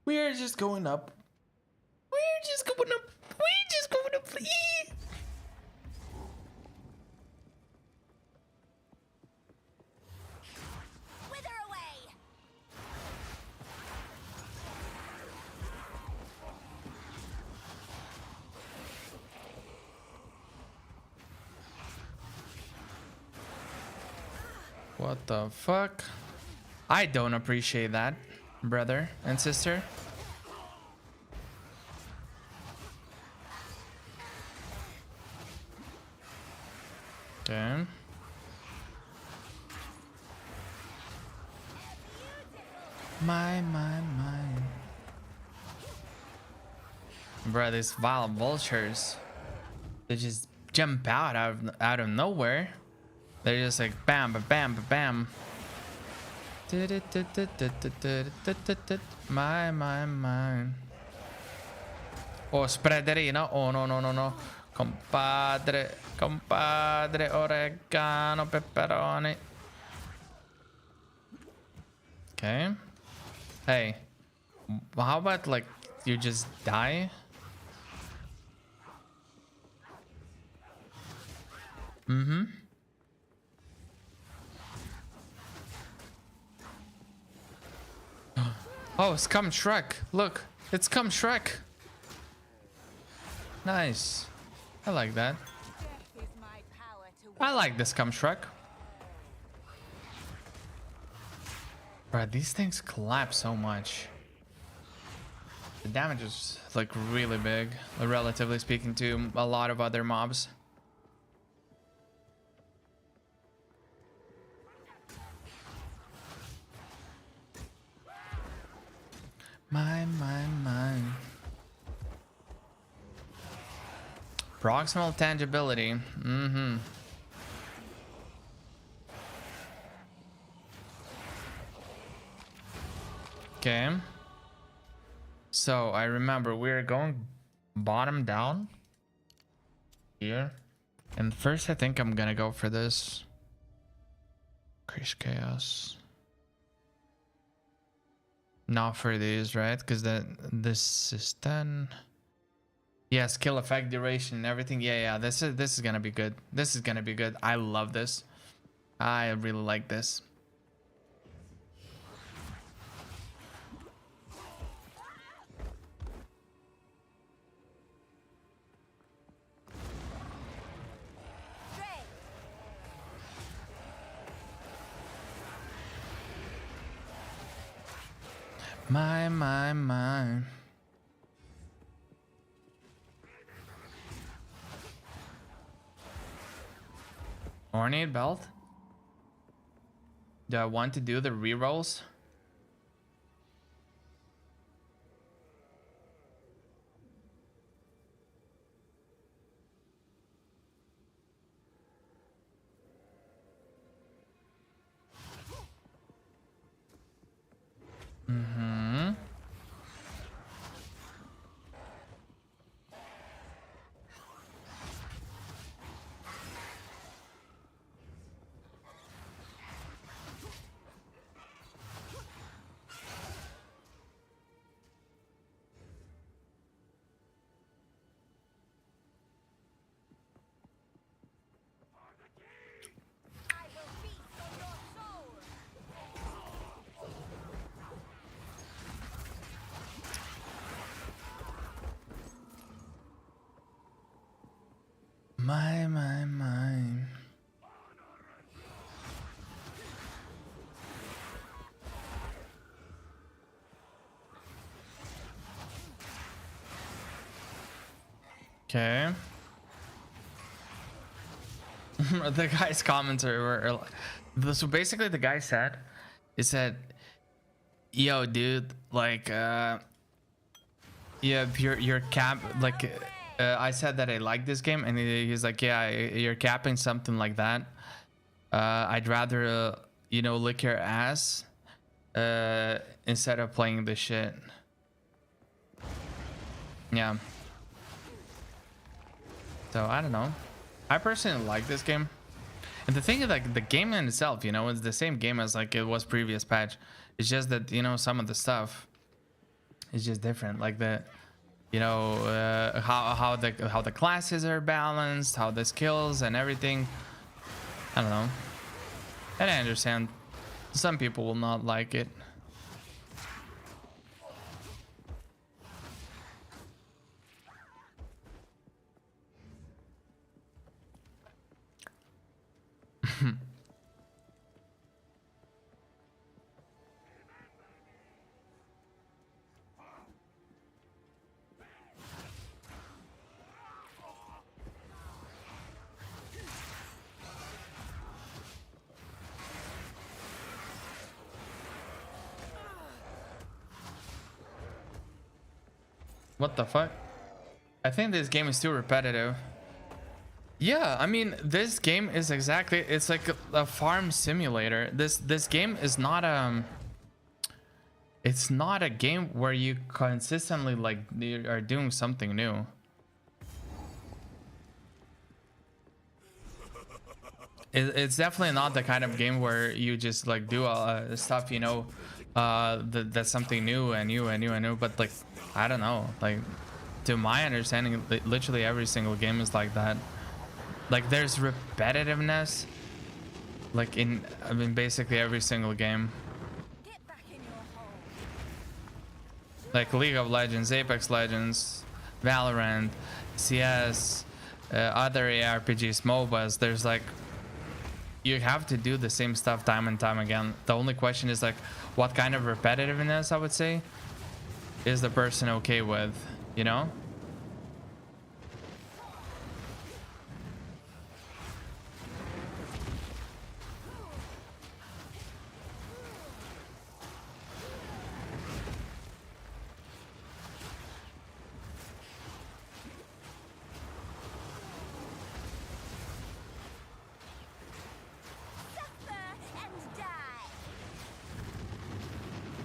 We're just going up. We're just going up. Wither away. What the fuck? I don't appreciate that, brother and sister. Okay. My. Bro, these vile vultures. They just jump out of nowhere. They're just like bam, ba bam, ba bam. My. Oh, spreaderino. Oh, no, no, no, no. Compadre, oregano, pepperoni. Okay. Hey, how about like you just die? Mm-hmm. Oh, it's come Shrek. Look, it's come Shrek. Nice. I like that. I like this come Shrek. Bro, these things collapse so much. The damage is like really big, relatively speaking to a lot of other mobs. My. Proximal tangibility. Mm-hmm. Okay. So I remember we're going bottom down here. And first I think I'm gonna go for this. Increase chaos. Not for these, right? Because this is 10. Yeah, skill effect, duration, and everything. Yeah, this is gonna be good. This is gonna be good. I love this. I really like this. My. Ornate belt? Do I want to do the rerolls? Mm-hmm. My. Okay. The guy's comments were so basically the guy said, he said, yo dude, like yeah, your cap, like I said that I like this game, and he's like, yeah, you're capping something like that. I'd rather you know, lick your ass instead of playing this shit. Yeah. So I don't know. I personally like this game. And the thing is, like, the game in itself, you know, it's the same game as like it was previous patch. It's just that, you know, some of the stuff is just different. Like the, you know, how the classes are balanced, how the skills and everything. I don't know. And I understand some people will not like it. What the fuck? I think this game is too repetitive. Yeah, I mean, this game is exactly, it's like a farm simulator. This game is not it's not a game where you consistently like you are doing something new. It's definitely not the kind of game where you just like do stuff, you know, that's something new and new and new and new. But like, I don't know, like to my understanding, literally every single game is like that. Like there's repetitiveness, like in, I mean, basically every single game. Get back in your hole. Like League of Legends, Apex Legends, Valorant, CS, other ARPGs, MOBAs. There's like, you have to do the same stuff time and time again. The only question is like, what kind of repetitiveness, I would say, is the person okay with, you know? And die.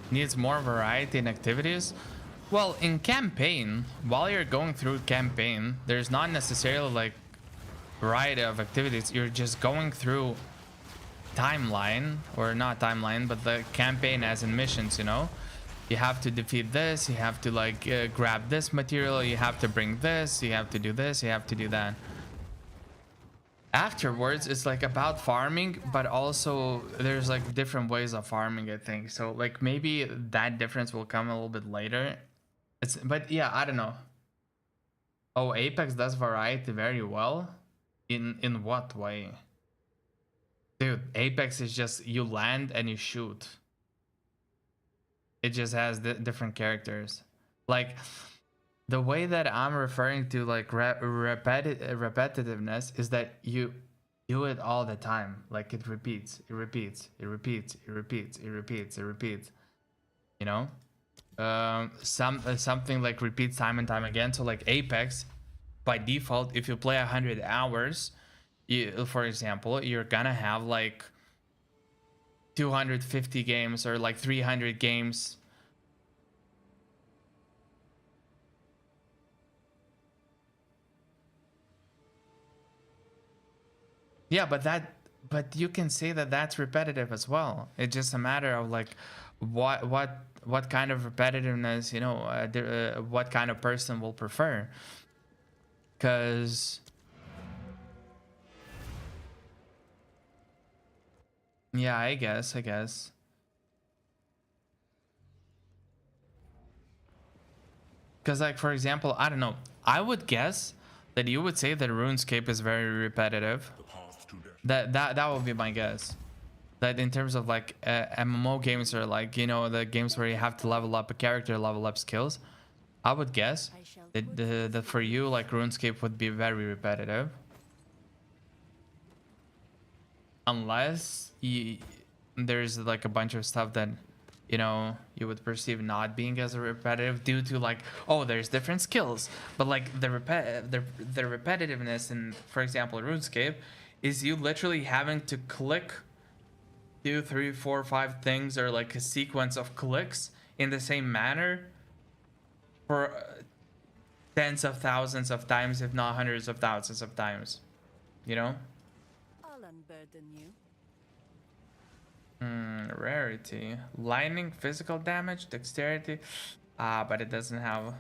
Needs more variety in activities. Well, in campaign, while you're going through campaign, there's not necessarily like variety of activities. You're just going through timeline, or not timeline, but the campaign as in missions, you know? You have to defeat this, you have to like grab this material, you have to bring this, you have to do this, you have to do that. Afterwards, it's like about farming, but also there's like different ways of farming, I think. So like maybe that difference will come a little bit later. But yeah, I don't know. Oh, Apex does variety very well. In what way? Dude, Apex is just you land and you shoot. It just has different characters. Like the way that I'm referring to like repetitiveness is that you do it all the time. Like it repeats, it repeats, it repeats, it repeats, it repeats, it repeats. You know? Something like repeats time and time again. So like Apex, by default, if you play 100 hours, for example, you're gonna have like 250 games or like 300 games. Yeah, but you can say that that's repetitive as well. It's just a matter of like what kind of repetitiveness, you know, what kind of person will prefer. Because yeah, I guess. Because like, for example, I don't know, I would guess that you would say that RuneScape is very repetitive. That would be my guess. That in terms of like MMO games, or like, you know, the games where you have to level up a character, level up skills, I would guess that for you, like RuneScape would be very repetitive. Unless there's like a bunch of stuff that, you know, you would perceive not being as repetitive due to like, oh, there's different skills. But like the repetitiveness in, for example, RuneScape, is you literally having to click 2, 3, 4, 5 things, or like a sequence of clicks in the same manner for tens of thousands of times, if not hundreds of thousands of times, you know? I'll unburden you. Rarity, lightning, physical damage, dexterity, but it doesn't have.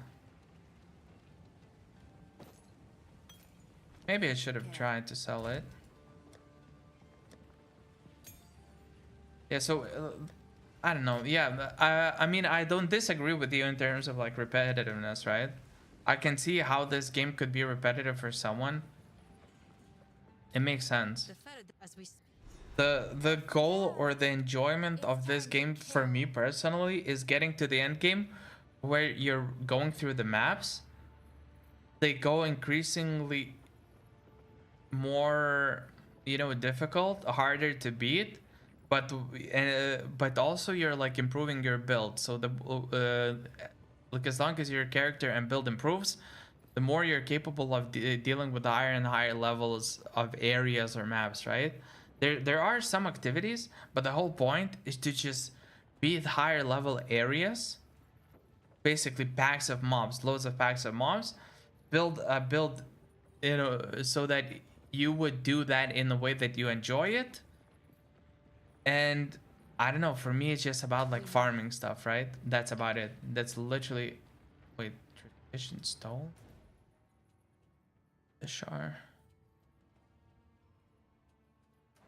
Maybe I should have tried to sell it. Yeah, so I don't know. Yeah, I mean, I don't disagree with you in terms of like repetitiveness, right? I can see how this game could be repetitive for someone. It makes sense. The goal or the enjoyment of this game for me personally is getting to the end game where you're going through the maps. They go increasingly more, you know, difficult, harder to beat, but also you're like improving your build. So the like, as long as your character and build improves, the more you're capable of dealing with higher and higher levels of areas or maps, right? There are some activities, but the whole point is to just beat higher level areas, basically packs of mobs, loads of packs of mobs, build you know, so that you would do that in the way that you enjoy it. And I don't know, for me it's just about like farming stuff, right? That's about it. That's literally, wait, tradition stole the shard,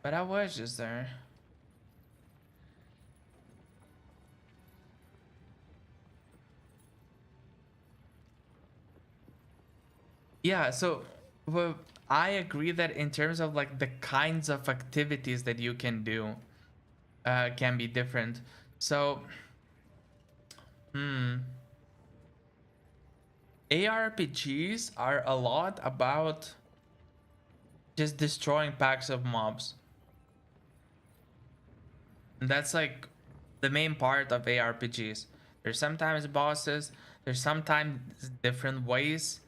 but I was just there. Yeah, so well, I agree that in terms of like the kinds of activities that you can do can be different. So ARPGs are a lot about just destroying packs of mobs. And that's like the main part of ARPGs. There's sometimes bosses, there's sometimes different ways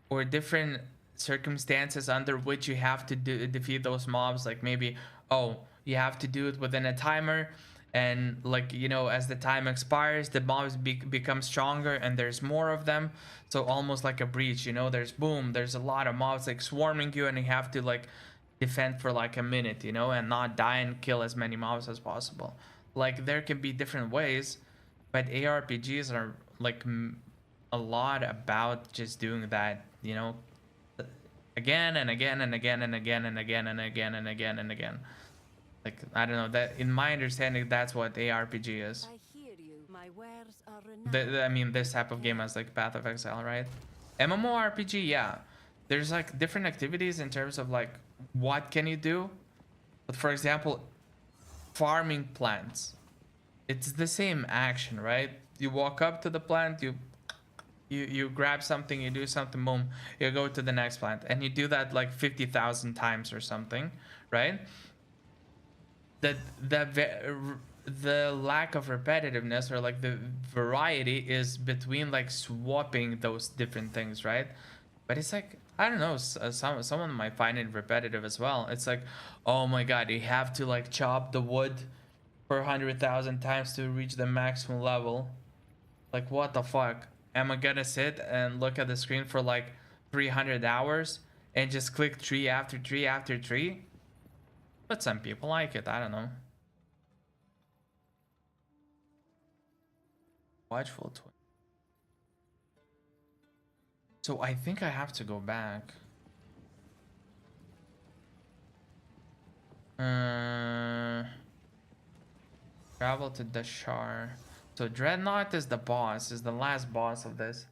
or different circumstances under which you have to defeat those mobs. Like maybe, oh, you have to do it within a timer, and like, you know, as the time expires, the mobs become stronger and there's more of them. So almost like a breach, you know, there's a lot of mobs like swarming you, and you have to like defend for like a minute, you know, and not die and kill as many mobs as possible. Like there can be different ways, but ARPGs are like a lot about just doing that, you know, again and again and again and again and again and again and again and again. Like, I don't know, that in my understanding, that's what ARPG is. I hear you. My wares are renowned. I mean, this type of game as like Path of Exile, right? MMORPG, yeah. There's like different activities in terms of like what can you do. But for example, farming plants. It's the same action, right? You walk up to the plant, you grab something, you do something, boom, you go to the next plant, and you do that like 50,000 times or something, right? The lack of repetitiveness or like the variety is between like swapping those different things, right? But it's like, I don't know, someone might find it repetitive as well. It's like, oh my god, you have to like chop the wood for 100,000 times to reach the maximum level. Like, what the fuck? Am I gonna sit and look at the screen for like 300 hours and just click tree after tree after tree? But some people like it, I don't know. Watchful twin. So I think I have to go back. Travel to Dashar. So Dreadnought is the boss, is the last boss of this.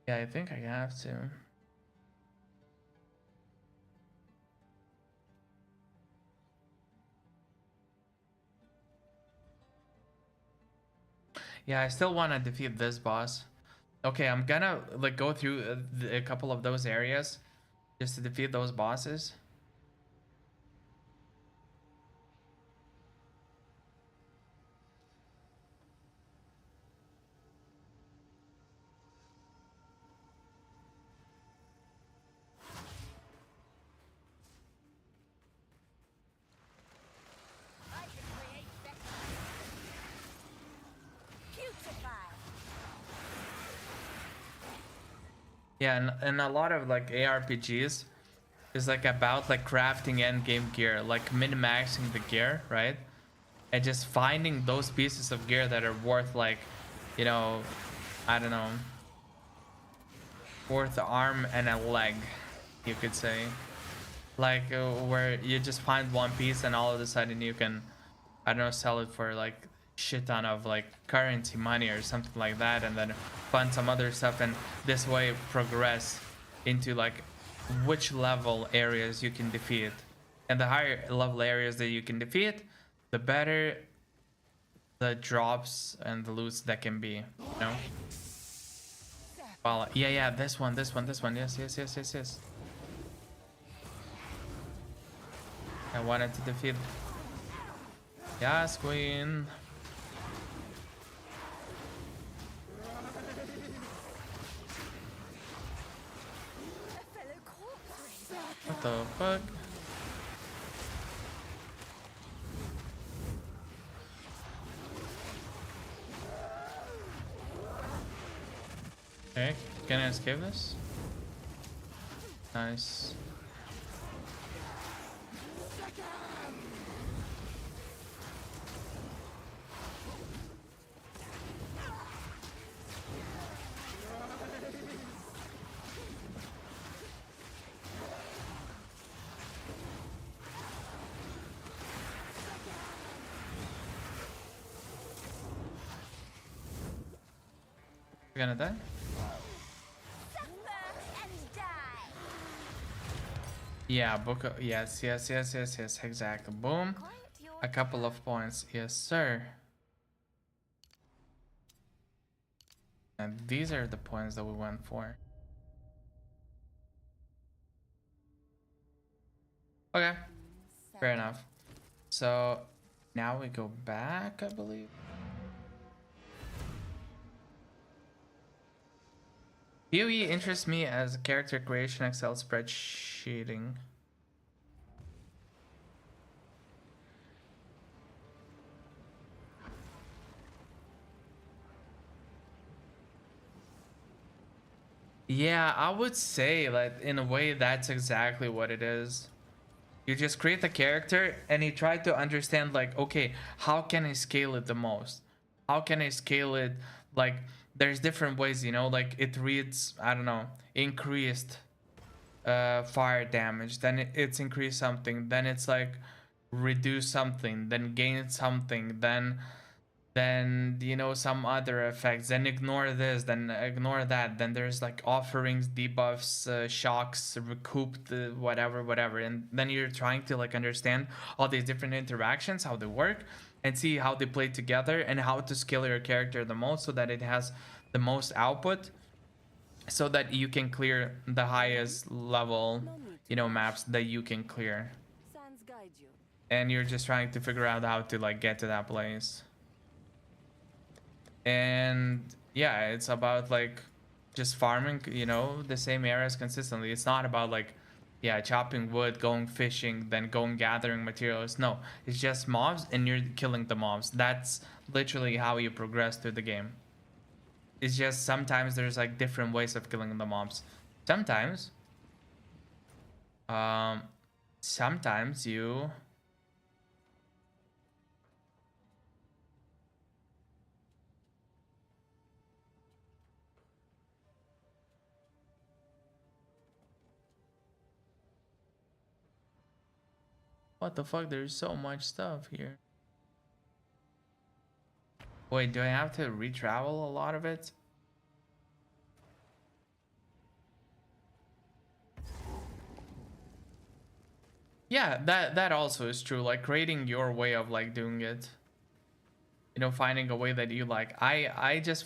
Yeah, I think I have to. Yeah, I still want to defeat this boss. Okay, I'm gonna like go through a couple of those areas just to defeat those bosses. I can create Putrefy. Yeah, and a lot of like ARPGs is like about like crafting end game gear, like min-maxing the gear, right? And just finding those pieces of gear that are worth like, you know, I don't know, worth an arm and a leg, you could say. Like where you just find one piece and all of a sudden you can, I don't know, sell it for like shit ton of like currency money or something like that, and then fund some other stuff, and this way progress into like which level areas you can defeat. And the higher level areas that you can defeat, the better the drops and the loots that can be, you know? Well, yeah, this one, yes. I wanted to defeat. Yes, queen. What the fuck? Okay, can I escape this? Nice. You're gonna die? Yeah, book. Yes, yes, yes, yes, yes. Exactly. Boom. A couple of points. Yes, sir. And these are the points that we went for. Okay. Fair enough. So now we go back, I believe. POE interests me as character creation, Excel spreadsheeting. Yeah, I would say that in a way that's exactly what it is. You just create the character and you try to understand like, okay, how can I scale it the most? How can I scale it? Like there's different ways, you know, like it reads, I don't know, increased fire damage, then it's increased something, then it's like reduce something, then gain something, then you know some other effects, then ignore this, then ignore that, then there's like offerings, debuffs, shocks, recouped, whatever, and then you're trying to like understand all these different interactions, how they work, and see how they play together and how to scale your character the most so that it has the most output, so that you can clear the highest level, you know, maps that you can clear. And you're just trying to figure out how to like get to that place. And yeah, it's about like just farming, you know, the same areas consistently. It's not about like, yeah, chopping wood, going fishing, then going gathering materials. No, it's just mobs and you're killing the mobs. That's literally how you progress through the game. It's just sometimes there's like different ways of killing the mobs. Sometimes sometimes you what the fuck, there's so much stuff here. Wait, do I have to retravel a lot of it? Yeah, that also is true, like creating your way of like doing it, you know, finding a way that you like. I just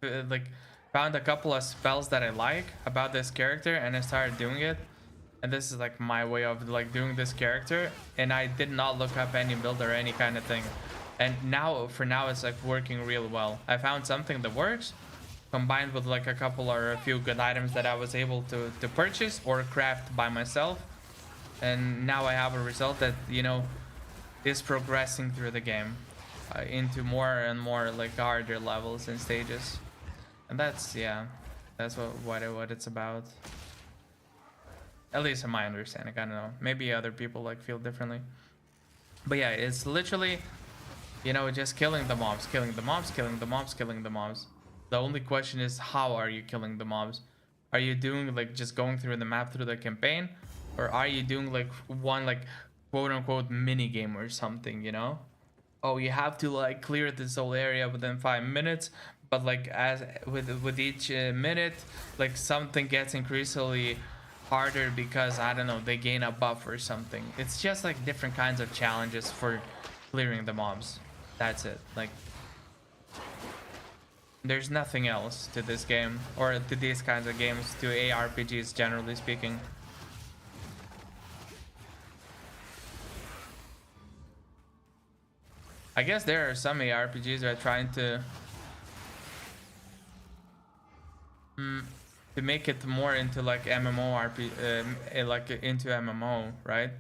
like found a couple of spells that I like about this character and I started doing it, and this is like my way of like doing this character, and I did not look up any build or any kind of thing, and now for now it's like working real well. I found something that works combined with like a couple or a few good items that I was able to purchase or craft by myself, and now I have a result that, you know, is progressing through the game into more and more like harder levels and stages. And that's, yeah, that's what it's about, at least in my understanding. I don't know, maybe other people like feel differently, but yeah, it's literally, you know, just killing the mobs, killing the mobs, killing the mobs, killing the mobs. The only question is, how are you killing the mobs? Are you doing like just going through the map through the campaign, or are you doing like one like quote unquote mini game or something, you know? Oh, you have to like clear this whole area within 5 minutes, but like as with each minute, like something gets increasingly harder because, I don't know, they gain a buff or something. It's just like different kinds of challenges for clearing the mobs. That's it. Like there's nothing else to this game, or to these kinds of games, to ARPGs generally speaking. I guess there are some ARPGs that are trying to make it more into like like into MMO, right?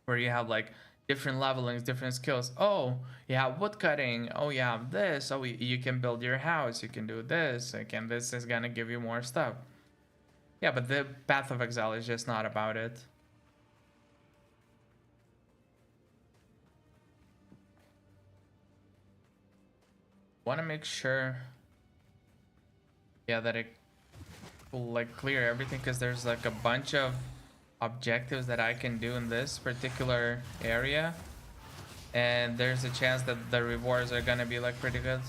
Where you have like different levelings, different skills. Oh, you have wood cutting. Oh, you have this. Oh, you can build your house. You can do this. Again, this is gonna give you more stuff. Yeah, but the Path of Exile is just not about it. Want to make sure, yeah, that it will like clear everything, because there's like a bunch of objectives that I can do in this particular area, and there's a chance that the rewards are gonna be like pretty good.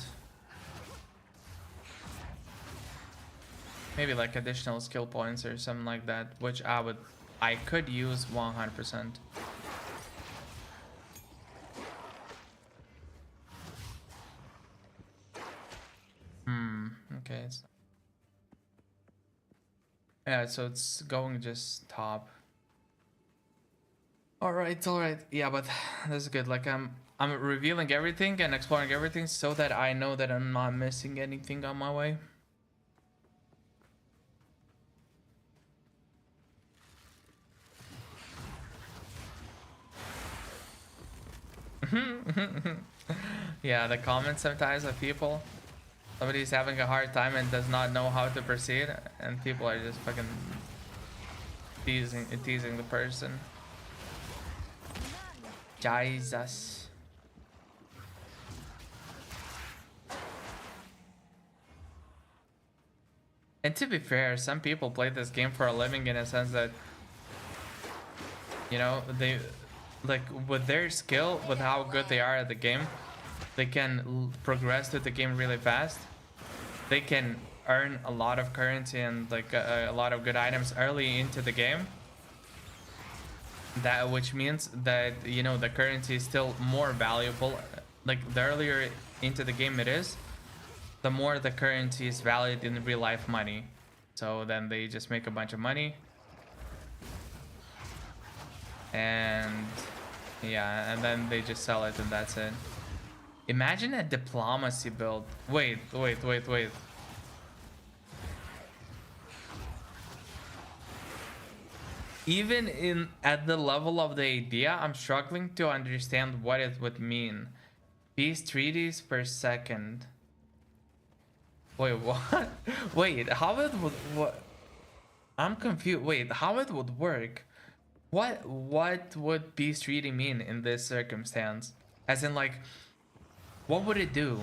Maybe like additional skill points or something like that, which I could use 100%. Okay, yeah, so it's going just top. All right, yeah, but that's good. Like I'm revealing everything and exploring everything so that I know that I'm not missing anything on my way. Yeah, the comments sometimes of people, somebody's having a hard time and does not know how to proceed, and people are just fucking teasing the person. Jesus. And to be fair, some people play this game for a living, in a sense that, you know, they like with their skill, with how good they are at the game, they can progress through the game really fast. They can earn a lot of currency and like a lot of good items early into the game. That which means that, you know, the currency is still more valuable. Like the earlier into the game it is, the more the currency is valued in real life money. So then they just make a bunch of money. And yeah, and then they just sell it and that's it. Imagine a diplomacy build. Wait. Even at the level of the idea, I'm struggling to understand what it would mean. Peace treaties per second. Wait, what? Wait, how it would what? I'm confused. Wait, how it would work? What would peace treaty mean in this circumstance? As in, like, what would it do?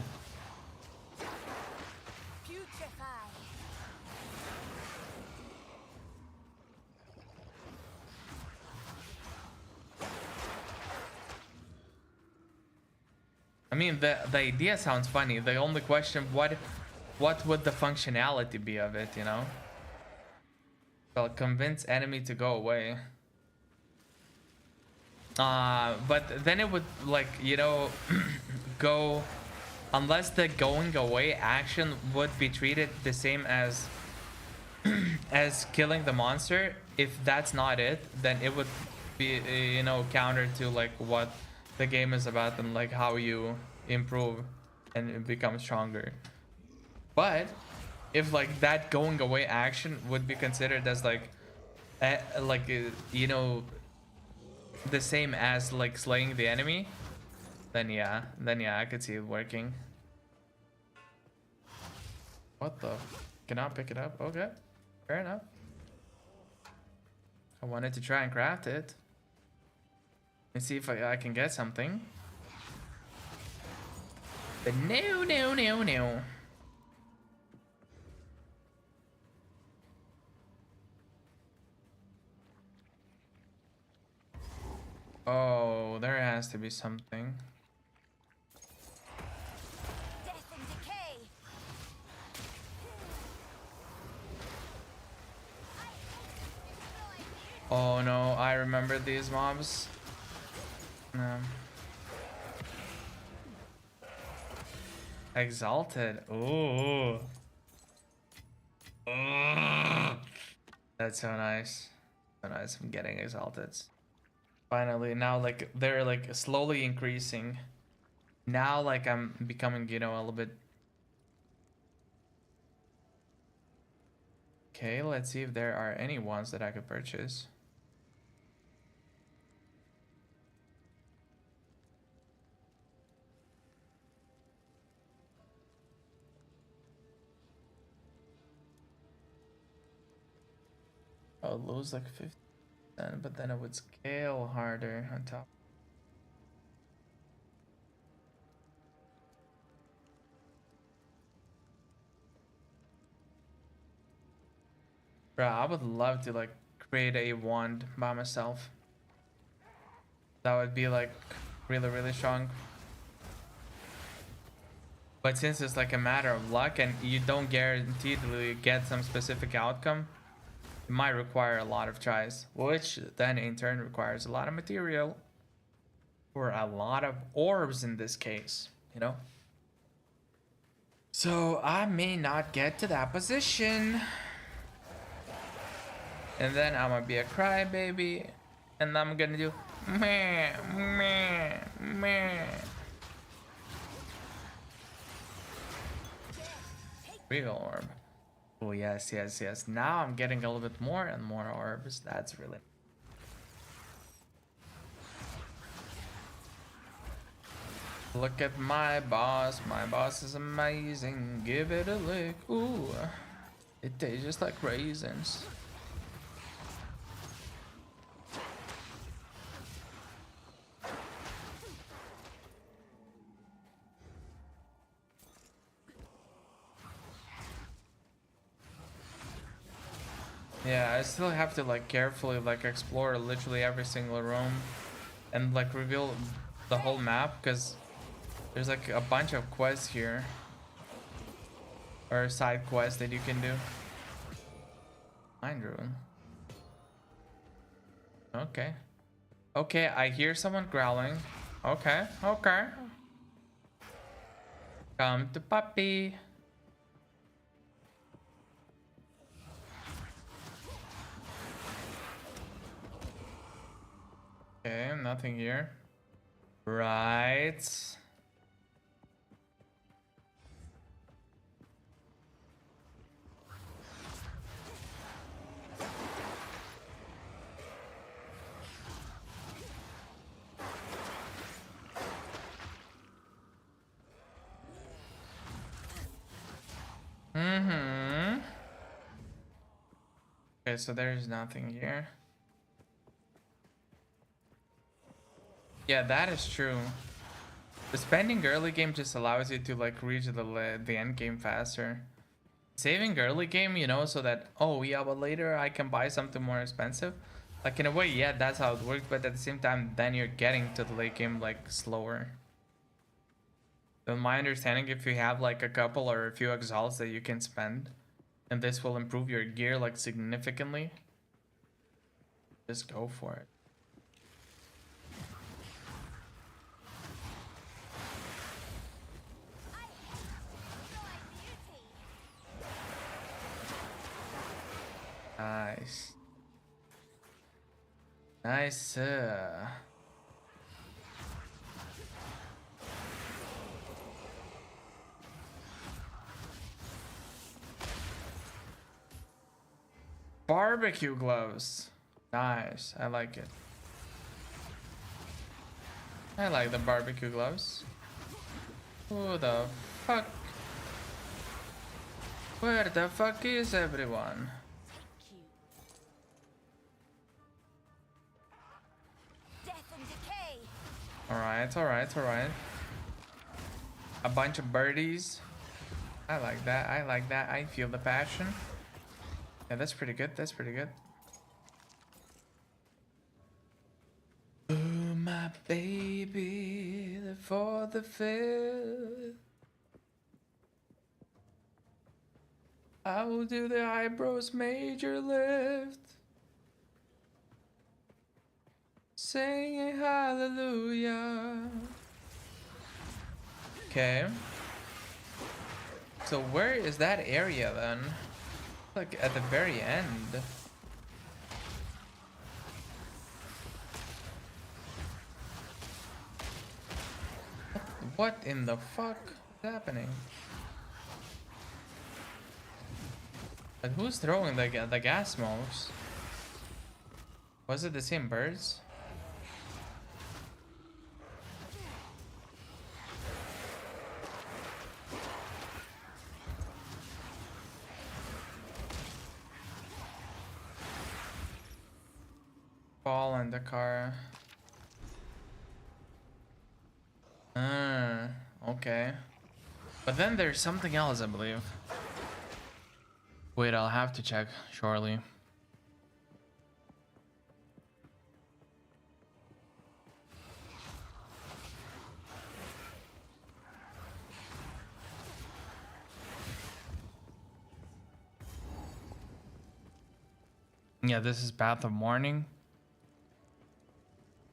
I mean, the idea sounds funny. The only question, what would the functionality be of it, you know? Well, convince enemy to go away. But then it would, like, you know, go, unless the going away action would be treated the same as as killing the monster. If that's not it, then it would be, you know, counter to like what the game is about and like how you improve and become stronger. But if like that going away action would be considered as like you know, the same as like slaying the enemy, then yeah, I could see it working. What the? Cannot pick it up. Okay, fair enough. I wanted to try and craft it and see if I can get something, but no. Oh, there has to be something. Death and decay. Oh no, I remember these mobs. No. Exalted. Ooh. That's so nice. So nice. I'm getting exalted. Finally, now like they're like slowly increasing. Now, like, I'm becoming, you know, a little bit. Okay, let's see if there are any ones that I could purchase. I'll lose like 50%, but then it would scale harder on top. Bro, I would love to like create a wand by myself. That would be like really, really strong. But since it's like a matter of luck and you don't guaranteedly get some specific outcome, it might require a lot of tries, which then in turn requires a lot of material or a lot of orbs in this case, you know? So I may not get to that position. And then I'm gonna be a crybaby. And I'm gonna do meh, meh, meh. Regal orb. Oh, yes, yes, yes. Now I'm getting a little bit more and more orbs. That's really. Look at my boss. My boss is amazing. Give it a lick. Ooh. It tastes just like raisins. Yeah, I still have to like carefully like explore literally every single room and like reveal the whole map because there's like a bunch of quests here or side quests that you can do. Mind Ruin. Okay. Okay, I hear someone growling. Okay, okay. Come to puppy. Okay, nothing here. Right. Mm-hmm. Okay, so there's nothing here. Yeah, that is true. The spending early game just allows you to like reach the end game faster. Saving early game, you know, so that, oh yeah, but later I can buy something more expensive. Like in a way, yeah, that's how it works, but at the same time, then you're getting to the late game like slower. In my understanding, if you have like a couple or a few exalts that you can spend, and this will improve your gear like significantly, just go for it. Nice. Nice. Barbecue gloves. Nice. I like it. I like the barbecue gloves. Who the fuck? Where the fuck is everyone? Alright, alright, alright. A bunch of birdies. I like that, I like that. I feel the passion. Yeah, that's pretty good, that's pretty good. Oh, my baby, for the fifth. I will do the eyebrows major lift. Singing hallelujah. Okay. So where is that area then? Like at the very end. What in the fuck is happening? But who's throwing the gas smokes? Was it the same birds? Fall in the car. Okay. But then there's something else, I believe. Wait, I'll have to check shortly. Yeah, this is Path of Mourning.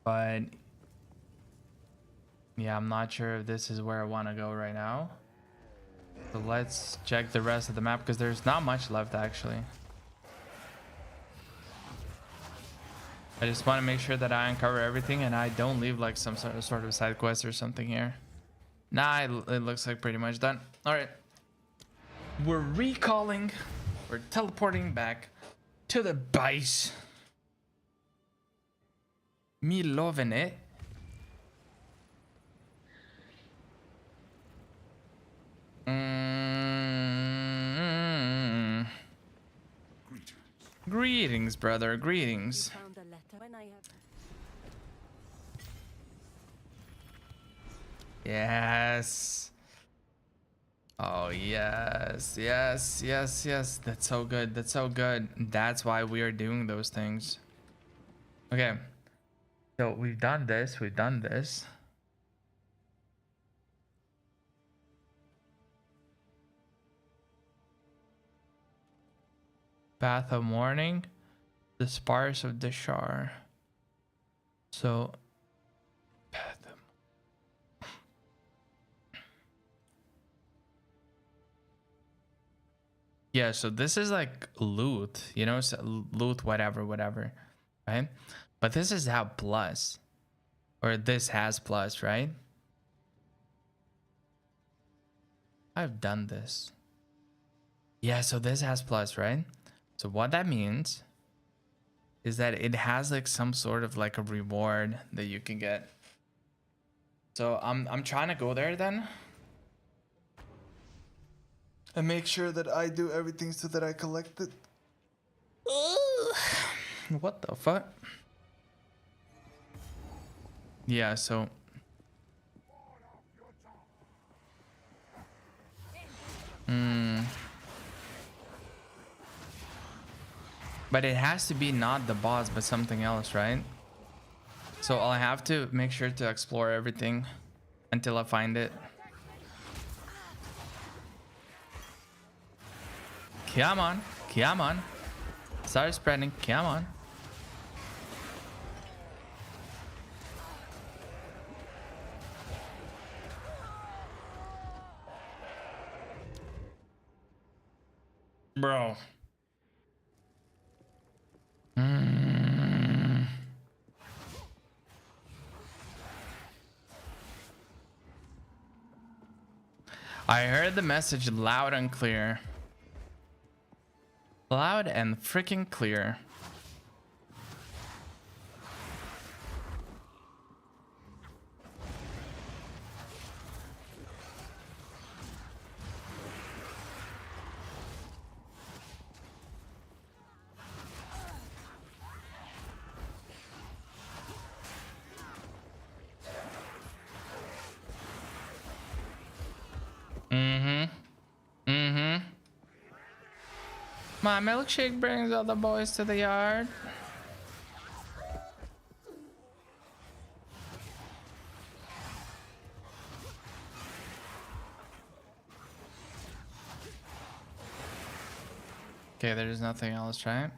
But yeah, I'm not sure if this is where I want to go right now. So let's check the rest of the map because there's not much left actually. I just want to make sure that I uncover everything and I don't leave like some sort of side quest or something here. Nah, it looks like pretty much done. All right. We're recalling. We're teleporting back to the base. Me loving it. Greetings, brother. Greetings. Found a letter when I have. Yes. Oh, yes. Yes, yes, yes. That's so good. That's so good. That's why we are doing those things. Okay. So we've done this. We've done this. Path of Mourning, the Spars of the Shar. So, Path of... Yeah, so this is like loot, you know, so loot, whatever, right? But this is how plus, or this has plus, right? I've done this. Yeah, so this has plus, right? So what that means is that it has like some sort of like a reward that you can get. So I'm trying to go there then. And make sure that I do everything so that I collect it. What the fuck? Yeah, so but it has to be not the boss, but something else, right? So I'll have to make sure to explore everything until I find it. Come on, come on. Start spreading, come on. Bro. I heard the message loud and clear. Loud and freaking clear. My milkshake brings all the boys to the yard. Okay, there's nothing else, right?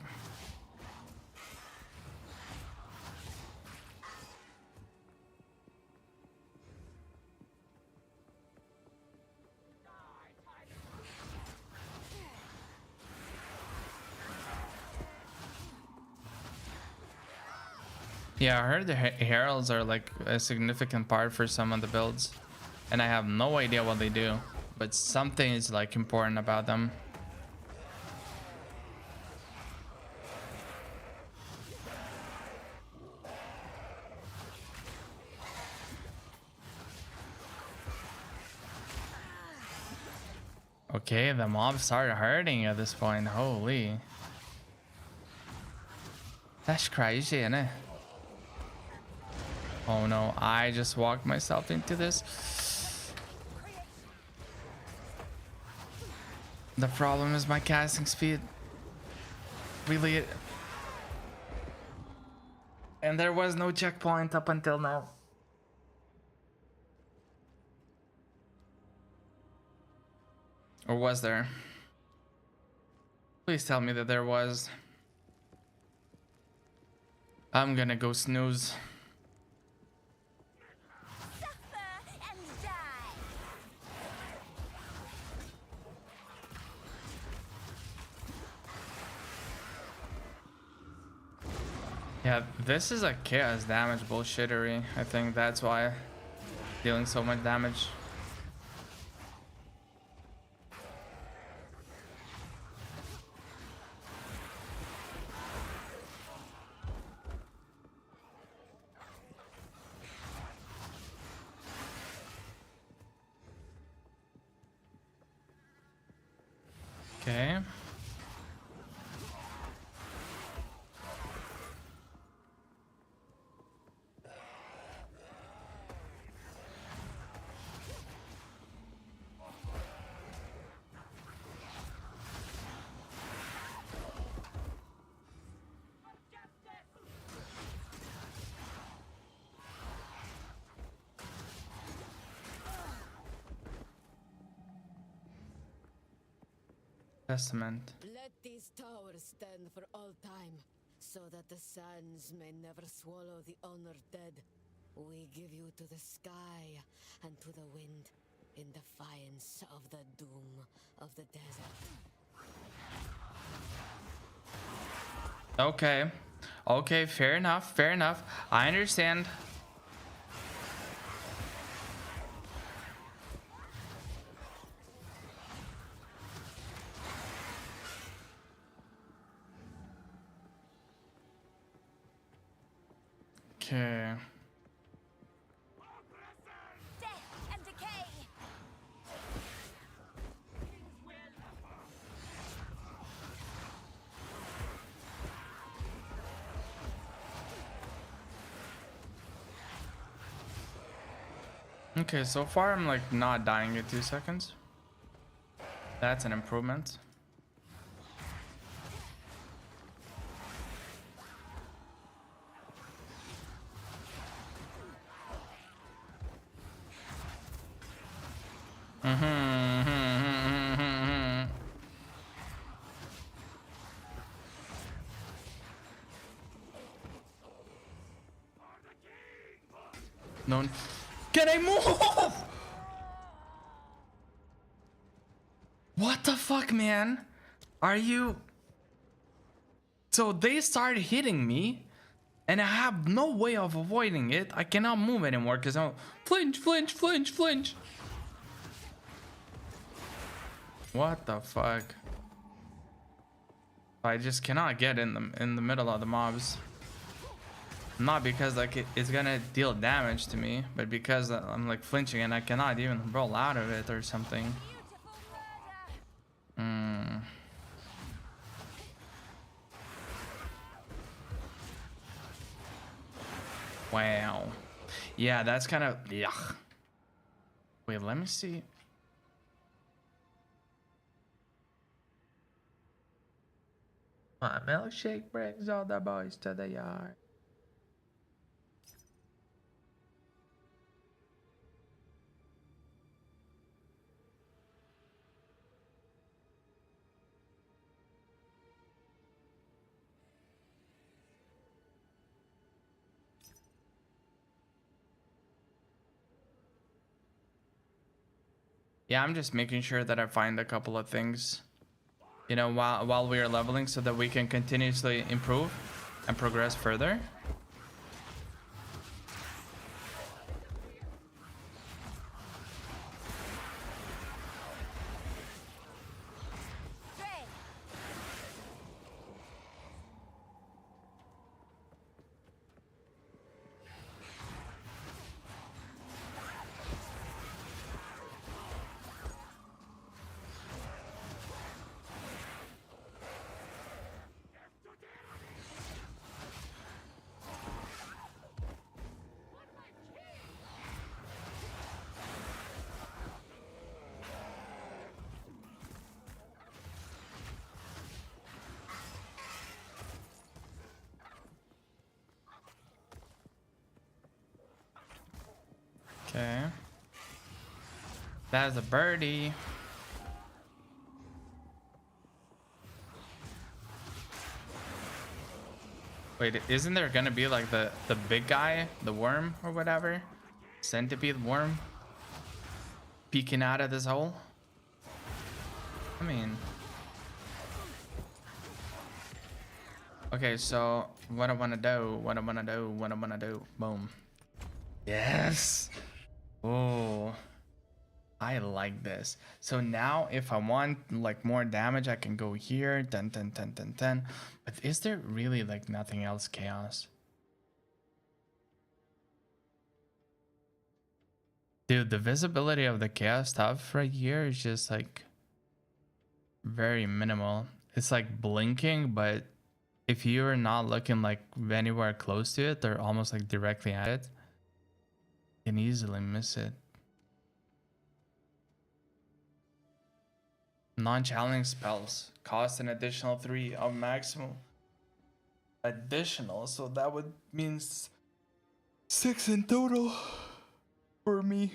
Yeah, I heard the heralds are like a significant part for some of the builds. and I have no idea what they do, but something is like important about them. Okay, the mobs started hurting at this point. Holy. That's crazy, isn't it? Oh no, I just walked myself into this. The problem is my casting speed. Really. And there was no checkpoint up until now. Or was there? Please tell me that there was. I'm gonna go snooze. Yeah, this is a chaos damage bullshittery. I think that's why dealing so much damage. Okay. Testament. Let these towers stand for all time, so that the sands may never swallow the honored dead. We give you to the sky and to the wind, in defiance of the doom of the desert. Okay. Okay, fair enough, fair enough. I understand. Okay. Death and decay. Okay, so far I'm like not dying in 2 seconds. That's an improvement. No. Can I move? What the fuck, man? Are you... So they started hitting me and I have no way of avoiding it. I cannot move anymore because I'm flinch, flinch, flinch, flinch. What the fuck? I just cannot get in the middle of the mobs. Not because like it's gonna deal damage to me, but because I'm like flinching and I cannot even roll out of it or something. Wow. Yeah, that's kind of yuck. Wait, let me see. My milkshake brings all the boys to the yard. Yeah, I'm just making sure that I find a couple of things, you know, while we are leveling so that we can continuously improve and progress further. Okay. That's a birdie. Wait, isn't there gonna be like the big guy, the worm or whatever? Centipede worm peeking out of this hole? I mean, okay, so what I wanna do, boom. Yes. Oh, I like this. So now if I want like more damage, I can go here, 10, 10, 10, 10, 10. But is there really like nothing else chaos? Dude, the visibility of the chaos stuff right here is just like very minimal. It's like blinking, but if you're not looking like anywhere close to it, they're almost like directly at it. You can easily miss it. Non-challenging spells cost an additional 3 of maximum. Additional, so that would mean 6 in total for me.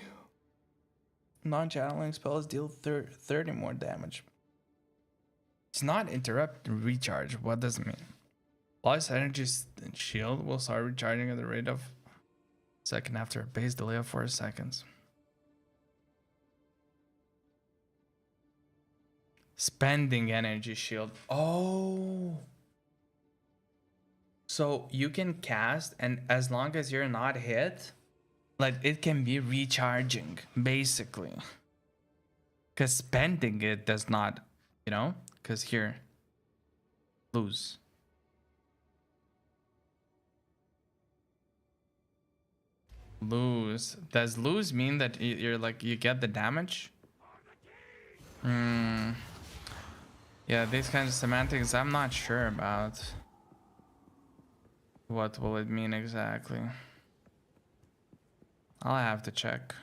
Non-channeling spells deal 30 more damage. It's not interrupt recharge. What does it mean? Lost energy shield will start recharging at the rate of second after a base delay of 4 seconds. Spending energy shield. Oh. So you can cast, and as long as you're not hit, like it can be recharging, basically. Because spending it does not, you know? Because here, lose. Lose. Does lose mean that you're like, you get the damage? Hmm. Yeah, these kinds of semantics, I'm not sure about. What will it mean exactly? I'll have to check.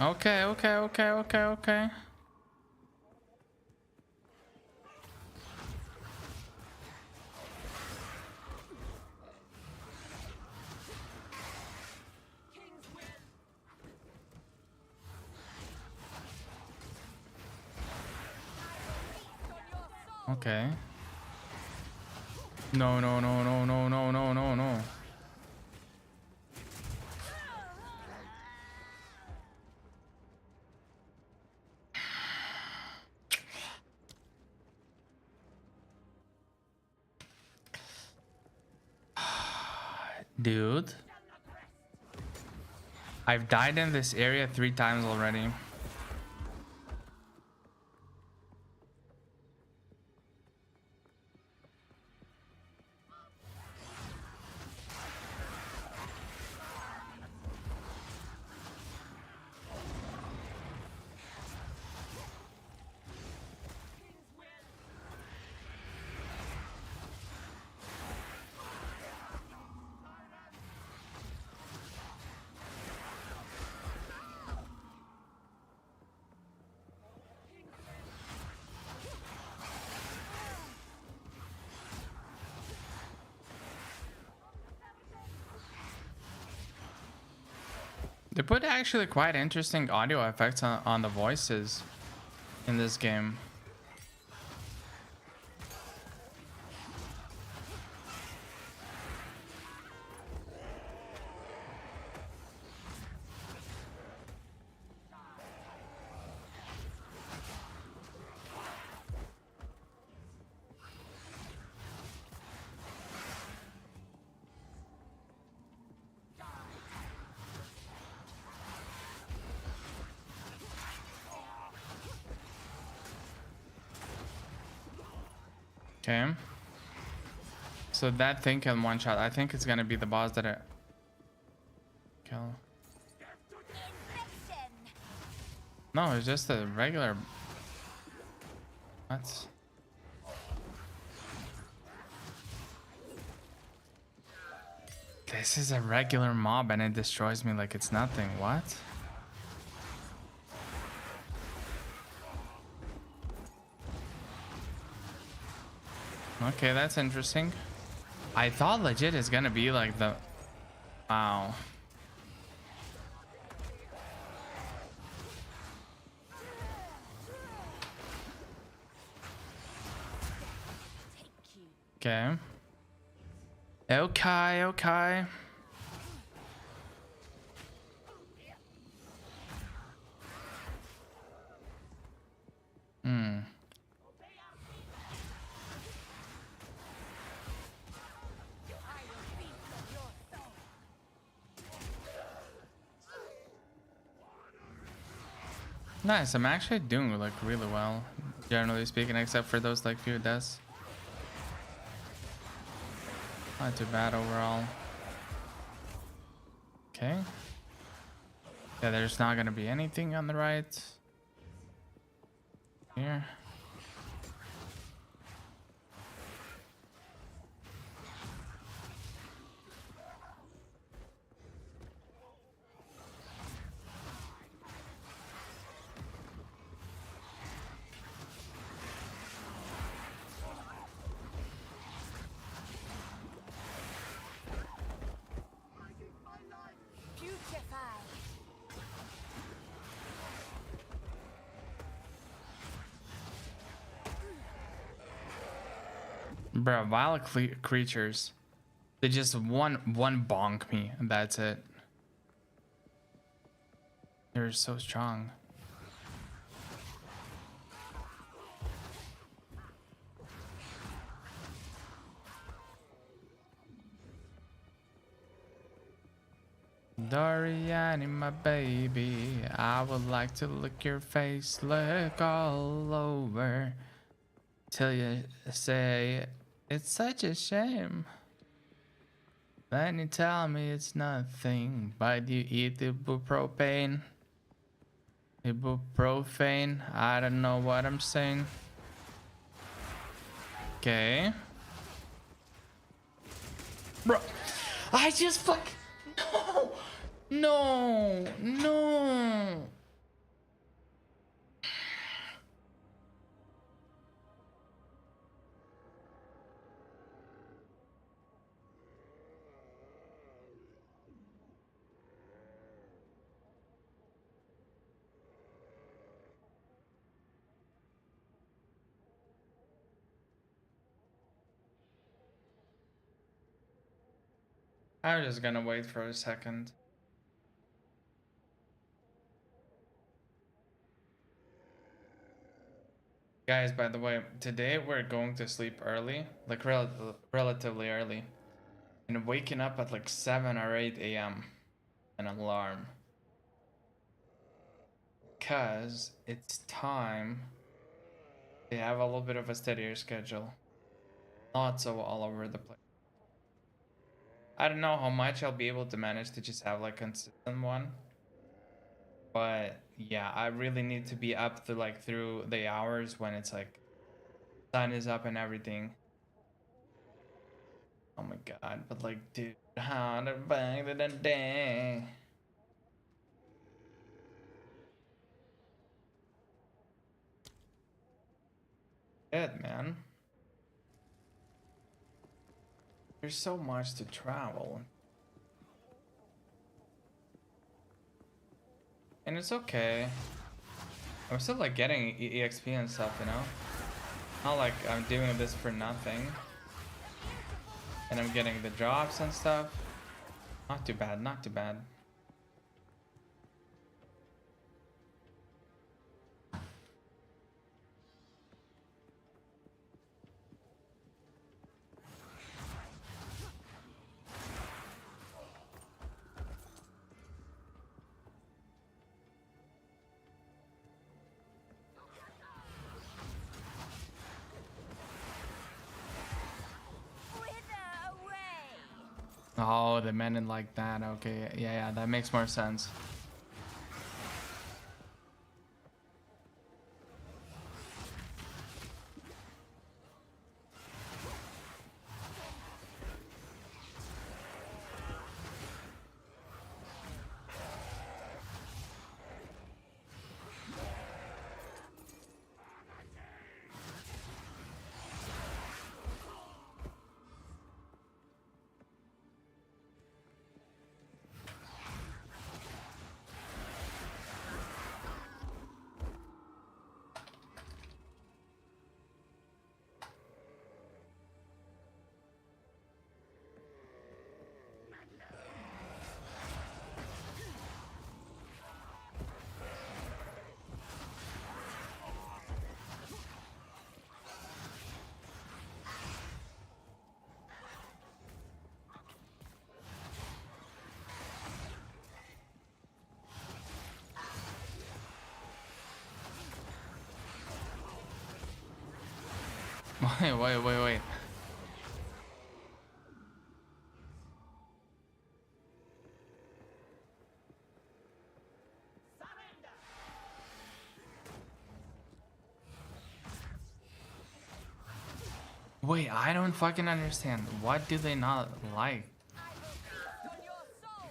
Okay. Okay. No. Dude. I've died in this area 3 times already. They put actually quite interesting audio effects on the voices in this game. Okay. So that thing can one shot. I think it's gonna be the boss that I kill. No, it's just a regular. What? This is a regular mob and it destroys me like it's nothing. What? Okay, that's interesting. I thought legit is gonna be like the... Wow. Okay. Okay, okay. Hmm. Nice, I'm actually doing like really well, generally speaking, except for those like few deaths. Not too bad overall. Okay. Yeah, there's not gonna be anything on the right. Here. Bro, wild creatures. They just one bonk me and that's it. They're so strong. Dorian, my baby, I would like to lick your face, lick all over, till you say it's such a shame. Then you tell me it's nothing, but you eat ibuprofen. Ibuprofen, I don't know what I'm saying. Okay. Bro, I just fuck. No, no, no. I'm just gonna wait for a second. Guys, by the way, today we're going to sleep early, like relatively early, and waking up at like 7 or 8 a.m. an alarm. Because it's time to have a little bit of a steadier schedule. Not so all over the place. I don't know how much I'll be able to manage to just have like consistent one. But yeah, I really need to be up to like through the hours when it's like sun is up and everything. Oh my god, but like dude, how the bang the day. Good man. There's so much to travel. And it's okay. I'm still like getting EXP and stuff, you know? Not like I'm doing this for nothing. And I'm getting the drops and stuff. Not too bad, not too bad. Oh, the men in like that. Okay, yeah, that makes more sense. Wait. Wait, I don't fucking understand. What do they not like? On your soul!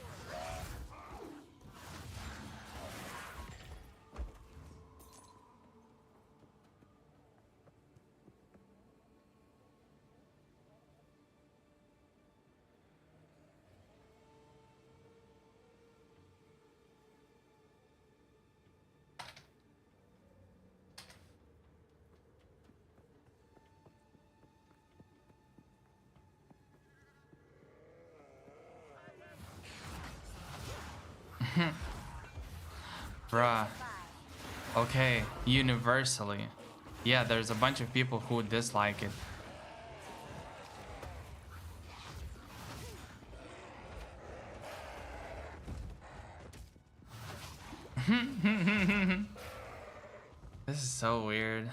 Bruh. Okay, universally. Yeah, there's a bunch of people who dislike it. This is so weird.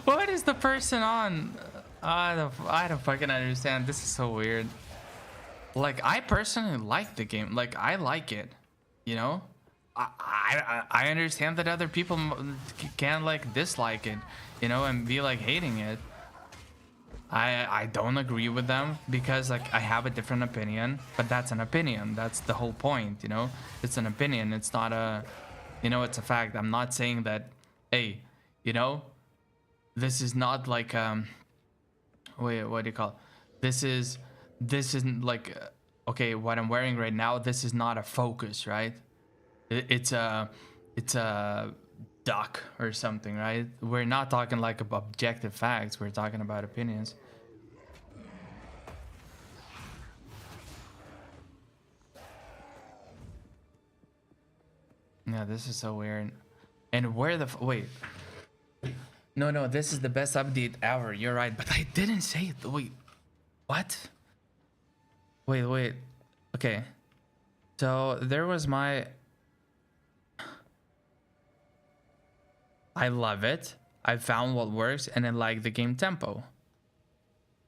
What is the person on? I don't fucking understand. This is so weird. Like, I personally like the game. Like, I like it. You know? I understand that other people can like dislike it, you know, and be like hating it. I don't agree with them because like I have a different opinion, but that's an opinion. That's the whole point, you know? It's an opinion. It's not a, you know, it's a fact. I'm not saying that, hey, you know, this is not like wait, what do you call it? This isn't like okay, what I'm wearing right now, this is not a focus, right? It's a duck or something, right? We're not talking like about objective facts, we're talking about opinions. Yeah, this is so weird. And where the wait. No, this is the best update ever. You're right, but I didn't say it. Wait, what? Wait. Okay. So there was my. I love it. I found what works, and I like the game tempo.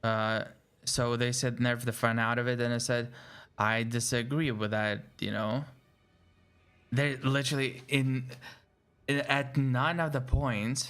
So they said nerf the fun out of it, and I said I disagree with that. You know, they're literally at none of the points.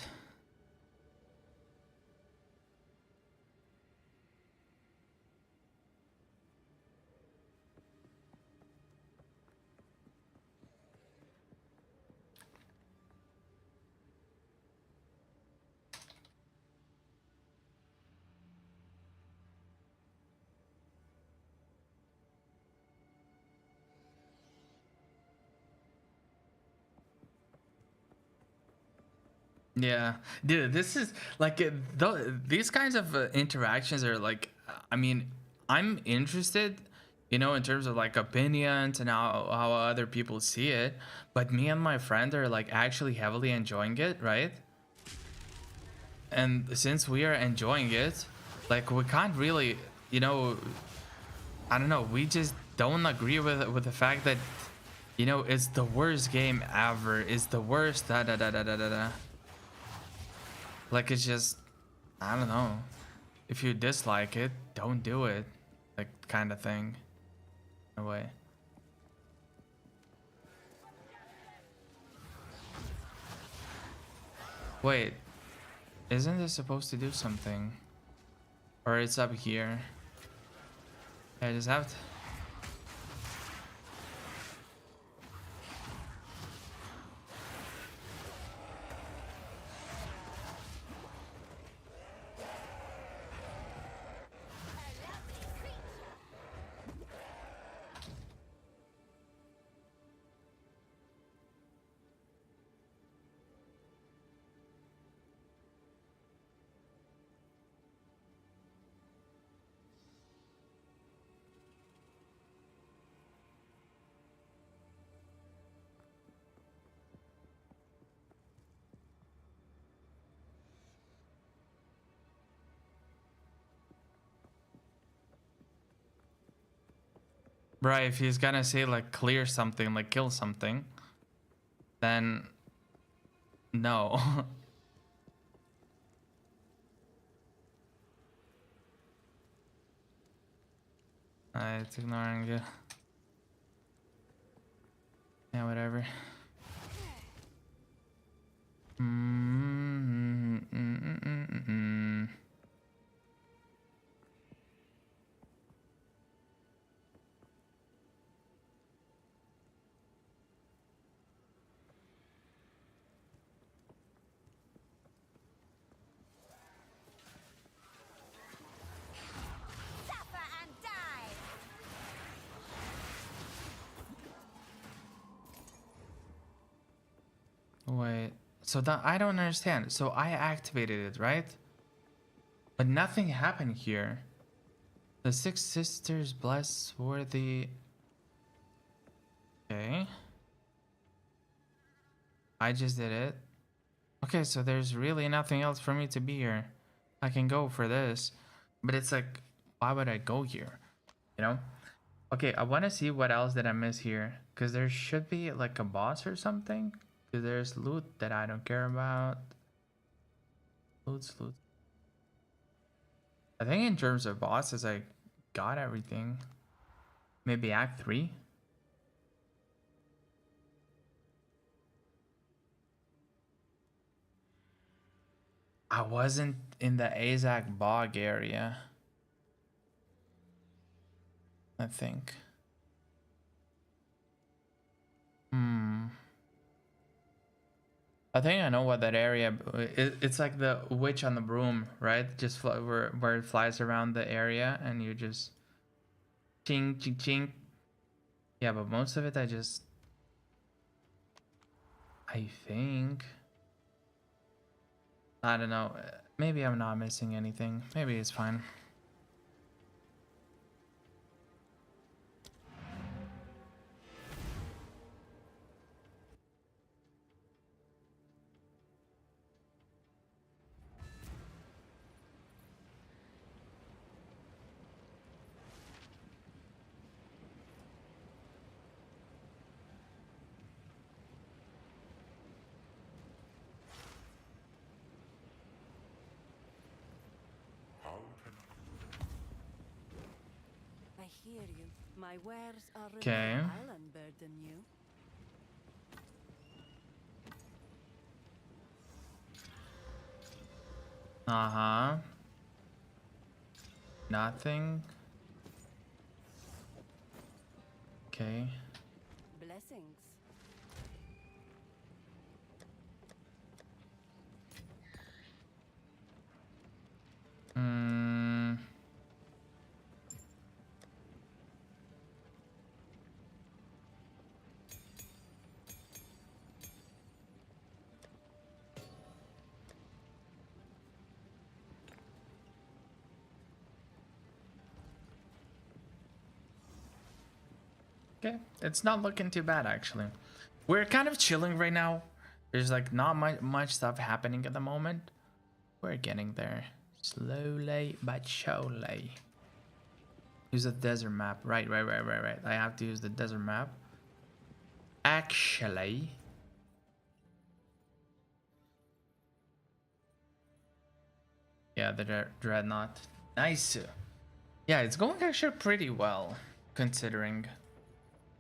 Yeah, dude, this is like these kinds of interactions are like, I mean, I'm interested, you know, in terms of like opinions and how other people see it, but me and my friend are like actually heavily enjoying it, right? And since we are enjoying it, like we can't really, you know, I don't know, we just don't agree with the fact that, you know, it's the worst game ever, it's the worst da da da da da da da. Like it's just, I don't know. If you dislike it, don't do it. Like kind of thing. In a way. Wait, isn't this supposed to do something? Or it's up here? I just have to. Right, if he's gonna say like clear something, like kill something, then no. It's ignoring you. Yeah, whatever. Suffer and die! Wait, so that I don't understand. So I activated it, right? But nothing happened here. The Six Sisters bless worthy. Okay. I just did it. Okay, so there's really nothing else for me to be here. I can go for this. But it's like, why would I go here? You know? Okay, I want to see what else did I miss here. Because there should be like a boss or something. Because there's loot that I don't care about. Loot. I think in terms of bosses, I got everything. Maybe Act 3? I wasn't in the Azak bog area. I think. I think I know what that area. It's like the witch on the broom, right? Just where it flies around the area and you just ching ching ching. Yeah, but most of it I think. I don't know. Maybe I'm not missing anything. Maybe it's fine. How can I hear you. My wares are ready. Okay. I'll unburden you. Uh-huh. Nothing. Okay. Blessings. Hmm. Okay, it's not looking too bad actually. We're kind of chilling right now. There's like not much stuff happening at the moment. We're getting there slowly but surely. Use the desert map. Right. I have to use the desert map. Actually, yeah, the dreadnought. Nice. Yeah, it's going actually pretty well considering.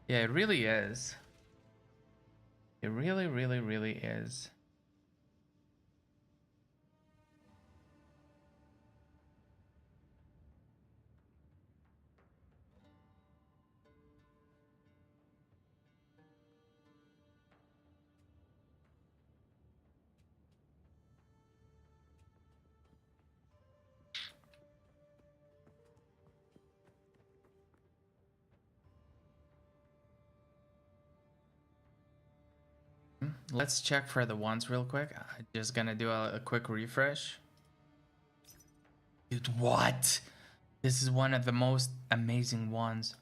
Yeah, it really is. It really is. Let's check for the ones real quick. I'm just gonna do a quick refresh. Dude, what? This is one of the most amazing ones.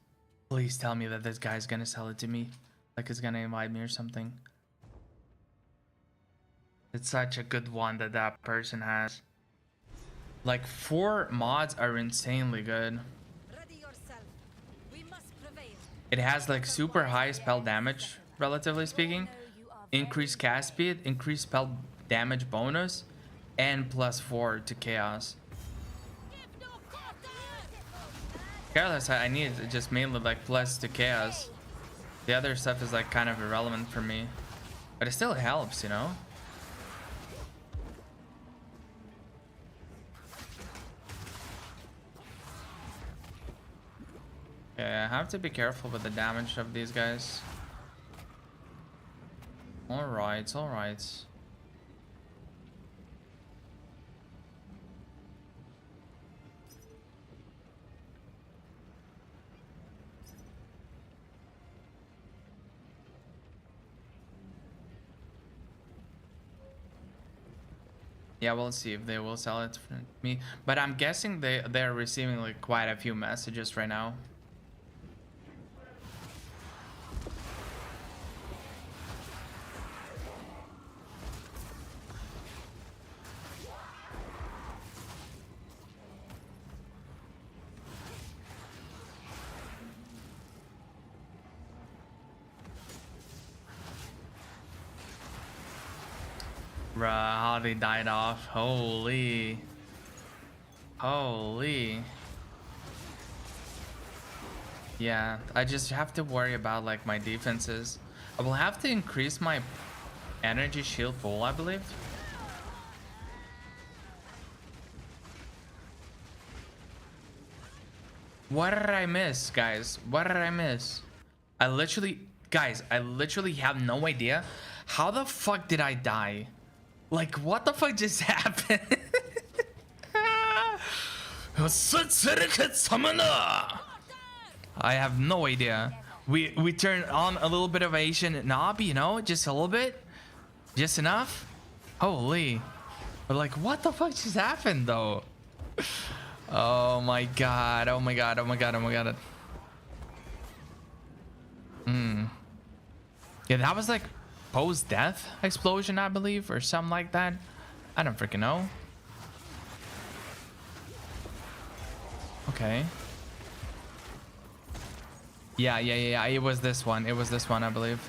Please tell me that this guy's gonna sell it to me. Like it's gonna invite me or something. It's such a good one that that person has. Like 4 mods are insanely good. Ready yourself. We must prevail. It has like super high spell damage, relatively speaking. Increased cast speed, increased spell damage bonus, and +4 to chaos. Careless, I need just mainly like plus to chaos. The other stuff is like kind of irrelevant for me, but it still helps, you know. Yeah, I have to be careful with the damage of these guys. Alright, alright. Yeah, we'll see if they will sell it to me. But I'm guessing they're receiving like quite a few messages right now. Bruh, how they died off. Holy. Holy. Yeah, I just have to worry about like my defenses. I will have to increase my energy shield full, I believe. What did I miss, guys? What did I miss? I literally have no idea. How the fuck did I die? Like, what the fuck just happened? I have no idea. We turned on a little bit of Asian knob, you know, just a little bit, just enough. Holy, but like, what the fuck just happened though? Oh my god! Oh my god! Oh my god! Oh my god! Yeah, that was like post-death explosion, I believe, or something like that. I don't freaking know. Okay. Yeah. It was this one. It was this one, I believe.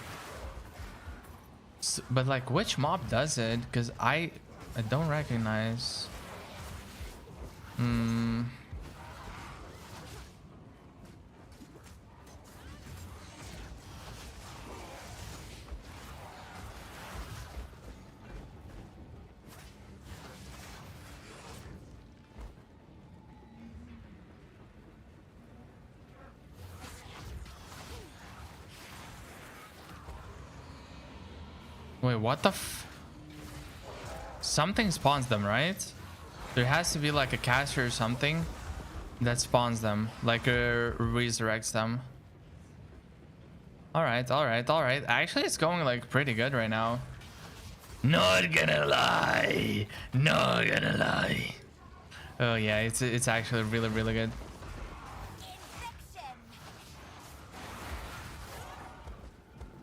But like, which mob does it? Because I don't recognize. Wait, what the something spawns them, right? There has to be like a caster or something that spawns them, like resurrects them. Alright. Actually, it's going like pretty good right now. Not gonna lie. Oh yeah, it's actually really good.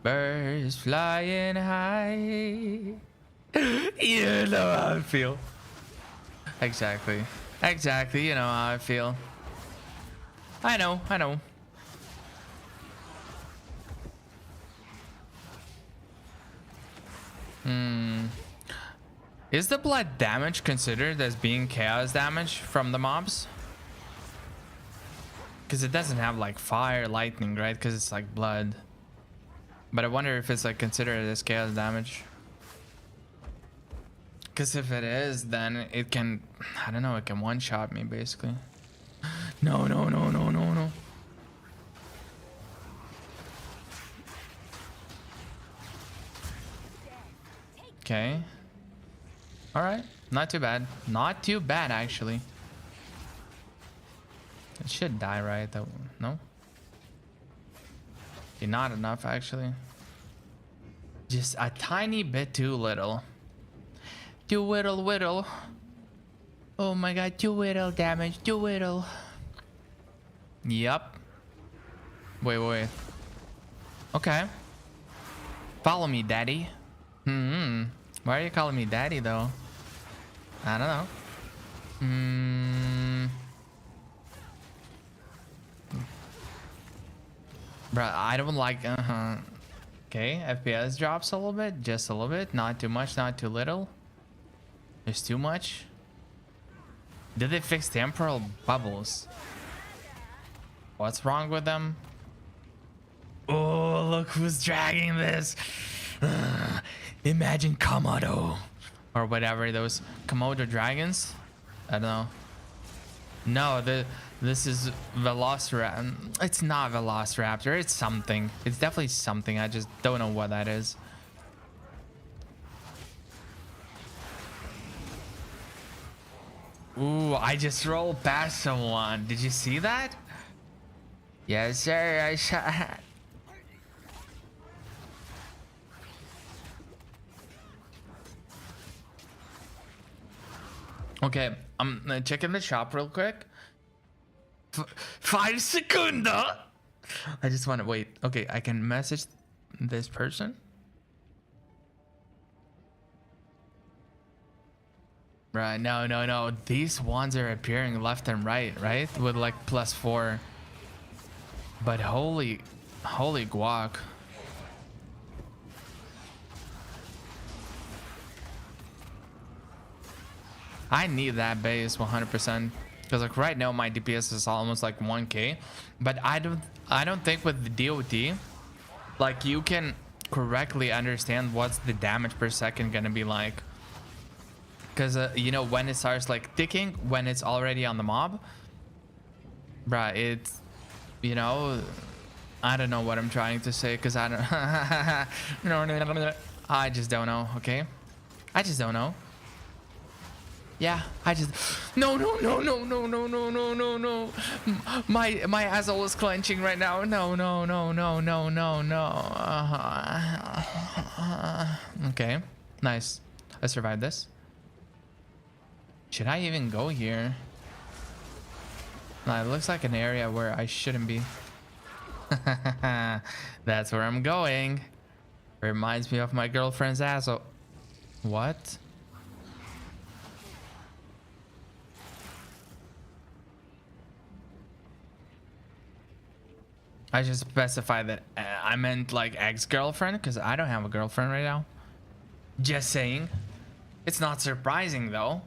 Birds flying high. You know how I feel. Exactly. Exactly. You know how I feel. I know. I know. Is the blood damage considered as being chaos damage from the mobs? Because it doesn't have like fire, lightning, right? Because it's like blood. But I wonder if it's like considered as chaos damage. Because if it is, then it can, I don't know, it can one-shot me basically. No, no, no, no, no, no. Okay. All right, not too bad. Not too bad, actually. It should die, right? Though, no? Okay, not enough, actually. Just a tiny bit too little. Too little. Oh my god, too little damage, too little. Yup. Wait. Okay. Follow me, daddy. Why are you calling me daddy, though? I don't know. Bruh, I don't like, Okay, FPS drops a little bit, just a little bit. Not too much, not too little. There's too much. Did they fix temporal bubbles? What's wrong with them? Oh, look who's dragging this. Imagine Komodo. Or whatever, those Komodo dragons. I don't know. No, this is Velociraptor. It's not Velociraptor. It's something. It's definitely something. I just don't know what that is. Ooh, I just rolled past someone. Did you see that? Yes, sir. I shot. Okay, I'm checking the shop real quick. 5 seconds. I just want to wait. Okay, I can message this person. Right, no. These ones are appearing left and right, with like +4. But holy guac. I need that base 100% because like right now my DPS is almost like 1k, but I don't think with the DOT like you can correctly understand what's the damage per second gonna be like, because you know when it starts like ticking when it's already on the mob, bruh, it's, you know, I don't know what I'm trying to say because I don't no, I just don't know. Okay, I just don't know. Yeah, I just no. My asshole is clenching right now. No. Okay, nice. I survived this. Should I even go here? Nah, it looks like an area where I shouldn't be. That's where I'm going. Reminds me of my girlfriend's asshole. What? I just specified that I meant like ex-girlfriend because I don't have a girlfriend right now. Just saying. It's not surprising though.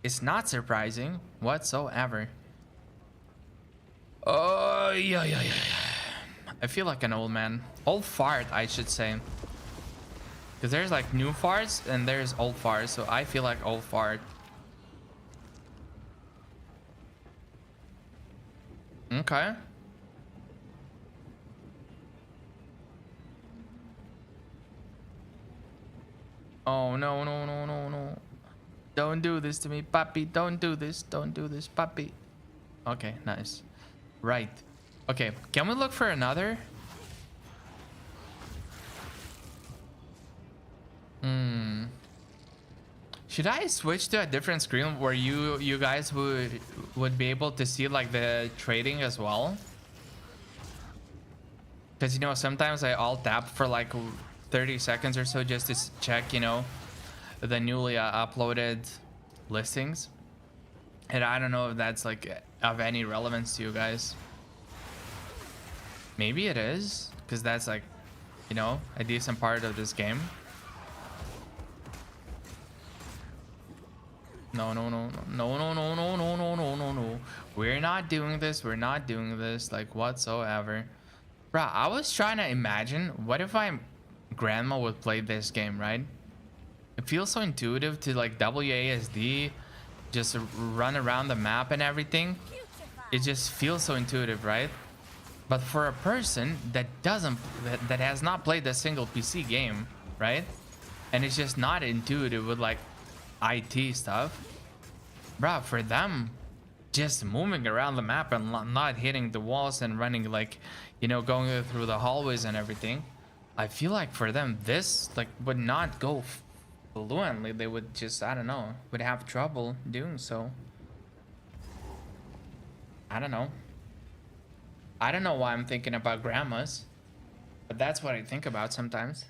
It's not surprising whatsoever. Oh, yeah. I feel like an old man. Old fart, I should say. Because there's like new farts and there's old farts. So I feel like old fart. Okay. Oh, no. Don't do this to me, puppy. Don't do this, puppy. Okay, nice. Right. Okay, can we look for another? Should I switch to a different screen where you guys would be able to see like the trading as well? Because, you know, sometimes I alt tap for like 30 seconds or so just to check, you know, the newly uploaded listings. And I don't know if that's like of any relevance to you guys. Maybe it is, because that's like, you know, a decent part of this game. No, no, no, no, no, no, no, no, no, no, no, no. We're not doing this. We're not doing this, like, whatsoever. Bruh, I was trying to imagine, what if grandma would play this game, right? It feels so intuitive to, like, WASD, just run around the map and everything. It just feels so intuitive, right? But for a person that that has not played a single PC game, right? And it's just not intuitive with, like, IT stuff, bro, for them just moving around the map and not hitting the walls and running, like, you know, going through the hallways and everything, I feel like for them this like would not go fluently. They would just, I don't know, would have trouble doing so. I don't know why I'm thinking about grandmas, but that's what I think about sometimes.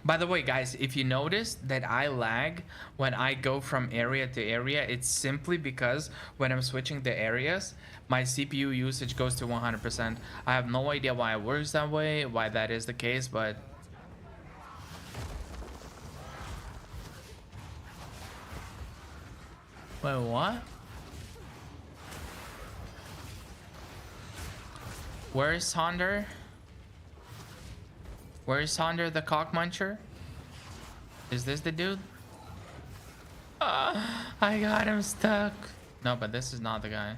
By the way, guys, if you notice that I lag when I go from area to area, it's simply because when I'm switching the areas, my CPU usage goes to 100%. I have no idea why it works that way, why that is the case, but... Wait, what? Where's Sonder? Where's Sonder the cock muncher? Is this the dude? I got him stuck. No, but this is not the guy.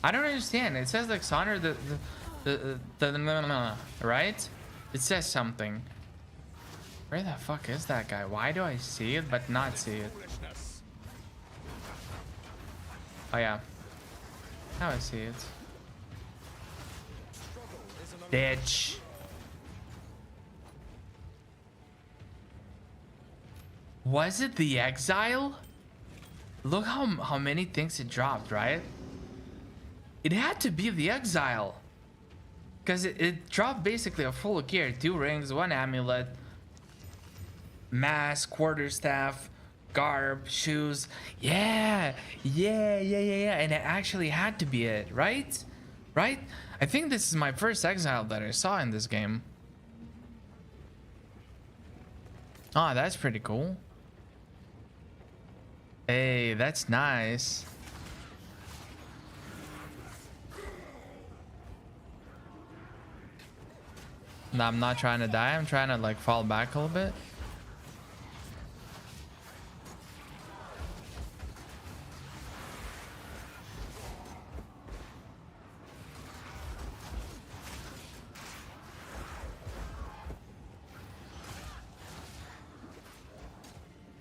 I don't understand. It says like Sonder the right? It says something. Where the fuck is that guy? Why do I see it but not see it? Oh yeah. Now I see it. Bitch. Was it the exile? Look how many things it dropped, right? It had to be the exile. Because it dropped basically a full gear. 2 rings, 1 amulet, mask, quarterstaff, garb, shoes. Yeah. And it actually had to be it, right? Right? I think this is my first exile that I saw in this game. Oh, that's pretty cool. Hey, that's nice. No, I'm not trying to die. I'm trying to like fall back a little bit.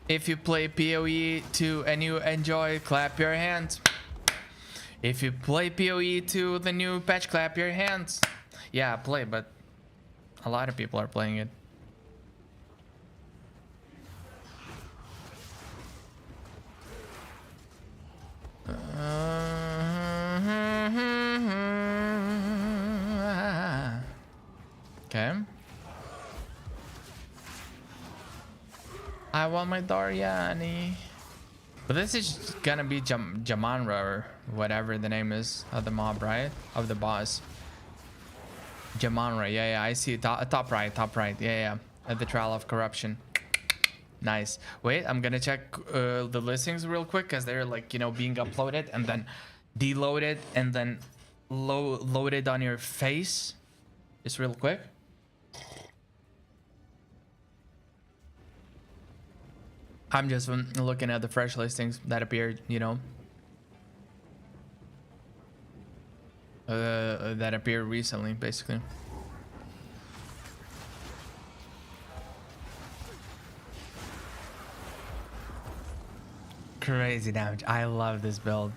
If you play POE 2 and you enjoy, clap your hands. If you play POE 2, the new patch, clap your hands. Yeah, I play, but a lot of people are playing it. Okay. I want my Dariani. But this is gonna be Jamanra or whatever the name is of the mob, right? Of the boss. Jamanra, yeah, I see. Top right, yeah. At the trial of corruption. Nice. Wait, I'm gonna check the listings real quick because they're like, you know, being uploaded and then deloaded and then loaded on your face. Just real quick. I'm just looking at the fresh listings that appeared, you know, that appeared recently, basically. Crazy damage. I love this build.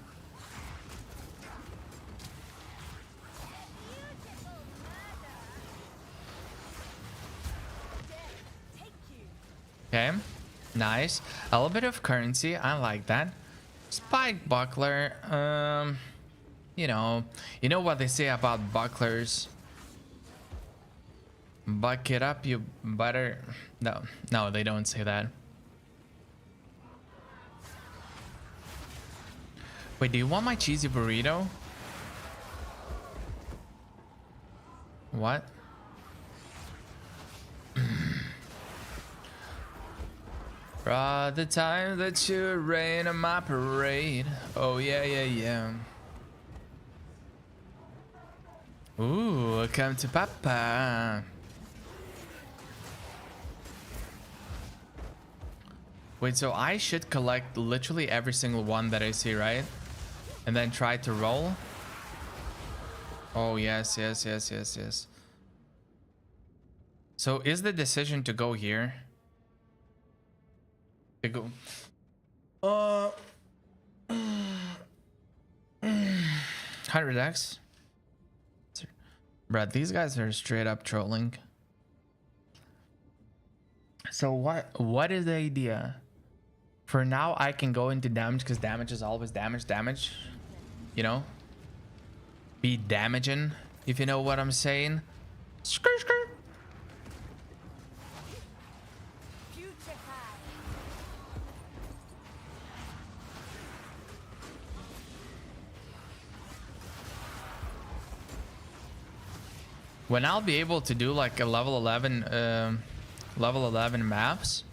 Okay. Nice. A little bit of currency. I like that. Spike buckler. You know what they say about bucklers. Buck it up, you butter. No, they don't say that. Wait, do you want my cheesy burrito? What? From the time that you rain on my parade. Oh yeah, yeah, yeah. Ooh, come to Papa. Wait, so I should collect literally every single one that I see, right? And then try to roll? Oh, yes, yes, yes, yes, yes. So is the decision to go here? To go... 100x? Bruh, these guys are straight up trolling. So what is the idea? For now, I can go into damage because damage is always damage. You know? Be damaging, if you know what I'm saying. Skirt, skirt. When I'll be able to do like a level 11 maps,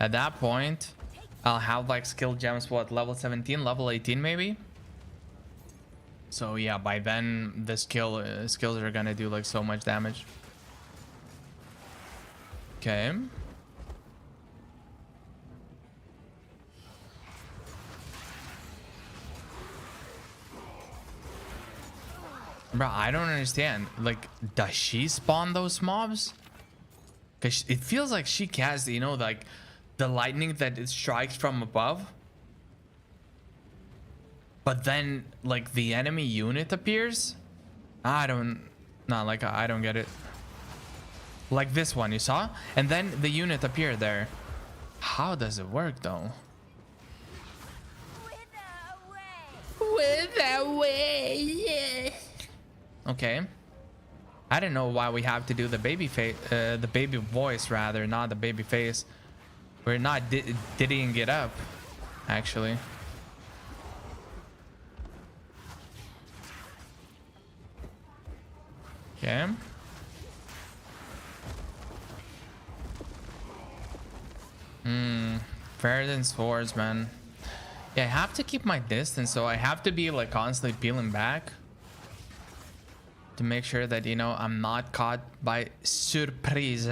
at that point I'll have like skill gems, what, level 17, level 18 maybe. So yeah, by then the skills are gonna do like so much damage. Okay. Bro, I don't understand. Like, does she spawn those mobs? Because it feels like she casts, you know, like the lightning that it strikes from above. But then, like, the enemy unit appears. I don't get it. Like this one, you saw? And then the unit appeared there. How does it work, though? Wither away, yeah. Okay. I don't know why we have to do the baby face, the baby voice rather, not the baby face. We're not diddying it up, actually. Okay. Fairer than swords, man. Yeah, I have to keep my distance, so I have to be like constantly peeling back to make sure that, you know, I'm not caught by surprise.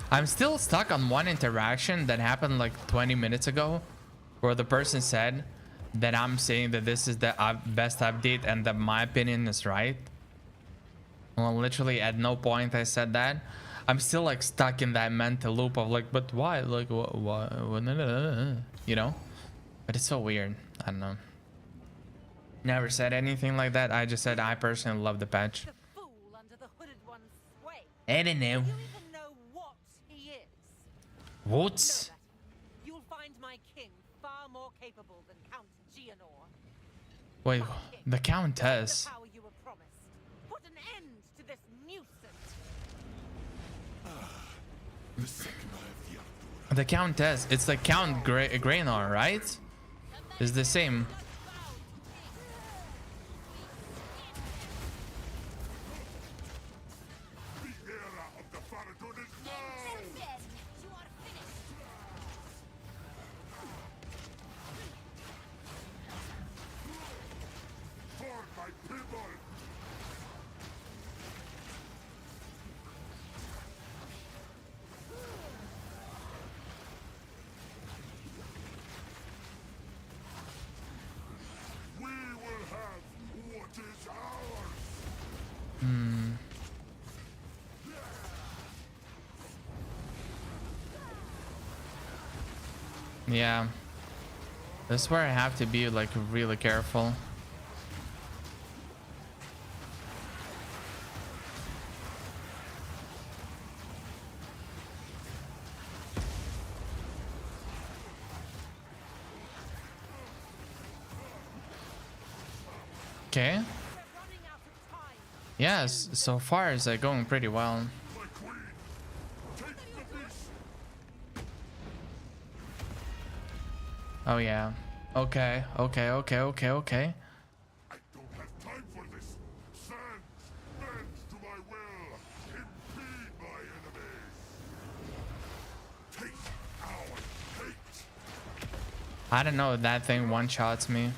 I'm still stuck on one interaction that happened like 20 minutes ago, where the person said that I'm saying that this is the best update and that my opinion is right. Well, literally at no point I said that. I'm still like stuck in that mental loop of like, but why? Like, what? You know? But it's so weird. I don't know. Never said anything like that. I just said I personally love the patch. The fool under the hooded one's sway. I don't know. You even know what he is. What? Know that. You'll find my king far more capable than Count Gianor. Wait, the Countess. The power you were promised. Put an end to this nuisance. The Countess. It's the Count Graynor, right? It's the same. The era of the Faradun is now! You are finished. For my people! We will have what is ours! Yeah. This is where I have to be like really careful. Okay. We're running out of time. Yes, so far it's like going pretty well. My queen! Take the beast! Oh yeah. Okay, okay, okay, okay, okay. I don't have time for this! Sands, bend to my will! Impede my enemies! Take our hate! I don't know if that thing one-shots me.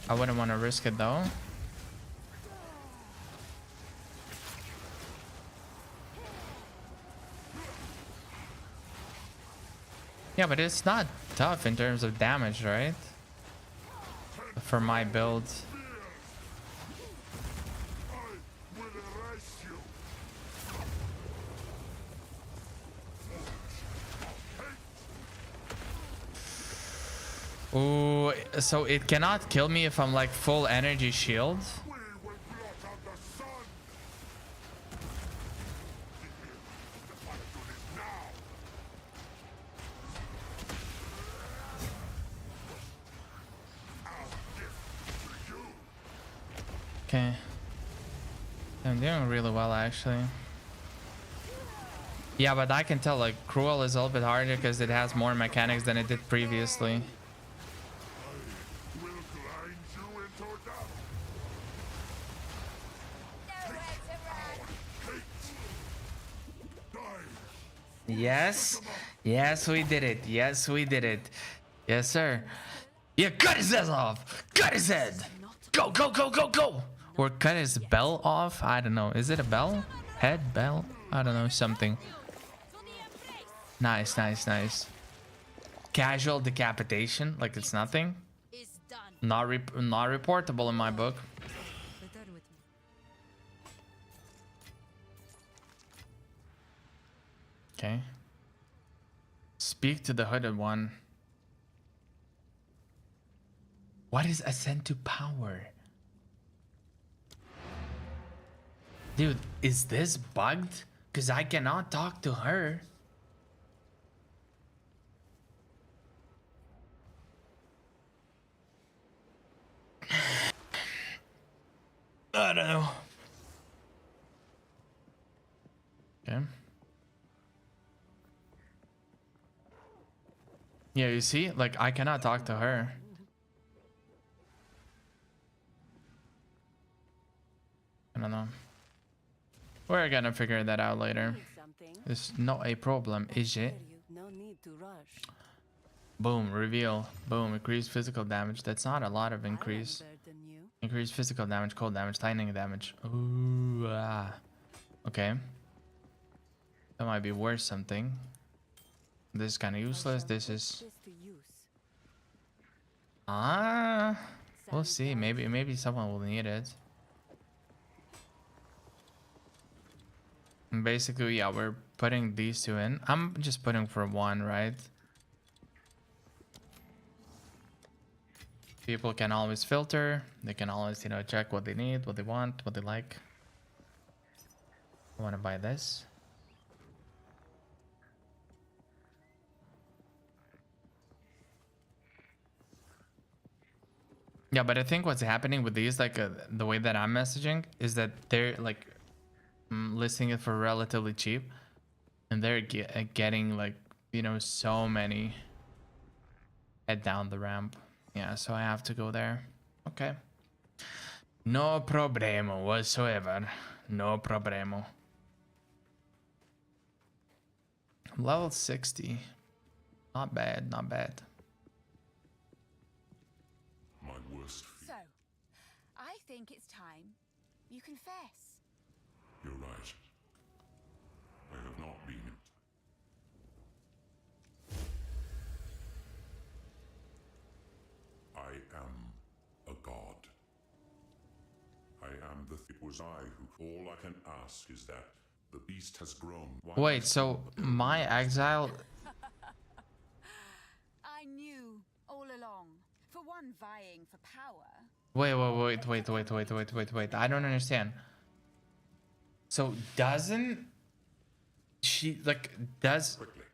I wouldn't want to risk it though. Yeah, but it's not tough in terms of damage, right? For my build. I will erase you! Ooh, so it cannot kill me if I'm like full energy shield. We will blot out the sun! The fight is now! Our gift to you! Okay. I'm doing really well actually. Yeah, but I can tell like Cruel is a little bit harder because it has more mechanics than it did previously. Will grind you into dust! Die! Yes. Yes, we did it. Yes, we did it. Yes, sir. Yeah, cut his head off. Cut his head. Go, go, go, go, go. Or cut his bell off. I don't know. Is it a bell? Head, bell? I don't know. Something. Nice, nice, nice. Casual decapitation. Like it's nothing. Is done. Not reportable in my book. Return with me. Okay. Speak to the hooded one. What is ascend to power? Dude, is this bugged? Because I cannot talk to her. I don't know. Okay. Yeah, you see? Like, I cannot talk to her. I don't know. We're gonna figure that out later. Something. It's not a problem, is it? No need to rush. Boom, reveal. Boom, increased physical damage. That's not a lot of increase. Increased physical damage, cold damage, lightning damage. Ooh, ah. Okay. That might be worth something. This is kind of useless. This is... Ah, we'll see. Maybe someone will need it. And basically, yeah, we're putting these two in. I'm just putting for one, right? People can always filter. They can always, you know, check what they need, what they want, what they like. I want to buy this. Yeah, but I think what's happening with these, like the way that I'm messaging, is that they're like listing it for relatively cheap, and they're getting like, you know, so many head down the ramp. Yeah, so I have to go there. Okay. No problemo whatsoever. No problemo. Level 60. Not bad, not bad. My worst fear. So, I think it's time you confess. You're right. I have not been. I am a god. I am the. It was I who. All I can ask is that the beast has grown. Wait, so my exile... I knew all along. For one vying for power. Wait. I don't understand. So doesn't she like does Quickly.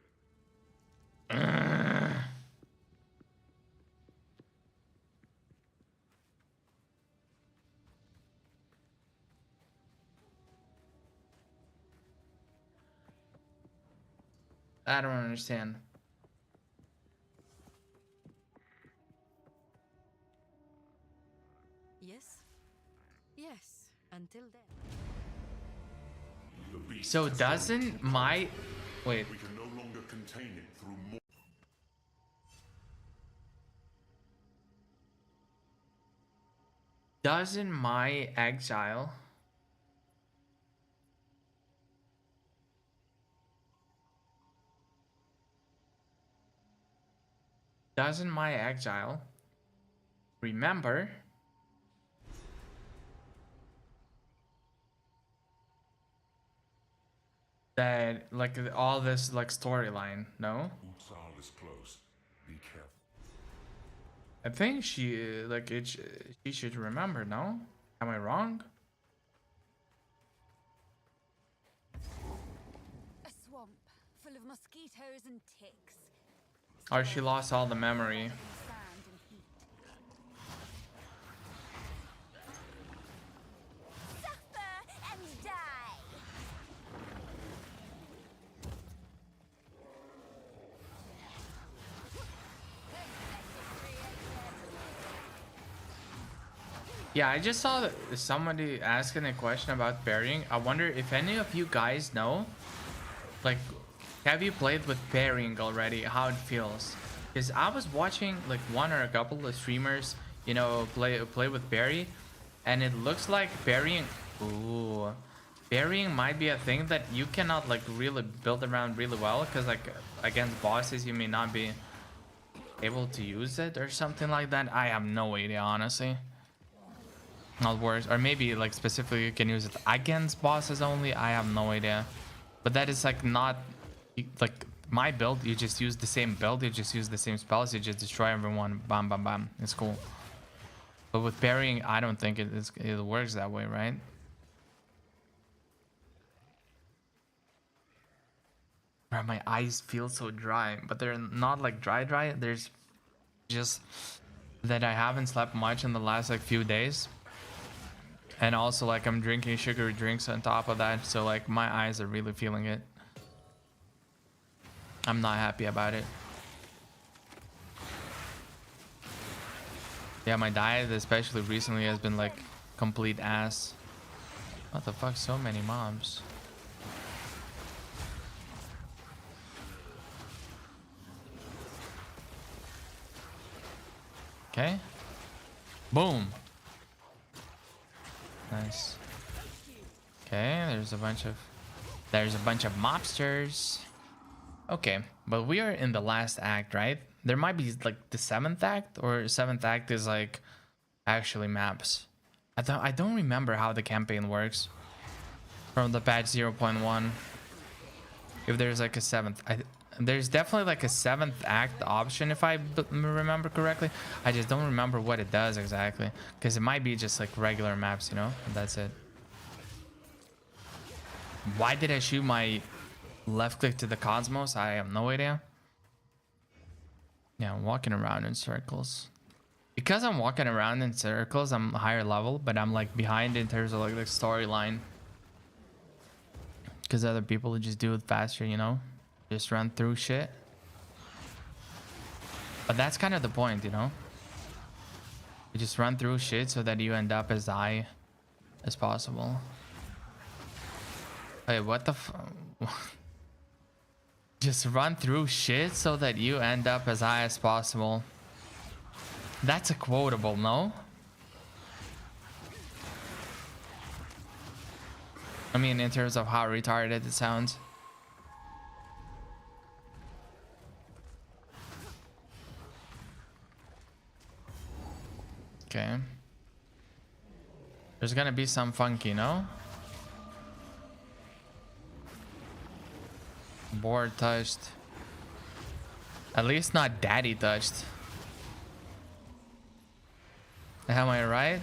I don't understand. Yes? Yes, until then. The beast So has doesn't my... Wait. We can no longer contain it through more. Doesn't my exile... Doesn't my exile remember that, like, all this, like, storyline? No? Utsal is close. Be careful. I think she, like, she should remember, no? Am I wrong? A swamp full of mosquitoes and ticks. Or she lost all the memory. Sand and heat. Suffer and die. Yeah, I just saw somebody asking a question about parrying. I wonder if any of you guys know, like, have you played with parrying already? How it feels? Because I was watching like one or a couple of streamers, you know, play with parry, and it looks like parrying. Ooh, parrying might be a thing that you cannot like really build around really well, because like against bosses you may not be able to use it or something like that. I have no idea, honestly. Not worse, or maybe like specifically you can use it against bosses only. I have no idea, but that is like not like my build. You just use the same build, you just use the same spells, you just destroy everyone, bam bam bam. It's cool. But with parrying, I don't think it works that way, right? Bro, my eyes feel so dry, but they're not like dry. There's just that I haven't slept much in the last like few days. And also, like, I'm drinking sugary drinks on top of that, so like my eyes are really feeling it. I'm not happy about it. Yeah, my diet, especially recently, has been like complete ass. What the fuck? So many mobs. Okay. Boom. Nice. Okay, there's a bunch of mobsters. Okay, but we are in the last act, right? There might be like the 7th act, or 7th act is like actually maps. I don't remember how the campaign works from the patch 0.1. If there's like a 7th, there's definitely like a 7th act option if I remember correctly. I just don't remember what it does exactly, because it might be just like regular maps, you know, and that's it. Why did I shoot my left click to the cosmos? I have no idea. Yeah, I'm walking around in circles. Because I'm walking around in circles, I'm higher level, but I'm like behind in terms of like the storyline. Because other people just do it faster, you know? Just run through shit. But that's kind of the point, you know? You just run through shit so that you end up as high as possible. Wait, what the Just run through shit so that you end up as high as possible. That's a quotable, no? I mean, in terms of how retarded it sounds. Okay. There's gonna be some funky, no? Board touched. At least not daddy touched. Am I right?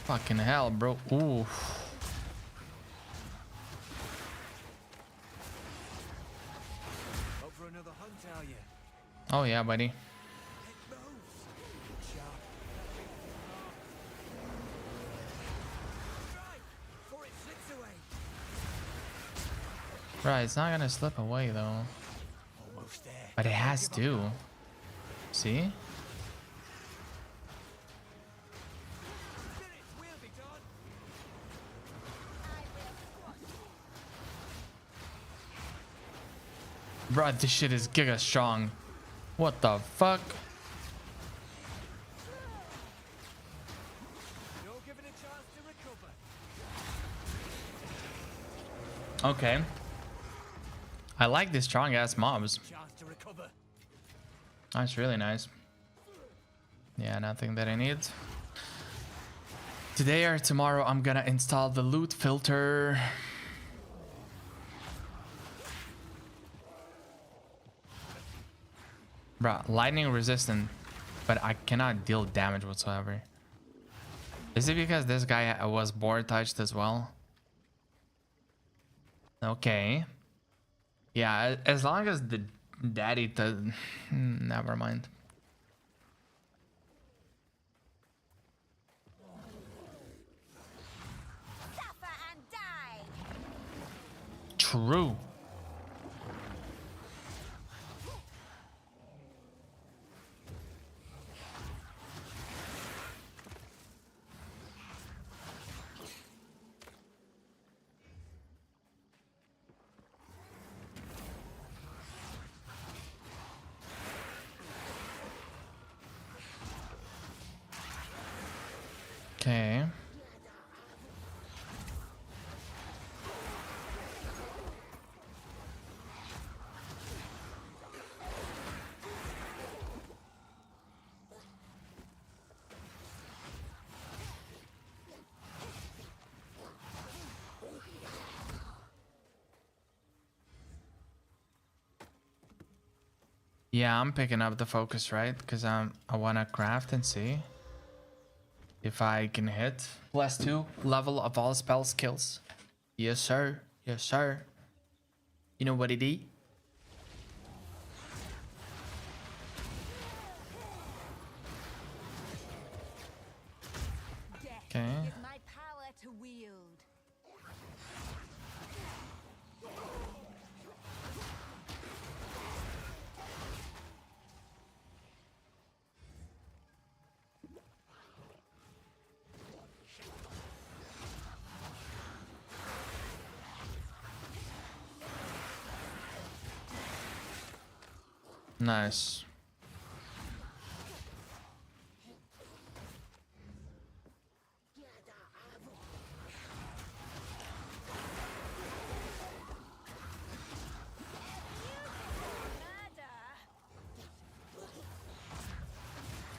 Fucking hell, bro. Ooh. Up for another hunt, are you? Oh yeah, buddy. It moves. Sharp. Right, before it slips away. Right, it's not gonna slip away though. Almost there. But it has to. See? Did it. We'll be done. Bruh, this shit is giga strong. What the fuck? You're given a chance to recover. Okay. I like these strong ass mobs. Chance to recover. That's really nice. Yeah, nothing that I need. Today or tomorrow, I'm gonna install the loot filter. Bruh, lightning resistant, but I cannot deal damage whatsoever. Is it because this guy was board touched as well? Okay. Yeah, as long as the daddy does... Never mind. Suffer and die. True. Okay. Yeah, I'm picking up the focus, right? Because I want to craft and see if I can hit +2 level of all spell skills. Yes, sir. Yes, sir. You know what it is? Death Okay. is my power to wield. Nice.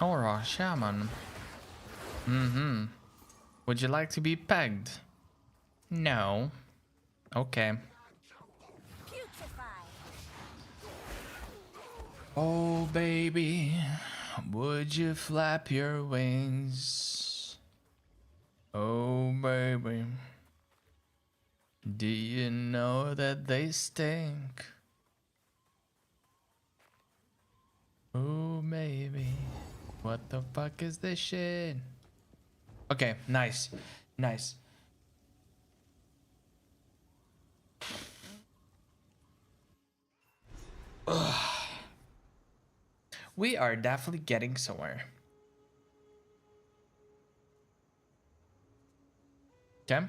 Aura Shaman. Mm-hmm. Would you like to be pegged? No. Okay. Putrefy. Oh, baby, would you flap your wings? Oh, baby, do you know that they stink? Oh, baby, what the fuck is this shit? Okay, nice, nice. We are definitely getting somewhere. Okay. Oh,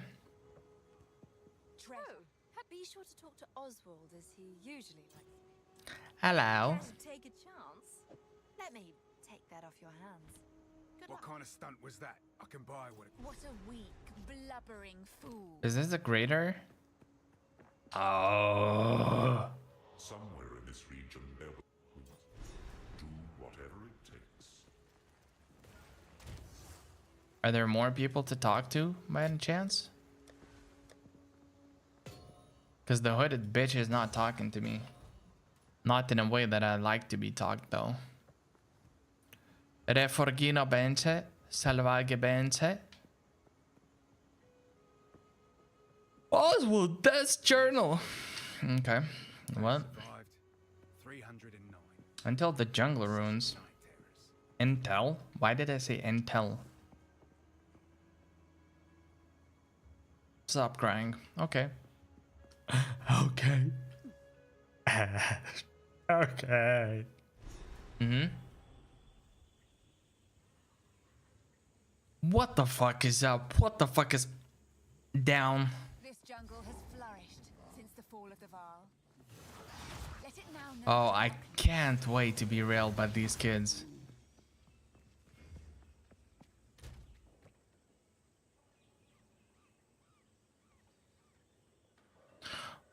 be sure to talk to Oswald as he usually likes me. Hello. Care to take a chance? Let me take that off your hands. Good What luck. kind of stunt was that? I can buy what it... What a weak, blubbering fool. Is this a grader? Oh. Somewhere in this region there will... Do whatever it takes. Are there more people to talk to by any chance? Because the hooded bitch is not talking to me. Not in a way that I like to be talked though. Reforgino bence, salvage bence. Oswald, that's journal. Okay, what? Survived 309. Until the jungle ruins. Night terrors. Intel? Why did I say Intel? Stop crying. Okay. Okay. Okay. Mm-hmm. What the fuck is up? What the fuck is down? This jungle has flourished since the fall of the Varl. Let it now know Oh, that I you can can't wait to be railed by these kids.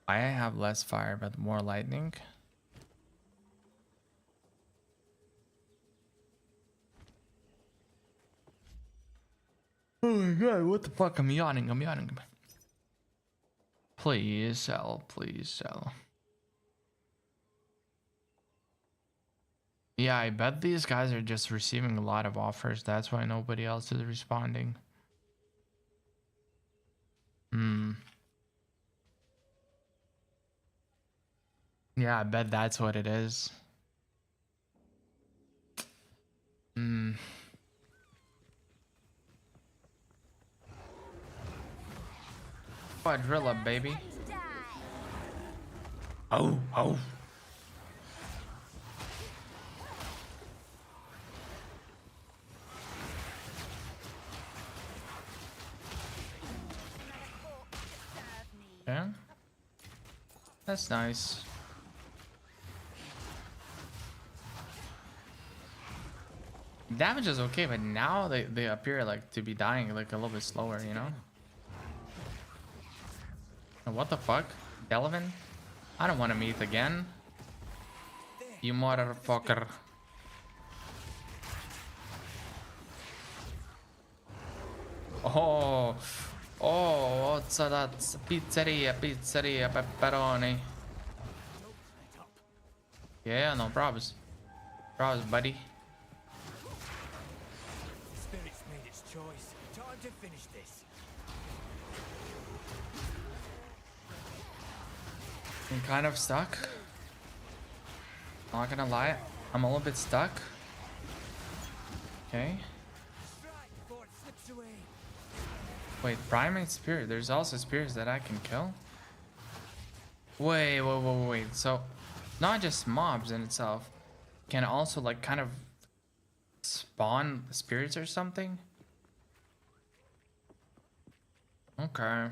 I have less fire but more lightning. Oh my god, what the fuck? I'm yawning, I'm yawning. Please sell, please sell. Yeah, I bet these guys are just receiving a lot of offers. That's why nobody else is responding. Yeah, I bet that's what it is. Quadrilla, baby. Oh, oh. Yeah. That's nice. Damage is okay, but now they appear like to be dying like a little bit slower, you know? What the fuck? Delvin? I don't want to meet again. You motherfucker. Oh, oh, what's that? Pizzeria, pizzeria, pepperoni. Yeah, no problems. Problems, buddy. Spirit's made its choice. Time to finish this. I'm kind of stuck. Not gonna lie, I'm a little bit stuck. Okay. Strike before it slips away. Wait, primate spirit. There's also spirits that I can kill. Wait. So, not just mobs in itself, can also like kind of spawn spirits or something. Okay.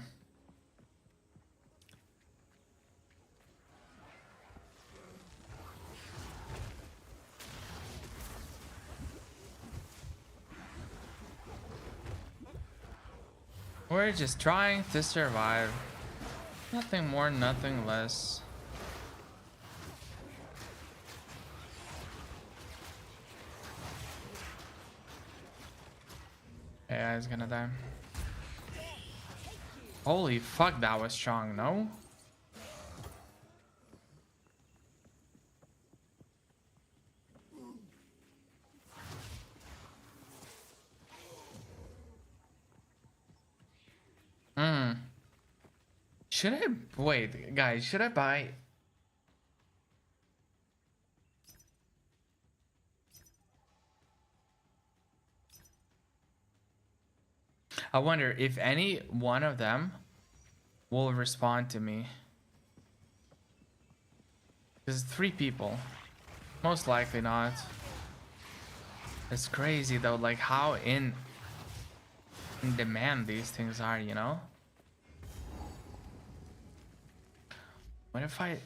We're just trying to survive. Nothing more, nothing less. Yeah, he's gonna die. Holy fuck, that was strong, no? Should I wait, guys? Should I buy? I wonder if any one of them will respond to me. There's 3 people. Most likely not. It's crazy though, like how in demand these things are, you know? What if I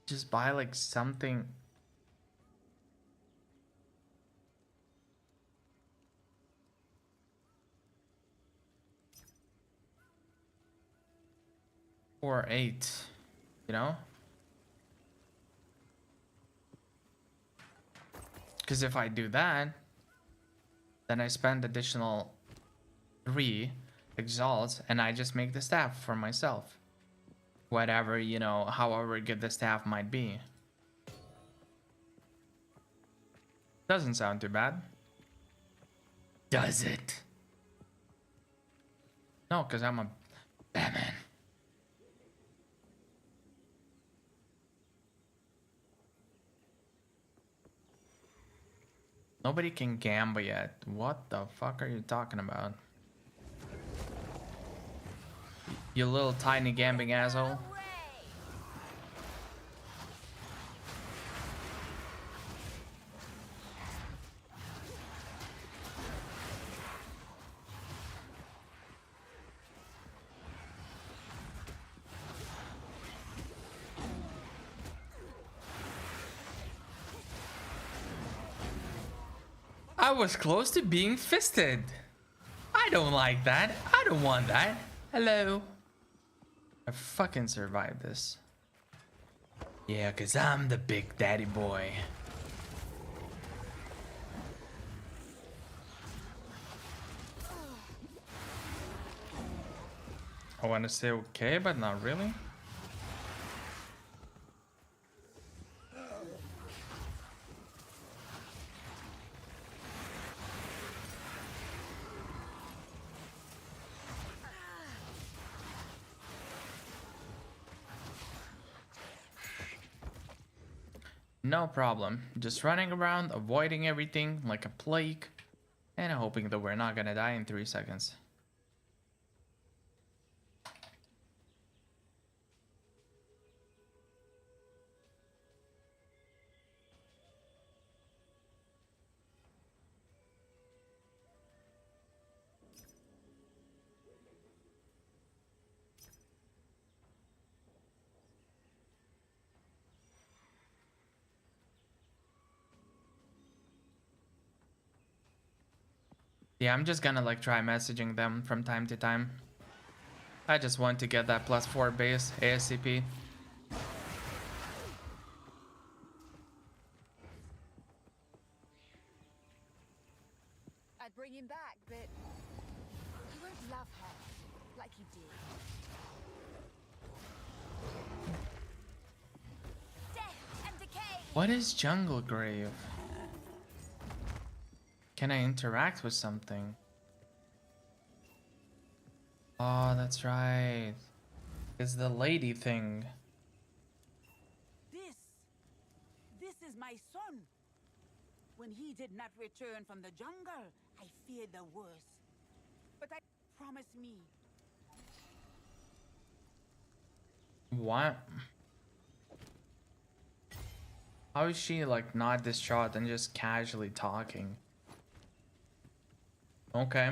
just buy like something? Or 8, you know? Because if I do that, then I spend additional 3 exalts and I just make the staff for myself. Whatever, you know, however good the staff might be. Doesn't sound too bad. Does it? No, because I'm a Batman. Nobody can gamble yet. What the fuck are you talking about? You little tiny gambling asshole. I was close to being fisted. I don't like that. I don't want that. Hello. I fucking survived this. Yeah, cause I'm the big daddy boy. I want to say okay, but not really. No problem. Just running around, avoiding everything like a plague, and hoping that we're not gonna die in 3 seconds. Yeah, I'm just gonna like try messaging them from time to time. I just want to get that +4 base ASCP. I'd bring him back, but you won't love her like you did. Death and decay. What is Jungle Grave? Can I interact with something? Oh, that's right. It's the lady thing. This is my son. When he did not return from the jungle, I feared the worst. But I promise me. What? How is she like not distraught and just casually talking? Okay.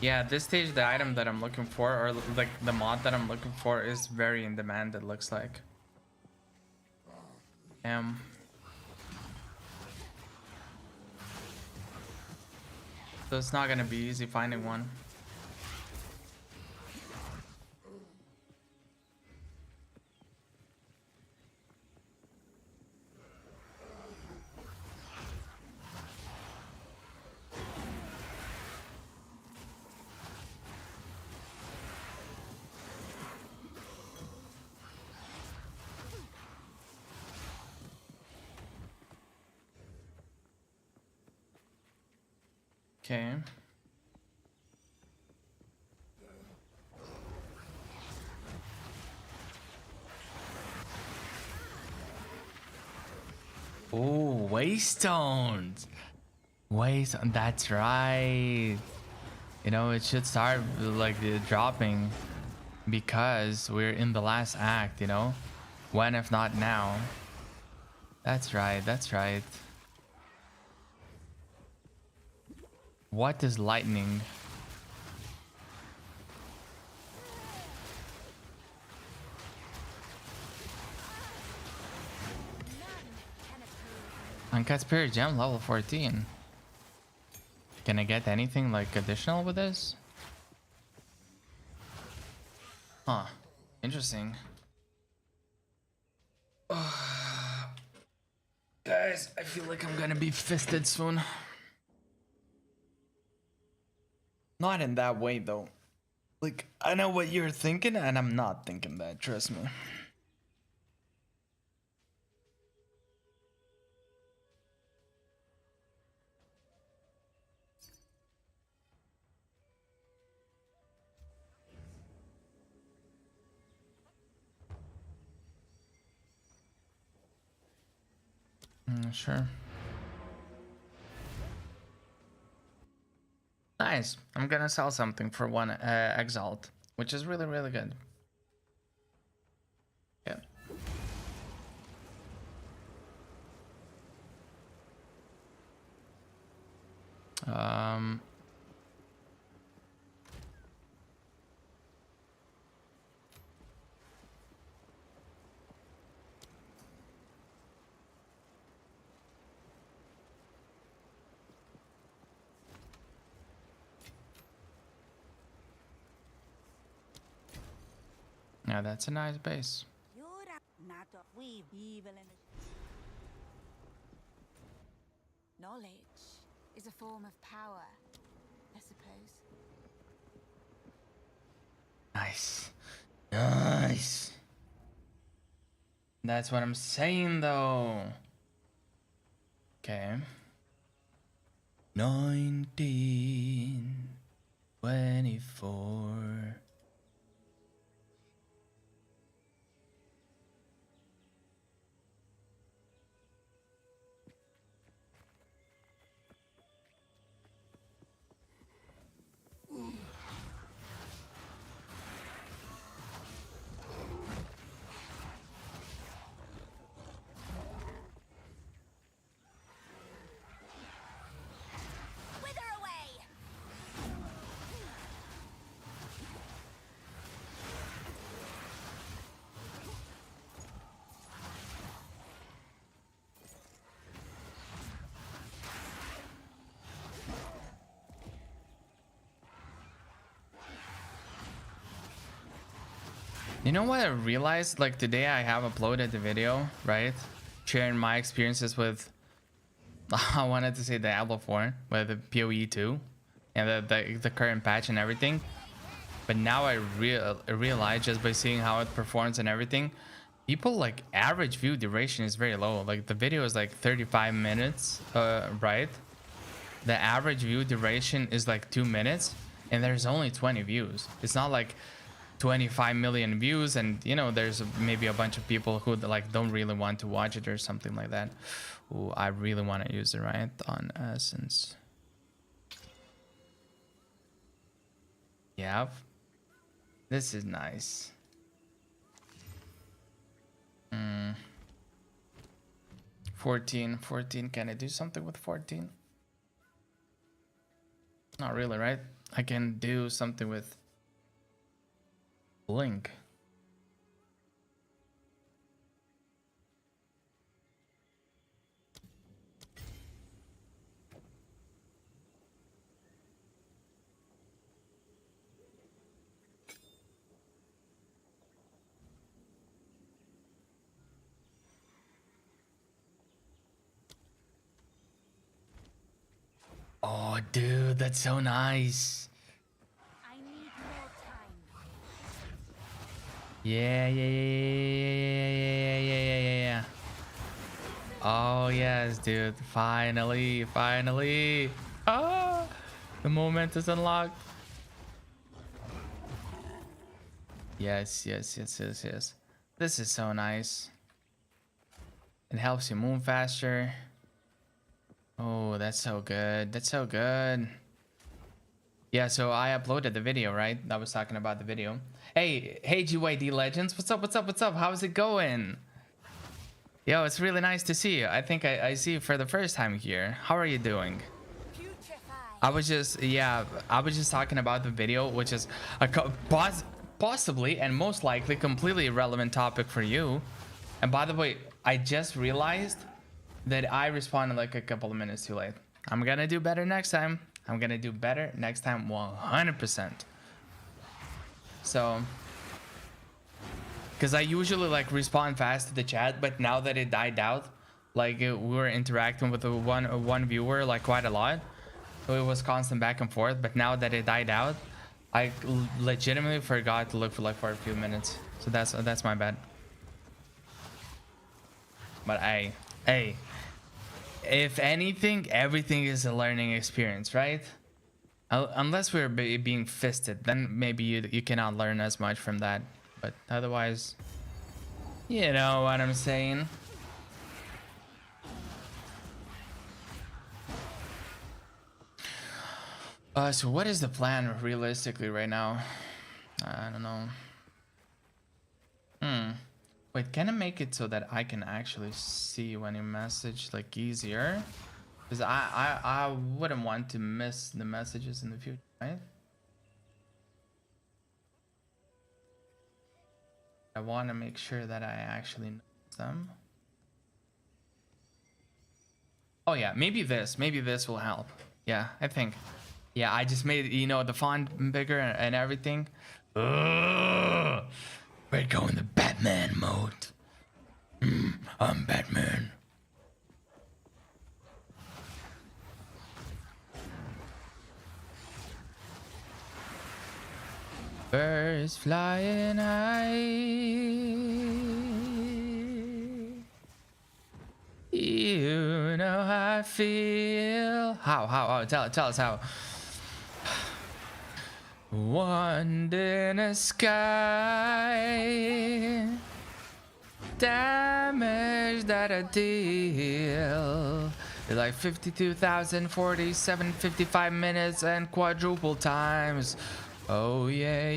Yeah, at this stage, the item that I'm looking for, or like the mod that I'm looking for, is very in demand, it looks like. So it's not gonna be easy finding one. Okay. Oh, waystones. Waystone, that's right. You know, it should start like dropping because we're in the last act, you know? When if not now? That's right, that's right. What is lightning? Uncut Spirit Gem level 14. Can I get anything like additional with this? Huh. Interesting. Guys, I feel like I'm gonna be fisted soon. Not in that way though. Like, I know what you're thinking and I'm not thinking that, trust me. Sure. Nice. I'm gonna sell something for one exalt, which is really, really good. Yeah. Um. Yeah, that's a nice base. You're not a we evil in the Knowledge is a form of power, I suppose. Nice. Nice. That's what I'm saying, though. Okay. 1924. Wither away! You know what I realized? Like today I have uploaded the video, right? Sharing my experiences with, I wanted to say Diablo 4, with the POE 2 and the current patch and everything. But now I realize just by seeing how it performs and everything, people like average view duration is very low. Like the video is like 35 minutes, right? The average view duration is like 2 minutes and there's only 20 views. It's not like 25 million views and you know there's maybe a bunch of people who like don't really want to watch it or something like that. Ooh, I really want to use the right on Essence. Yeah, this is nice. 14. Can I do something with 14? Not really, right? I can do something with Blink. Oh, dude, that's so nice. I need more time. Yeah. Oh, yes, dude. Finally. Ah, the moment is unlocked. Yes. This is so nice. It helps you move faster. Oh, that's so good. Yeah, so I uploaded the video, right? I was talking about the video. Hey, GYD Legends. What's up? How's it going? Yo, it's really nice to see you. I think I see you for the first time here. How are you doing? I was just talking about the video, which is a possibly and most likely completely irrelevant topic for you. And by the way, I just realized that I responded like a couple of minutes too late. I'm gonna do better next time. 100%. So, because I usually like respond fast to the chat, but now that it died out, like we were interacting with the one viewer like quite a lot, so it was constant back and forth. But now that it died out, I legitimately forgot to look for like for a few minutes. So that's my bad. But hey, if anything, everything is a learning experience, right? Unless we're being fisted, then maybe you cannot learn as much from that. But otherwise, you know what I'm saying. So what is the plan realistically right now? I don't know. Wait, can I make it so that I can actually see when you message like easier? Because I wouldn't want to miss the messages in the future, right? I want to make sure that I actually know them. Oh yeah, maybe this will help. Yeah, I think. Yeah, I just made, you know, the font bigger and everything. Ugh, we're going the Batman mode. I'm Batman. Birds flying high. You know how I feel. How? Tell us how. One day in the sky. Damage that I deal. Like 52,047, 55 minutes and quadruple times. Oh yeah.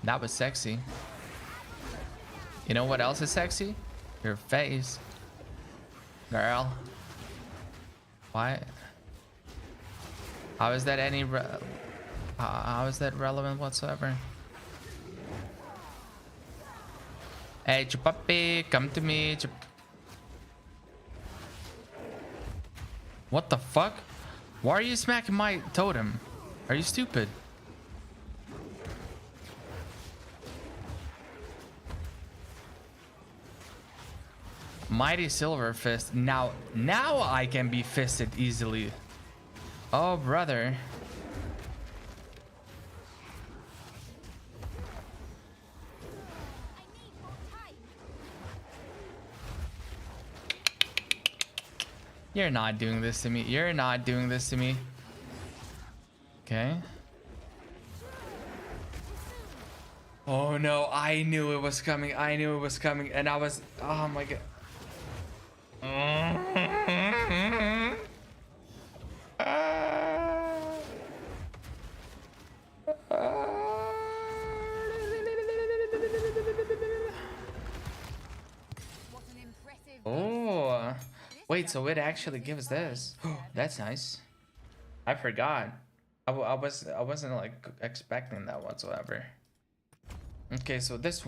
That was sexy. You know what else is sexy? Your face, girl. Why? How is that how is that relevant whatsoever? Hey, Chupapi, come to me. What the fuck? Why are you smacking my totem? Are you stupid? Mighty Silver Fist. Now I can be fisted easily. Oh, brother. You're not doing this to me. You're not doing this to me. Okay. Oh no, I knew it was coming. I knew it was coming. And I was, oh my god. Oh, wait, so it actually gives this. That's nice. I forgot. I wasn't like expecting that whatsoever. Okay, so this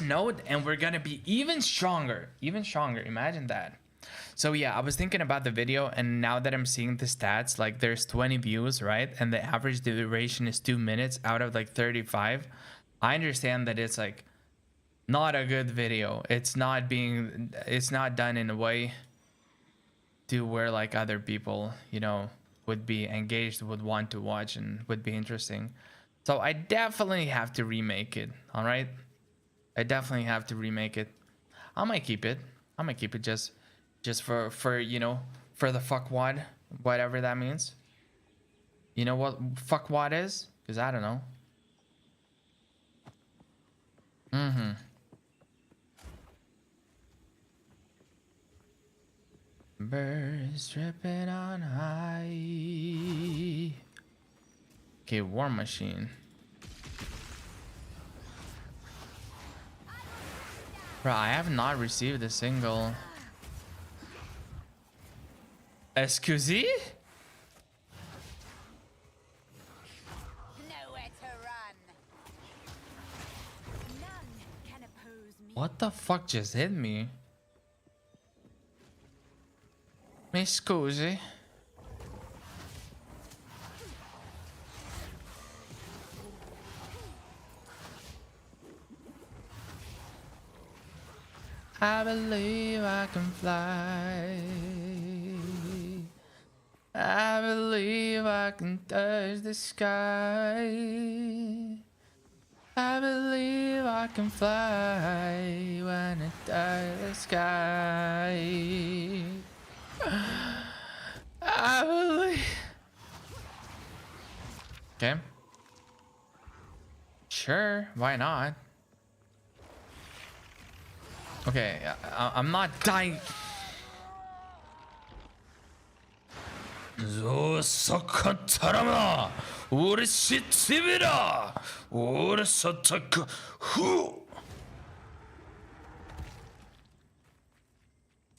node, and we're gonna be even stronger. Imagine that. So yeah, I was thinking about the video, and now that I'm seeing the stats, like there's 20 views, right? And the average duration is 2 minutes out of like 35. I understand that it's like not a good video. It's not done in a way to where like other people, you know, would be engaged, would want to watch, and would be interesting. So I definitely have to remake it. All right, I definitely have to remake it. I might keep it just for you know, for the fuckwad, whatever that means. You know what fuckwad is? Because I don't know. Birds tripping on high. Okay, War Machine. Bro, I have not received a single. Excuse? Nowhere to run. None can oppose me. What the fuck just hit me? Mi scusi? I believe I can fly. I believe I can touch the sky. I believe I can fly when I touch the sky. I believe. Okay. Sure, why not? Okay, I'm not dying. Zo sakatarama. Urisitsibira. Urisataka.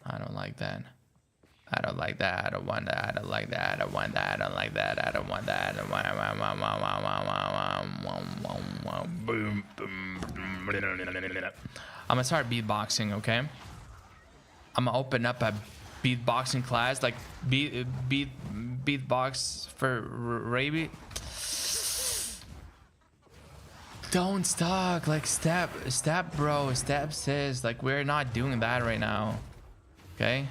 I don't like that. I don't like that. I don't want that. I don't like that. I don't want that. I don't like that. I don't want that. I don't want I'm gonna start beatboxing, okay? I'm gonna open up a beatboxing class, like beatbox for Raby. Don't stuck, like step bro, step sis, like we're not doing that right now. Okay?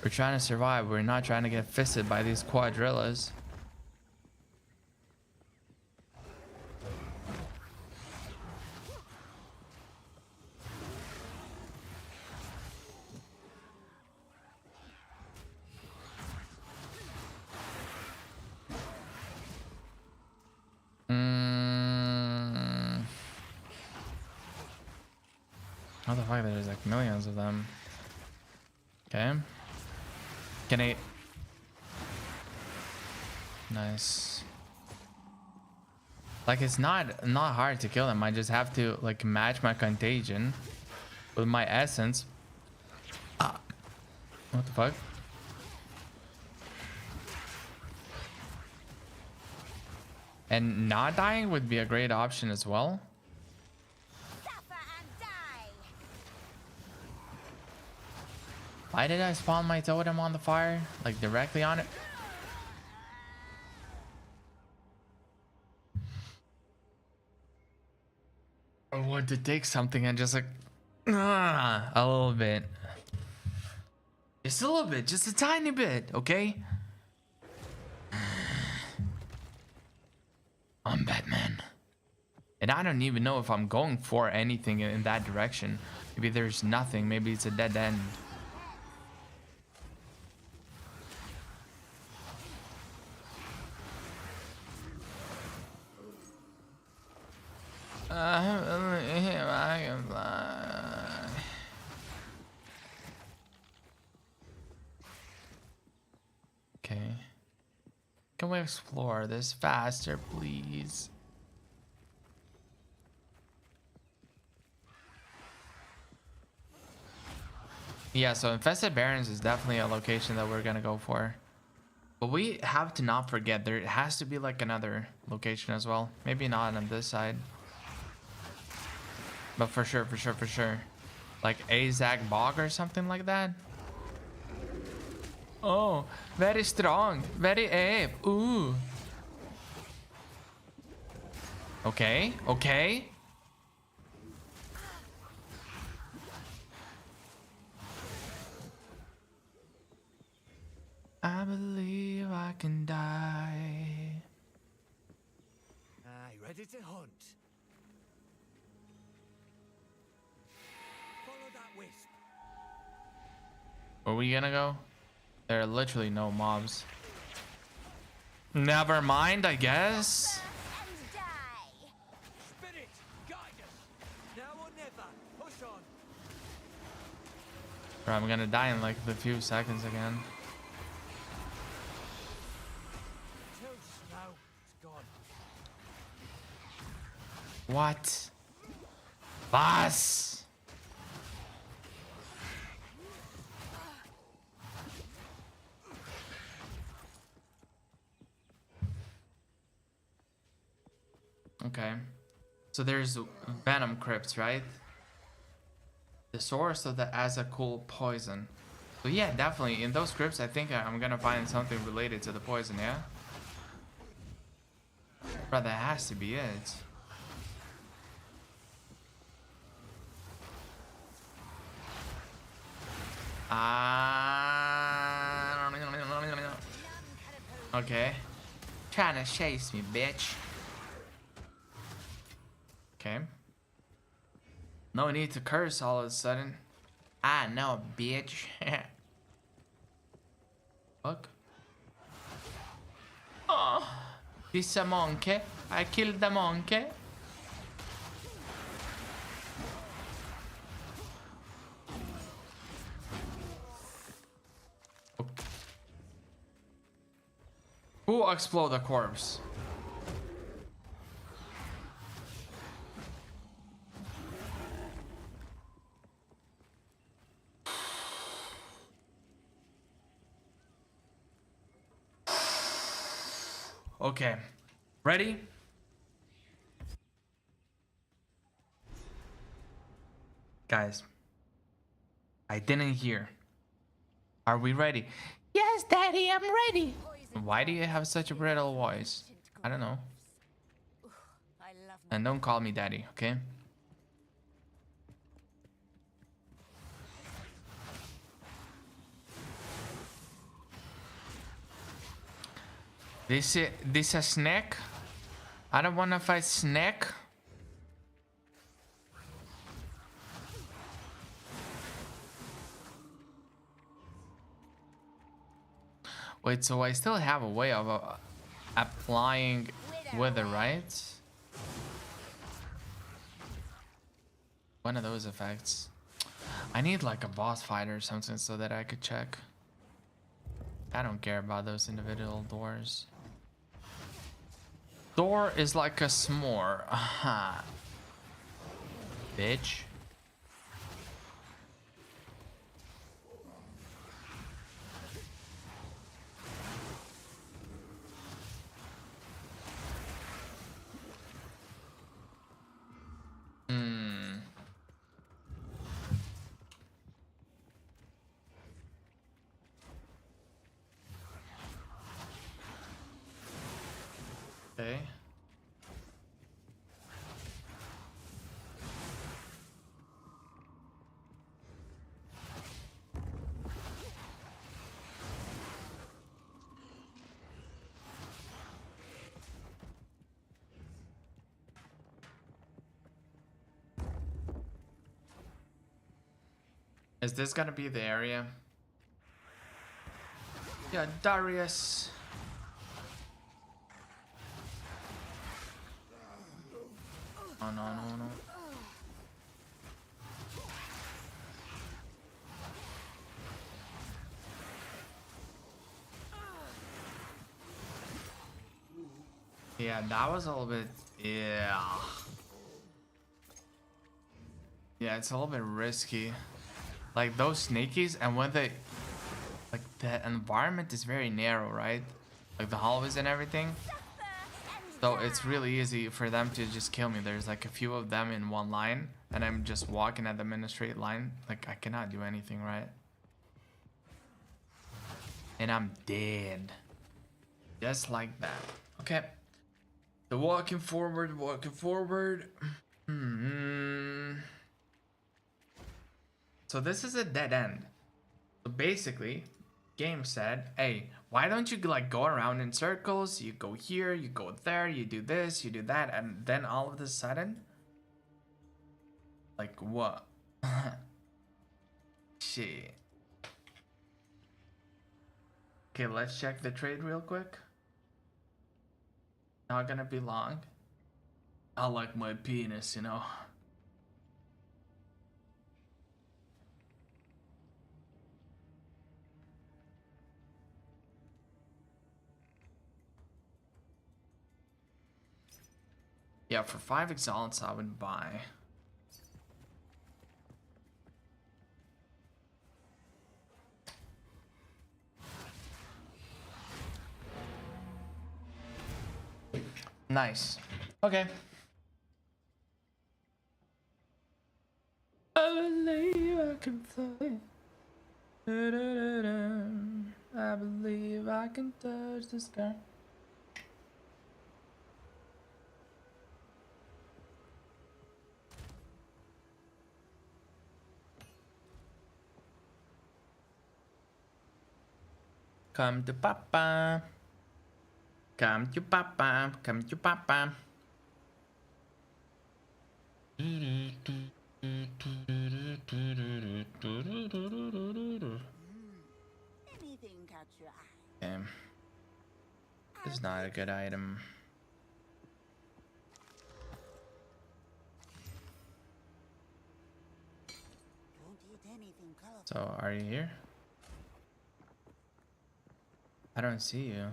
We're trying to survive. We're not trying to get fisted by these quadrillas. How the fuck? There's like millions of them. Okay. Can I? Nice. Like it's not hard to kill them. I just have to like match my contagion with my essence. Ah. What the fuck? And not dying would be a great option as well. Why did I spawn my totem on the fire? Like directly on it? I want to take something and just like a little bit. Just a little bit, just a tiny bit, okay? I'm Batman. And I don't even know if I'm going for anything in that direction. Maybe there's nothing, maybe it's a dead end. Okay. Can we explore this faster, please? Yeah, so Infested Barrens is definitely a location that we're gonna go for. But we have to not forget there has to be like another location as well. Maybe not on this side. But for sure. Like Azak Bog or something like that. Oh, very strong. Very ape. Ooh. Okay. I believe I can die. Aye, ready to hunt. Follow that wisp. Where are we gonna go? There are literally no mobs. Never mind, I guess. Spirit, guide us. Now or never. Push on. Bro, I'm gonna die in like a few seconds again. Too slow. It's gone. What? Boss! Okay. So there's venom crypts, right? The source of the Azakul poison. So yeah, definitely in those crypts I think I'm gonna find something related to the poison, yeah? Bro, that has to be it. Okay. Trying to chase me, bitch. Okay. No need to curse all of a sudden. I know, bitch. Fuck. Oh, this a monkey. I killed the monkey. Who explode the corpse? Okay, ready? Guys, I didn't hear. Are we ready? Yes, Daddy, I'm ready. Why do you have such a brittle voice? I don't know. I love And don't call me Daddy, okay? This a snake? I don't wanna fight snake. Wait, so I still have a way of applying wither, right? One of those effects. I need like a boss fight or something so that I could check. I don't care about those individual doors. Door is like a s'more. Aha. Bitch. Okay. Is this gonna be the area? Yeah, Darius. Oh no, no, no. Yeah, that was a little bit. Yeah. Yeah, it's a little bit risky. Like those snakies, and when they. Like the environment is very narrow, right? Like the hallways and everything. So it's really easy for them to just kill me. There's like a few of them in one line, and I'm just walking at them in a straight line. Like I cannot do anything, right? And I'm dead. Just like that. Okay. So walking forward, walking forward. So this is a dead end. So basically, game said, hey, why don't you like go around in circles? You go here, you go there, you do this, you do that, and then all of a sudden, like what? Shit. Okay, let's check the trade real quick. Not gonna be long. I like my penis, you know. Yeah, for 5 exalts I would buy. Nice. Okay. I believe I can fly. I believe I can touch the sky. Come to Papa. Come to Papa. Come to Papa. Anything catch your eye? Okay. This is not a good item. Don't eat anything colorful. So, are you here? I don't see you.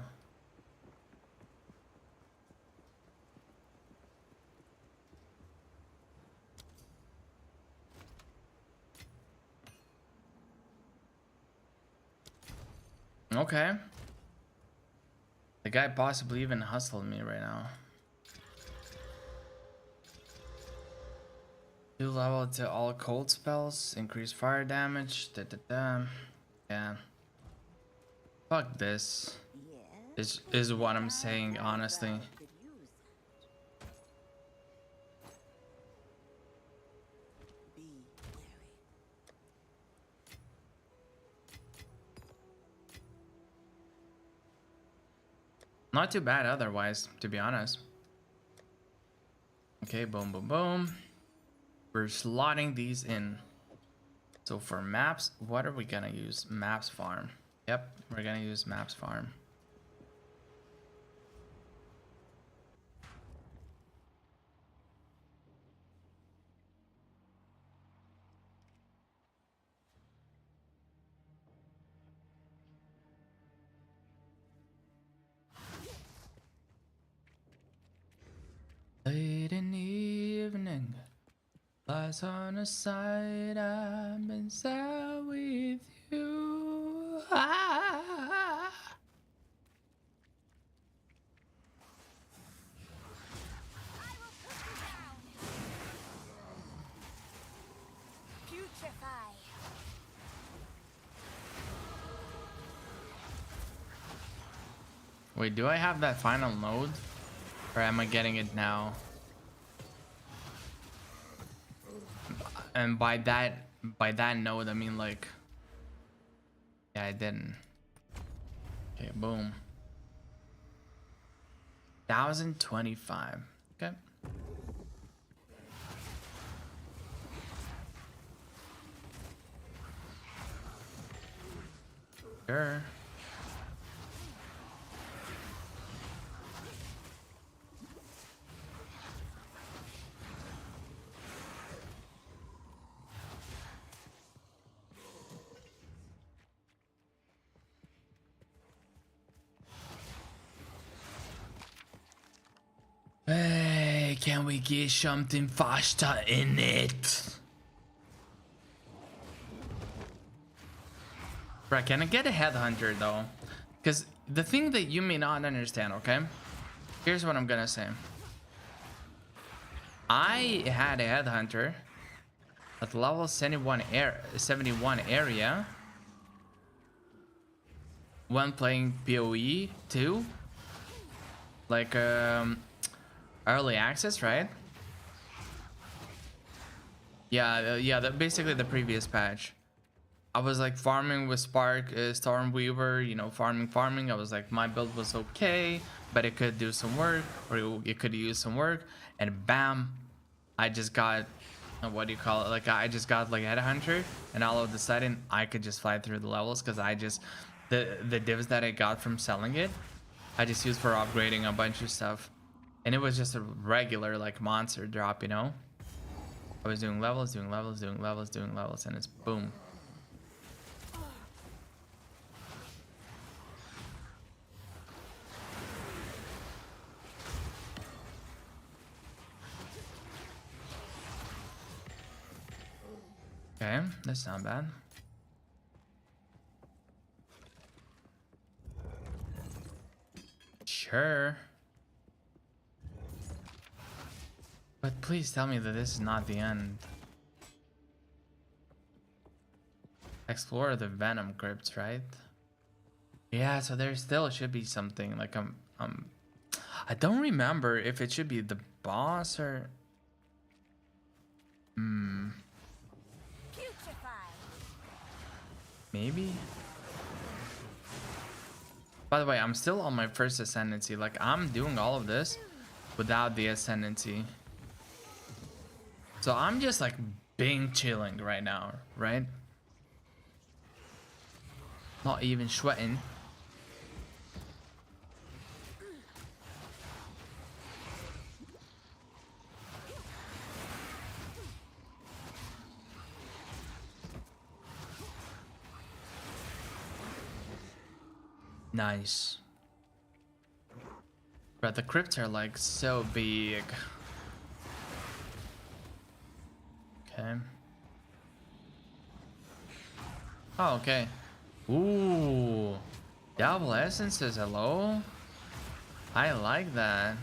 Okay. The guy possibly even hustled me right now. 2 level to all cold spells, increase fire damage. Da, da, da. Yeah. Fuck this. Is what I'm saying, honestly. Not too bad otherwise, to be honest. Okay, boom, boom, boom. We're slotting these in. So for maps, what are we gonna use? Maps farm. Yep, we're gonna use maps farm. Late in the evening, lies on the side, I've been sad with you. Ah. Putrefy. Wait, do I have that final node? Or am I getting it now? And by that node, I mean like... Yeah, I didn't. Okay, boom. 1025. Okay. Sure. Hey, can we get something faster in it? Right, can I get a headhunter though? Because the thing that you may not understand, okay? Here's what I'm gonna say. I had a headhunter at level 71 area when playing POE 2, like early access, right? Yeah, basically the previous patch. I was like farming with Spark, Stormweaver, you know, farming. I was like, my build was okay, but it could do some work, or it could use some work, and bam, I just got, what do you call it? Like I just got like Headhunter, and all of a sudden I could just fly through the levels because I just the divs that I got from selling it, I just used for upgrading a bunch of stuff, and it was just a regular like monster drop, you know. I was doing levels, and it's boom. Okay, that's not bad. Sure. But please tell me that this is not the end. Explore the Venom crypts, right? Yeah, so there still should be something like I don't remember if it should be the boss or maybe. By the way, I'm still on my first ascendancy. Like I'm doing all of this without the ascendancy. So I'm just like being chilling right now, right? Not even sweating. Nice. But the crypts are like so big. Okay. Oh, okay. Ooh. Double essences, hello? I like that.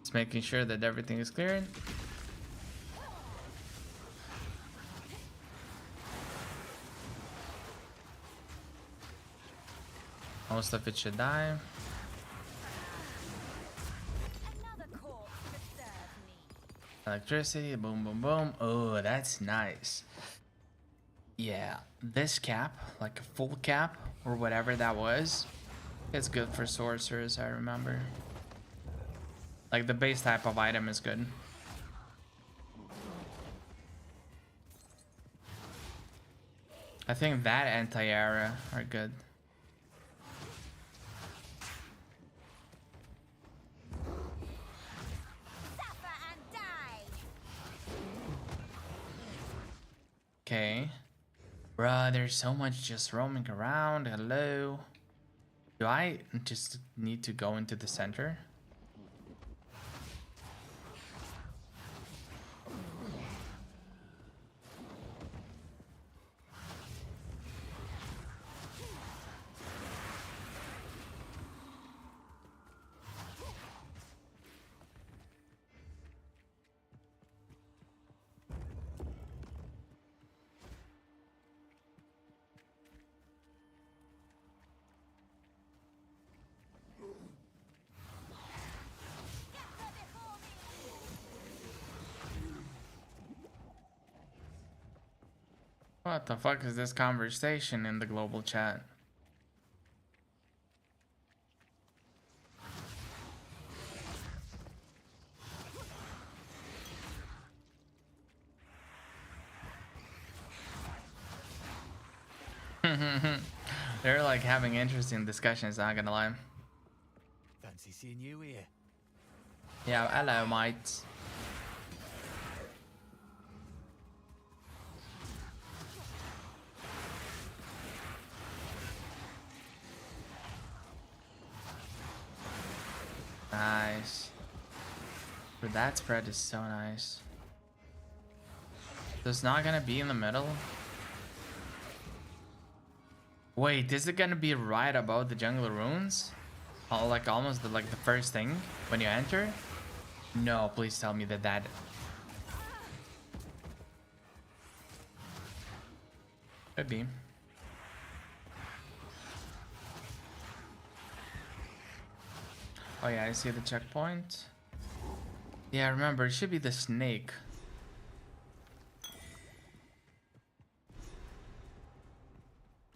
Just making sure that everything is cleared. Most of it should die. Another corpse to serve me. Electricity, boom, boom, boom. Oh, that's nice. Yeah, this cap, like a full cap or whatever that was, it's good for sorcerers, I remember. Like the base type of item is good. I think that anti-aera are good. Suffer and die. Okay. Bruh, there's so much just roaming around. Hello. Do I just need to go into the center? What the fuck is this conversation in the global chat? They're like having interesting discussions, not gonna lie. Fancy seeing you here. Yeah, hello, mates. Nice. But that spread is so nice. So it's not gonna be in the middle? Wait, is it gonna be right above the jungle runes? Oh, like almost like the first thing when you enter? No, please tell me that could be. Oh yeah, I see the checkpoint. Yeah, remember, it should be the snake.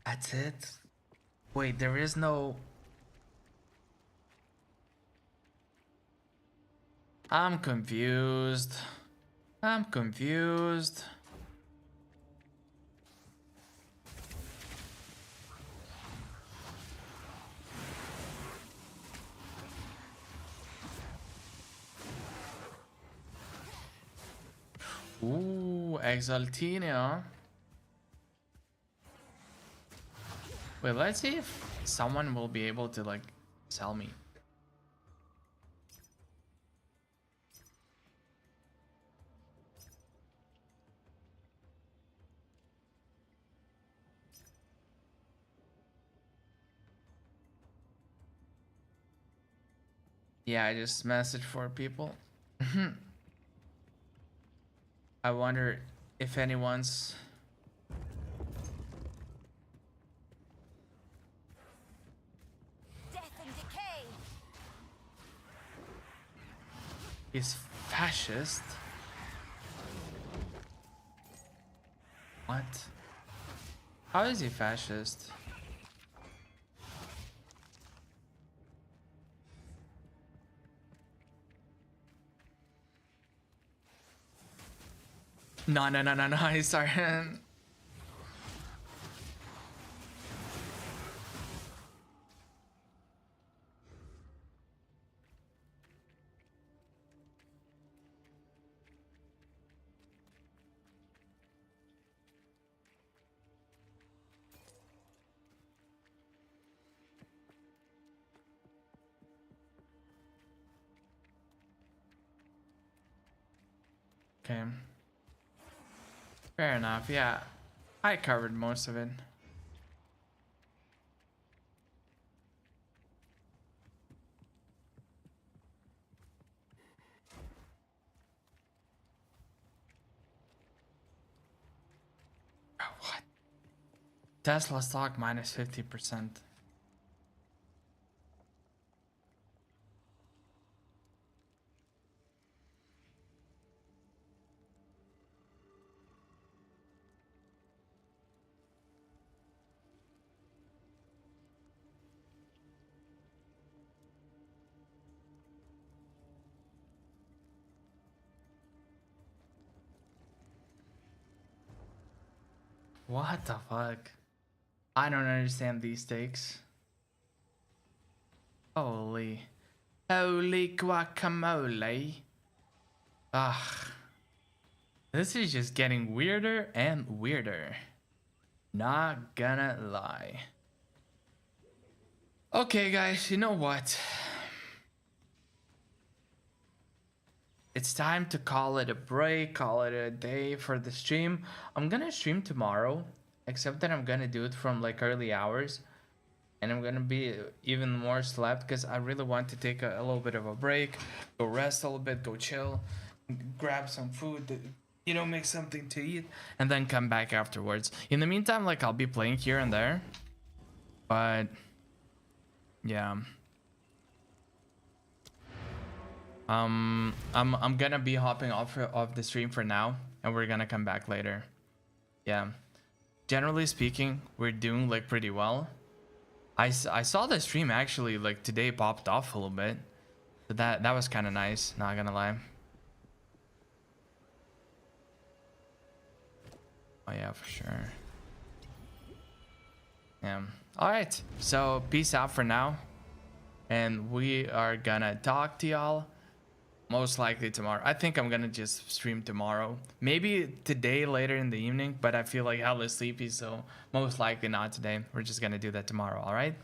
That's it? Wait, there is no... I'm confused. I'm confused. Ooh, Exaltina. Wait, let's see if someone will be able to, like, sell me. Yeah, I just messaged 4 people. I wonder if anyone's... Death and decay. is fascist. What? How is he fascist? No, no, no, no, no, he's sorry. Okay. Fair enough, yeah. I covered most of it. Tesla stock minus 50%. What the fuck? I don't understand these stakes. Holy guacamole. Ah, this is just getting weirder and weirder. Not gonna lie. Okay, guys, you know what? It's time to call it a break, call it a day for the stream. I'm gonna stream tomorrow, except that I'm gonna do it from like early hours. And I'm gonna be even more slept because I really want to take a little bit of a break, go rest a little bit, go chill, grab some food, you know, make something to eat, and then come back afterwards. In the meantime, like I'll be playing here and there, but yeah. I'm gonna be hopping off of the stream for now, and we're gonna come back later. Yeah. Generally speaking, we're doing like pretty well. I saw the stream actually like today popped off a little bit, but that was kind of nice, not gonna lie. Oh yeah, for sure. Yeah. All right, so peace out for now, and we are gonna talk to y'all most likely tomorrow. I think I'm gonna just stream tomorrow, maybe today later in the evening, but I feel like hella sleepy, so most likely not today. We're just gonna do that tomorrow. All right,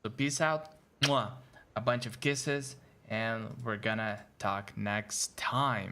so peace out. Mwah. A bunch of kisses, and we're gonna talk next time.